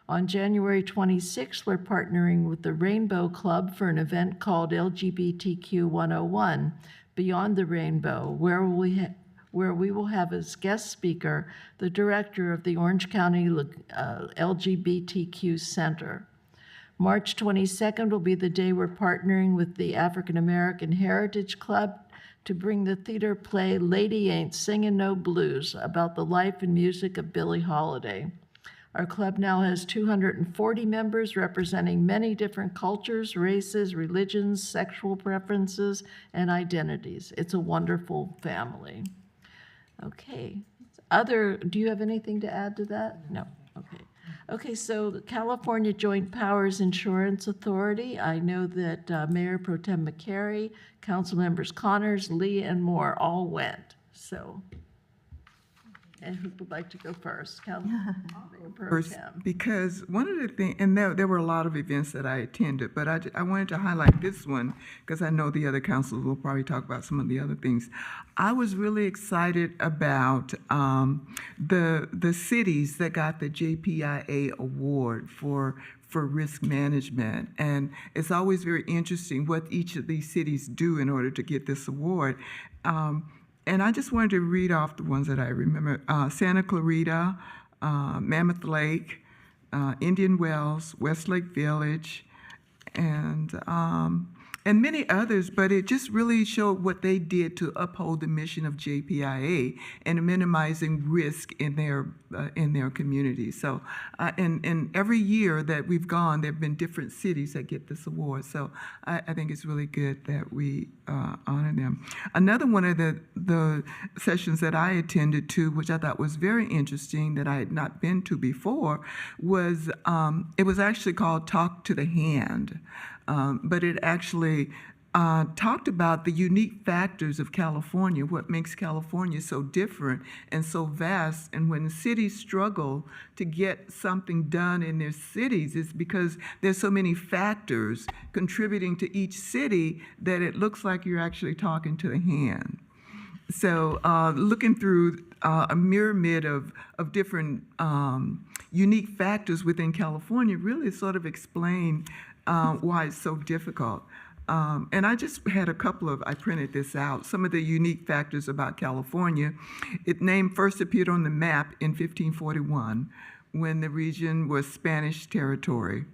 On January 26th, we're partnering with the Rainbow Club for an event called LGBTQ 101, Beyond the Rainbow, where we will have as guest speaker the director of the Orange County LGBTQ Center. March 22nd will be the day we're partnering with the African American Heritage Club to bring the theater play Lady Ain't Singin' No Blues about the life and music of Billie Holiday. Our club now has 240 members representing many different cultures, races, religions, sexual preferences, and identities. It's a wonderful family. Okay. Do you have anything to add to that? No. Okay. Okay, so the California Joint Powers Insurance Authority, I know that Mayor Pro Tem McCary, Council Members Connors, Lee, and Moore all went. So, and who would like to go first? Mayor Pro Tem. Because one of the things, and there were a lot of events that I attended, but I wanted to highlight this one because I know the other councils will probably talk about some of the other things. I was really excited about the cities that got the JPIA award for risk management. And it's always very interesting what each of these cities do in order to get this award. And I just wanted to read off the ones that I remember. Santa Clarita, Mammoth Lake, Indian Wells, Westlake Village, and many others, but it just really showed what they did to uphold the mission of JPIA and minimizing risk in their communities. So, and every year that we've gone, there have been different cities that get this award. So I think it's really good that we honor them. Another one of the sessions that I attended to, which I thought was very interesting that I had not been to before, was it was actually called Talk to the Hand. But it actually talked about the unique factors of California, what makes California so different and so vast. And when cities struggle to get something done in their cities, it's because there's so many factors contributing to each city that it looks like you're actually talking to the hand. So looking through a myriad of different unique factors within California really sort of explain why it's so difficult. And I just had a couple of, I printed this out, some of the unique factors about California. It first appeared on the map in 1541 when the region was Spanish territory.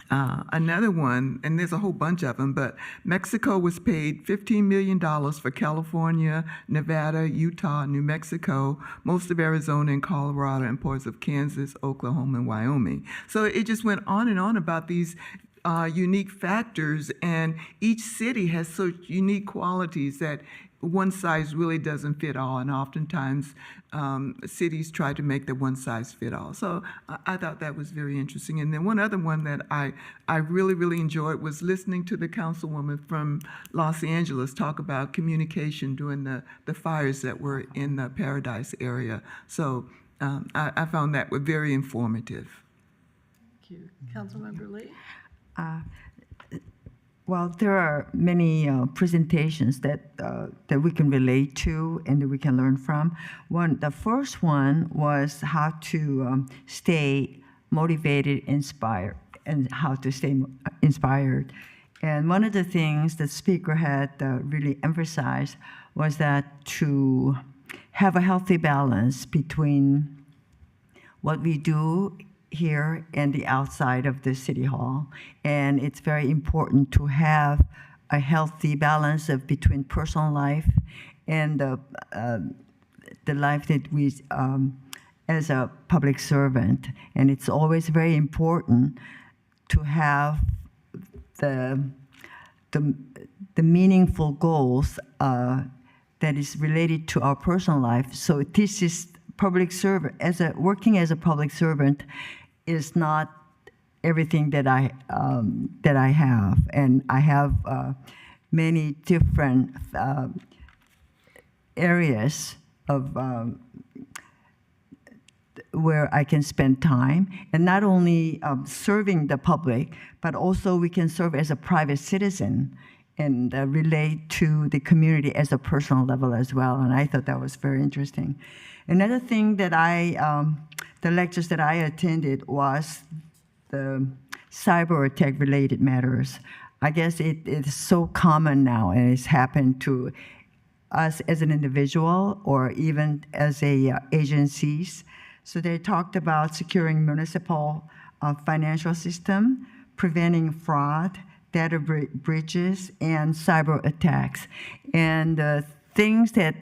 Another one, and there's a whole bunch of them, but Mexico was paid $15 million for California, Nevada, Utah, New Mexico, most of Arizona and Colorado, and parts of Kansas, Oklahoma, and Wyoming. So it just went on and on about these unique factors, and each city has such unique qualities that one size really doesn't fit all, and oftentimes cities try to make the one size fit all. So I thought that was very interesting. And then one other one that I really, really enjoyed was listening to the councilwoman from Los Angeles talk about communication during the fires that were in the Paradise area. So I found that very informative. Thank you. Councilmember Lee? Well, there are many presentations that we can relate to and that we can learn from. The first one was how to stay motivated, inspired, and how to stay inspired. And one of the things the speaker had really emphasized was that to have a healthy balance between what we do here and the outside of the City Hall. And it's very important to have a healthy balance between personal life and the life that we, as a public servant. And it's always very important to have the meaningful goals that is related to our personal life. So this is public servant, working as a public servant is not everything that I have, and I have many different areas of where I can spend time, and not only serving the public, but also we can serve as a private citizen and relate to the community as a personal level as well. And I thought that was very interesting. Another thing that the lectures that I attended was the cyber attack related matters. I guess it is so common now, and it's happened to us as an individual or even as agencies. So they talked about securing municipal financial system, preventing fraud, data breaches, and cyber attacks. And things that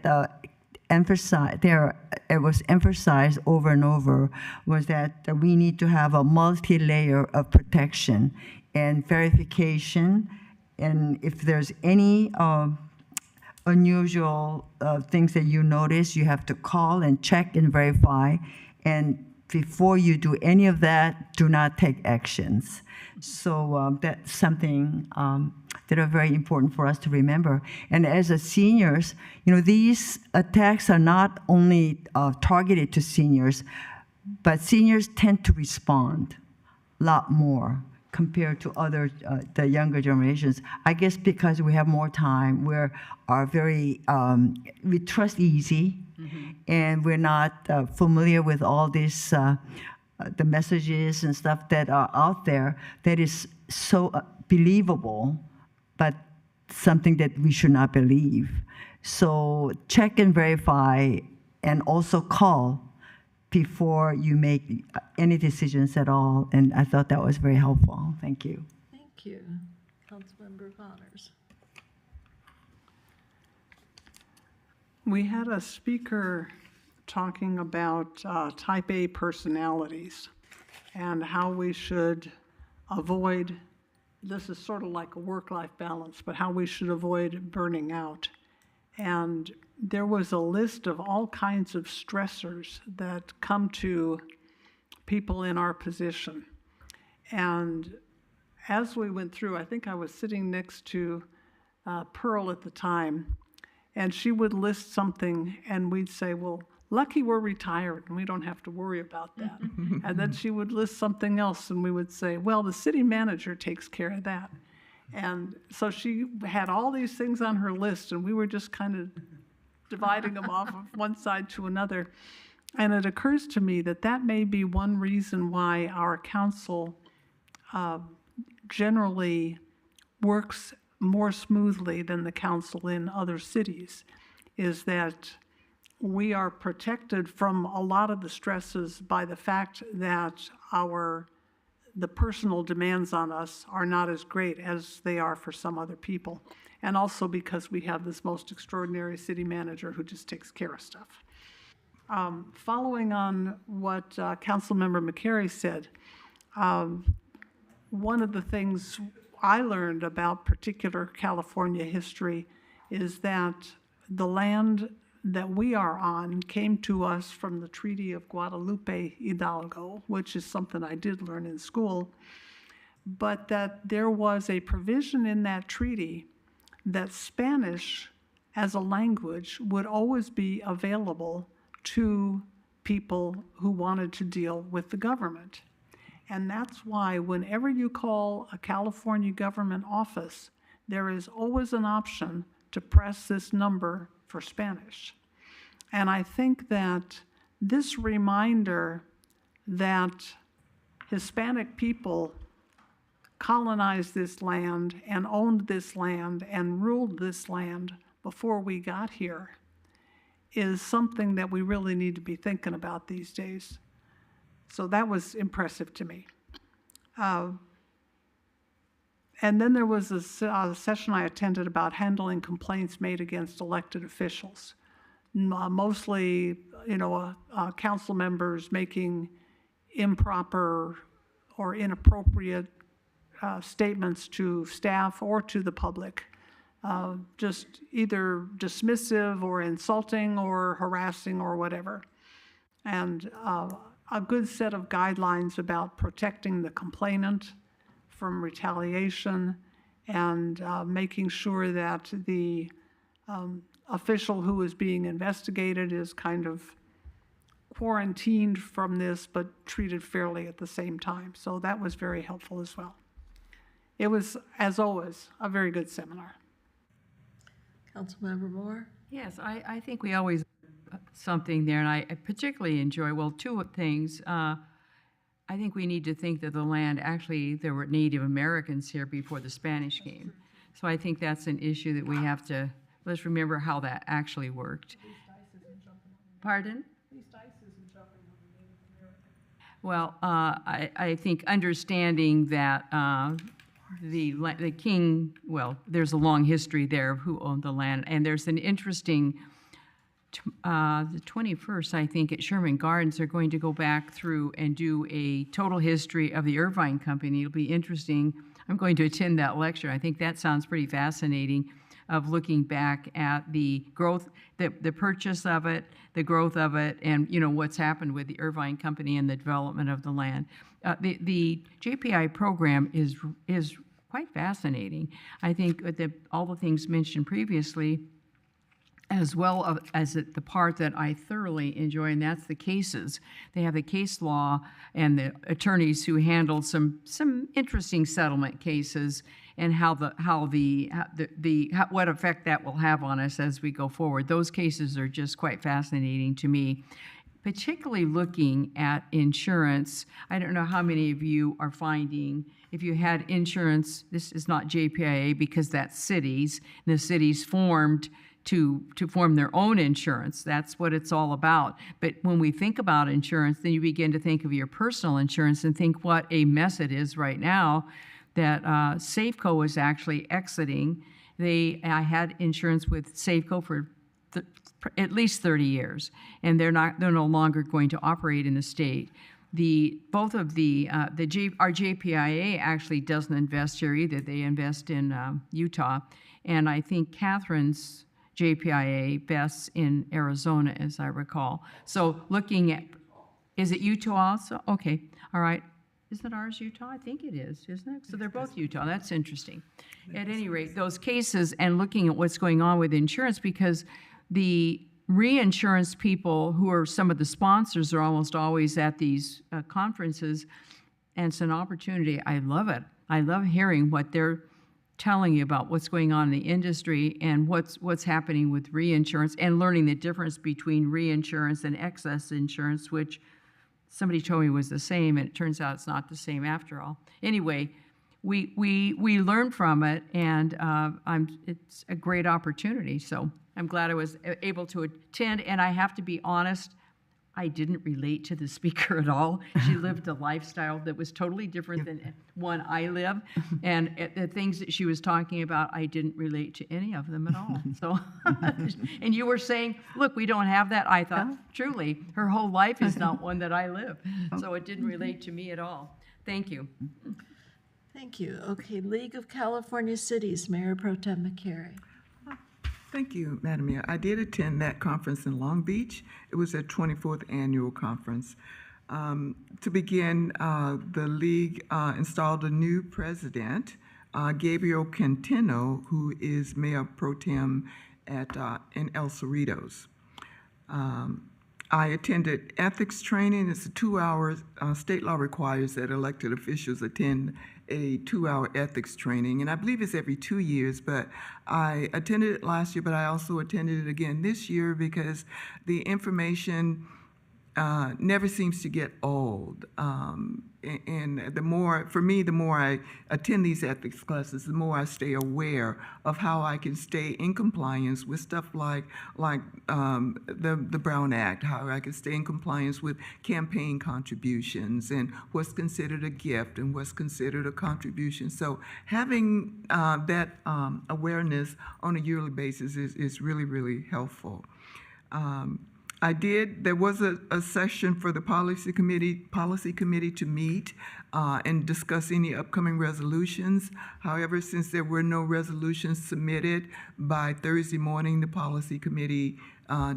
it was emphasized over and over was that we need to have a multi-layer of protection and verification, and if there's any unusual things that you notice, you have to call and check and verify, and before you do any of that, do not take actions. So that's something that are very important for us to remember. And as a seniors, these attacks are not only targeted to seniors, but seniors tend to respond a lot more compared to the younger generations. I guess because we have more time, we trust easy, and we're not familiar with all this, the messages and stuff that are out there that is so believable, but something that we should not believe. So check and verify, and also call before you make any decisions at all. And I thought that was very helpful. Thank you. Thank you. Councilmember Connors. We had a speaker talking about type A personalities and how we should avoid, this is sort of like a work-life balance, but how we should avoid burning out. And there was a list of all kinds of stressors that come to people in our position. And as we went through, I think I was sitting next to Pearl at the time, and she would list something, and we'd say, well, lucky we're retired and we don't have to worry about that. And then she would list something else, and we would say, well, the city manager takes care of that. And so she had all these things on her list, and we were just kind of dividing them off of one side to another. And it occurs to me that that may be one reason why our council generally works more smoothly than the council in other cities, is that we are protected from a lot of the stresses by the fact that the personal demands on us are not as great as they are for some other people. And also because we have this most extraordinary city manager who just takes care of stuff. Following on what Councilmember McCary said, one of the things I learned about particular California history is that the land that we are on came to us from the Treaty of Guadalupe Hidalgo, which is something I did learn in school, but that there was a provision in that treaty that Spanish as a language would always be available to people who wanted to deal with the government. And that's why whenever you call a California government office, there is always an option to press this number for Spanish. And I think that this reminder that Hispanic people colonized this land and owned this land and ruled this land before we got here is something that we really need to be thinking about these days. So that was impressive to me. And then there was a session I attended about handling complaints made against elected officials. Mostly, council members making improper or inappropriate statements to staff or to the public, just either dismissive or insulting or harassing or whatever. And a good set of guidelines about protecting the complainant from retaliation and making sure that the official who is being investigated is kind of quarantined from this but treated fairly at the same time. So that was very helpful as well. It was, as always, a very good seminar. Councilmember Moore? Yes, I think we always something there, and I particularly enjoy, well, two things. I think we need to think that the land, actually, there were Native Americans here before the Spanish came. So I think that's an issue that we have to, let's remember how that actually worked. Pardon? Well, I think understanding that the king, well, there's a long history there of who owned the land, and there's an interesting, the 21st, I think, at Sherman Gardens, they're going to go back through and do a total history of the Irvine Company. It'll be interesting. I'm going to attend that lecture. I think that sounds pretty fascinating, of looking back at the growth, the purchase of it, the growth of it, and what's happened with the Irvine Company and the development of the land. The JPI program is quite fascinating. I think that all the things mentioned previously, as well as the part that I thoroughly enjoy, and that's the cases. They have the case law and the attorneys who handled some interesting settlement cases, and what effect that will have on us as we go forward. Those cases are just quite fascinating to me, particularly looking at insurance. I don't know how many of you are finding, if you had insurance, this is not JPIA because that's cities, and the cities formed to form their own insurance. That's what it's all about. But when we think about insurance, then you begin to think of your personal insurance and think what a mess it is right now that Safeco is actually exiting. I had insurance with Safeco for at least 30 years, and they're no longer going to operate in the state. Our JPIA actually doesn't invest here either. They invest in Utah, and I think Catherine's JPIA vests in Arizona, as I recall. So looking at, is it Utah also? Okay, all right. Isn't ours Utah? I think it is, isn't it? So they're both Utah. That's interesting. At any rate, those cases and looking at what's going on with insurance, because the reinsurance people who are some of the sponsors are almost always at these conferences, and it's an opportunity. I love it. I love hearing what they're telling you about what's going on in the industry and what's happening with reinsurance, and learning the difference between reinsurance and excess insurance, which somebody told me was the same, and it turns out it's not the same after all. Anyway, we learn from it, and it's a great opportunity. So I'm glad I was able to attend, and I have to be honest, I didn't relate to the speaker at all. She lived a lifestyle that was totally different than one I live, and the things that she was talking about, I didn't relate to any of them at all. So, and you were saying, look, we don't have that. I thought, truly, her whole life is not one that I live, so it didn't relate to me at all. Thank you. Thank you. Okay, League of California Cities, Mayor Pro Tem McCary. Thank you, Madam Mayor. I did attend that conference in Long Beach. It was their 24th annual conference. To begin, the league installed a new president, Gabriel Quintino, who is Mayor Pro Tem in El Cerritos. I attended ethics training. It's a 2-hour, state law requires that elected officials attend a 2-hour ethics training, and I believe it's every 2 years, but I attended it last year, but I also attended it again this year because the information never seems to get old. And the more, for me, the more I attend these ethics classes, the more I stay aware of how I can stay in compliance with stuff like the Brown Act, how I can stay in compliance with campaign contributions and what's considered a gift and what's considered a contribution. So having that awareness on a yearly basis is really, really helpful. There was a session for the policy committee to meet and discuss any upcoming resolutions. However, since there were no resolutions submitted by Thursday morning, the policy committee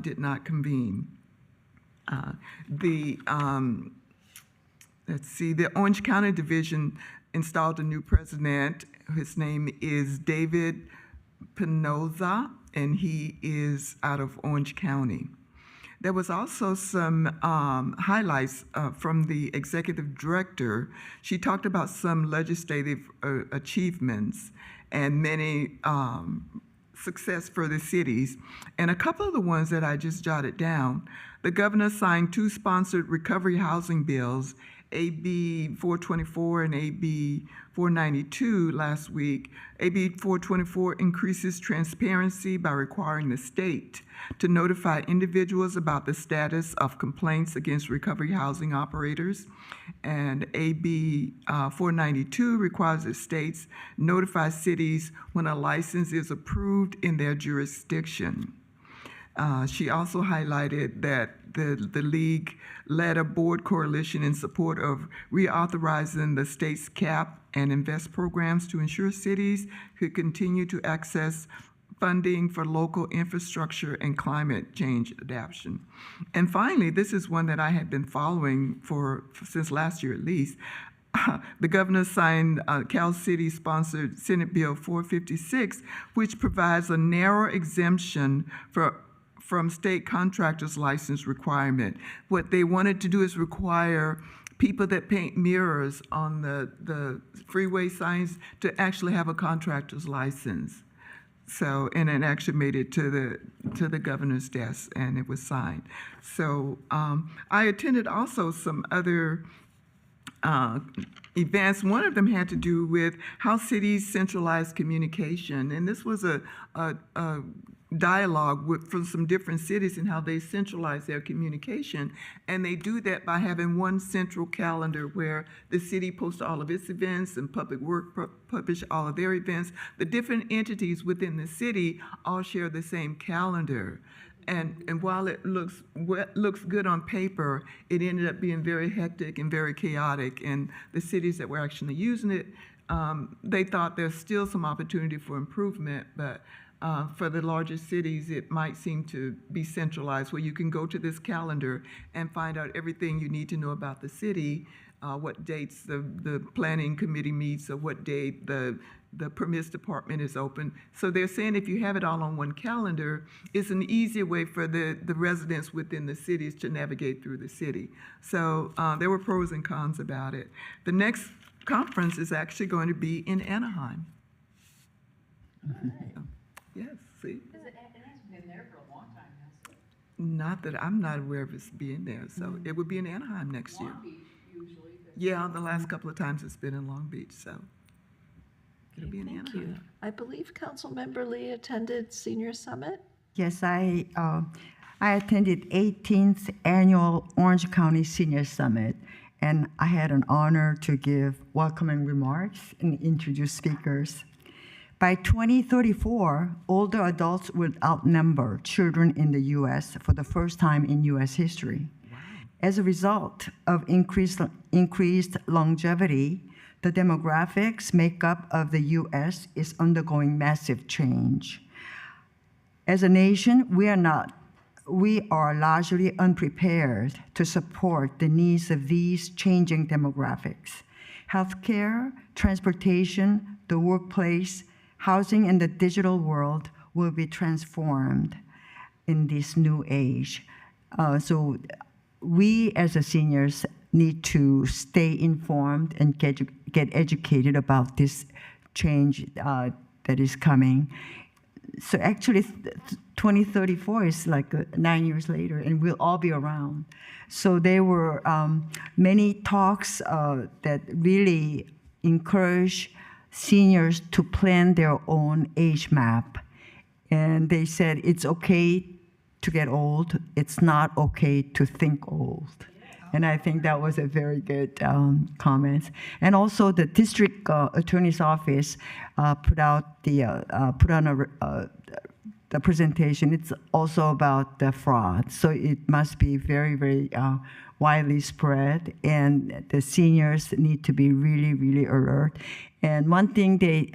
did not convene. The Orange County Division installed a new president. His name is David Pinoza, and he is out of Orange County. There was also some highlights from the executive director. She talked about some legislative achievements and many success for the cities. And a couple of the ones that I just jotted down, the governor signed 2 sponsored recovery housing bills, AB 424 and AB 492 last week. AB 424 increases transparency by requiring the state to notify individuals about the status of complaints against recovery housing operators. And AB 492 requires that states notify cities when a license is approved in their jurisdiction. She also highlighted that the league led a board coalition in support of reauthorizing the state's CAP and INVEST programs to ensure cities could continue to access funding for local infrastructure and climate change adaptation. And finally, this is one that I had been following since last year at least. The governor signed Cal City-sponsored Senate Bill 456, which provides a narrow exemption from state contractors' license requirement. What they wanted to do is require people that paint mirrors on the freeway signs to actually have a contractor's license. So, and it actually made it to the governor's desk, and it was signed. So I attended also some other events. One of them had to do with how cities centralize communication, and this was a dialogue from some different cities and how they centralize their communication. And they do that by having one central calendar where the city posts all of its events and Public Works publish all of their events. The different entities within the city all share the same calendar. And while it looks good on paper, it ended up being very hectic and very chaotic. And the cities that were actually using it, they thought there's still some opportunity for improvement, but for the larger cities, it might seem to be centralized, where you can go to this calendar and find out everything you need to know about the city what dates the planning committee meets, or what date the permits department is open. So they're saying if you have it all on one calendar, it's an easier way for the residents within the cities to navigate through the city. So there were pros and cons about it. The next conference is actually going to be in Anaheim. Yes, see? It hasn't been there for a long time, has it? Not that I'm not aware of it's being there, so it would be in Anaheim next year. Long Beach usually. Yeah, the last couple of times it's been in Long Beach, so it'll be in Thank Anaheim. you. I believe Councilmember Lee attended Senior Summit. Yes, I attended 18th Annual Orange County Senior Summit, and I had an honor to give welcoming remarks and introduce speakers. By 2034, older adults will outnumber children in the U.S. for the first time in U.S. history. Wow. As a result of increased longevity, the demographics makeup of the U.S. is undergoing massive change. As a nation, we are largely unprepared to support the needs of these changing demographics. Healthcare, transportation, the workplace, housing, and the digital world will be transformed in this new age. So we as a seniors need to stay informed and get educated about this change that is coming. So actually, 2034 is like 9 years later, and we'll all be around. So there were many talks that really encourage seniors to plan their own age map. And they said it's okay to get old, it's not okay to think old. And I think that was a very good comment. And also the district attorney's office put on the presentation. It's also about the fraud. So it must be very, very widely spread, and the seniors need to be really, really alert. And one thing they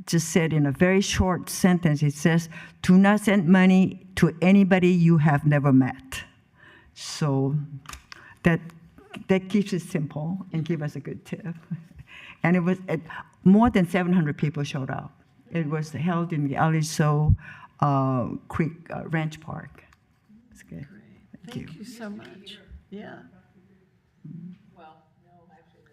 just said in a very short sentence, it says, do not send money to anybody you have never met. So that keeps it simple and give us a good tip. And it was more than 700 people showed up. It was held in the Aliso Creek Ranch Park. It's good. Thank you so much. Yeah. Well, no, actually,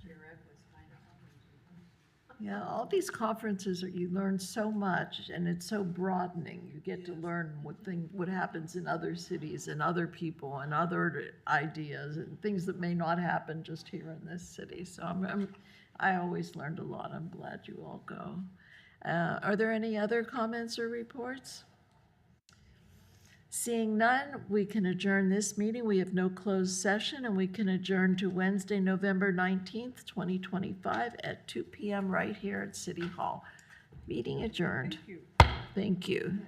the JRF was kind of. Yeah, all these conferences, you learn so much, and it's so broadening. You get to learn what happens in other cities and other people and other ideas and things that may not happen just here in this city. So I always learned a lot. I'm glad you all go. Are there any other comments or reports? Seeing none, we can adjourn this meeting. We have no closed session, and we can adjourn to Wednesday, November 19th, 2025 at 2 p.m. right here at City Hall. Meeting adjourned. Thank you. Thank you.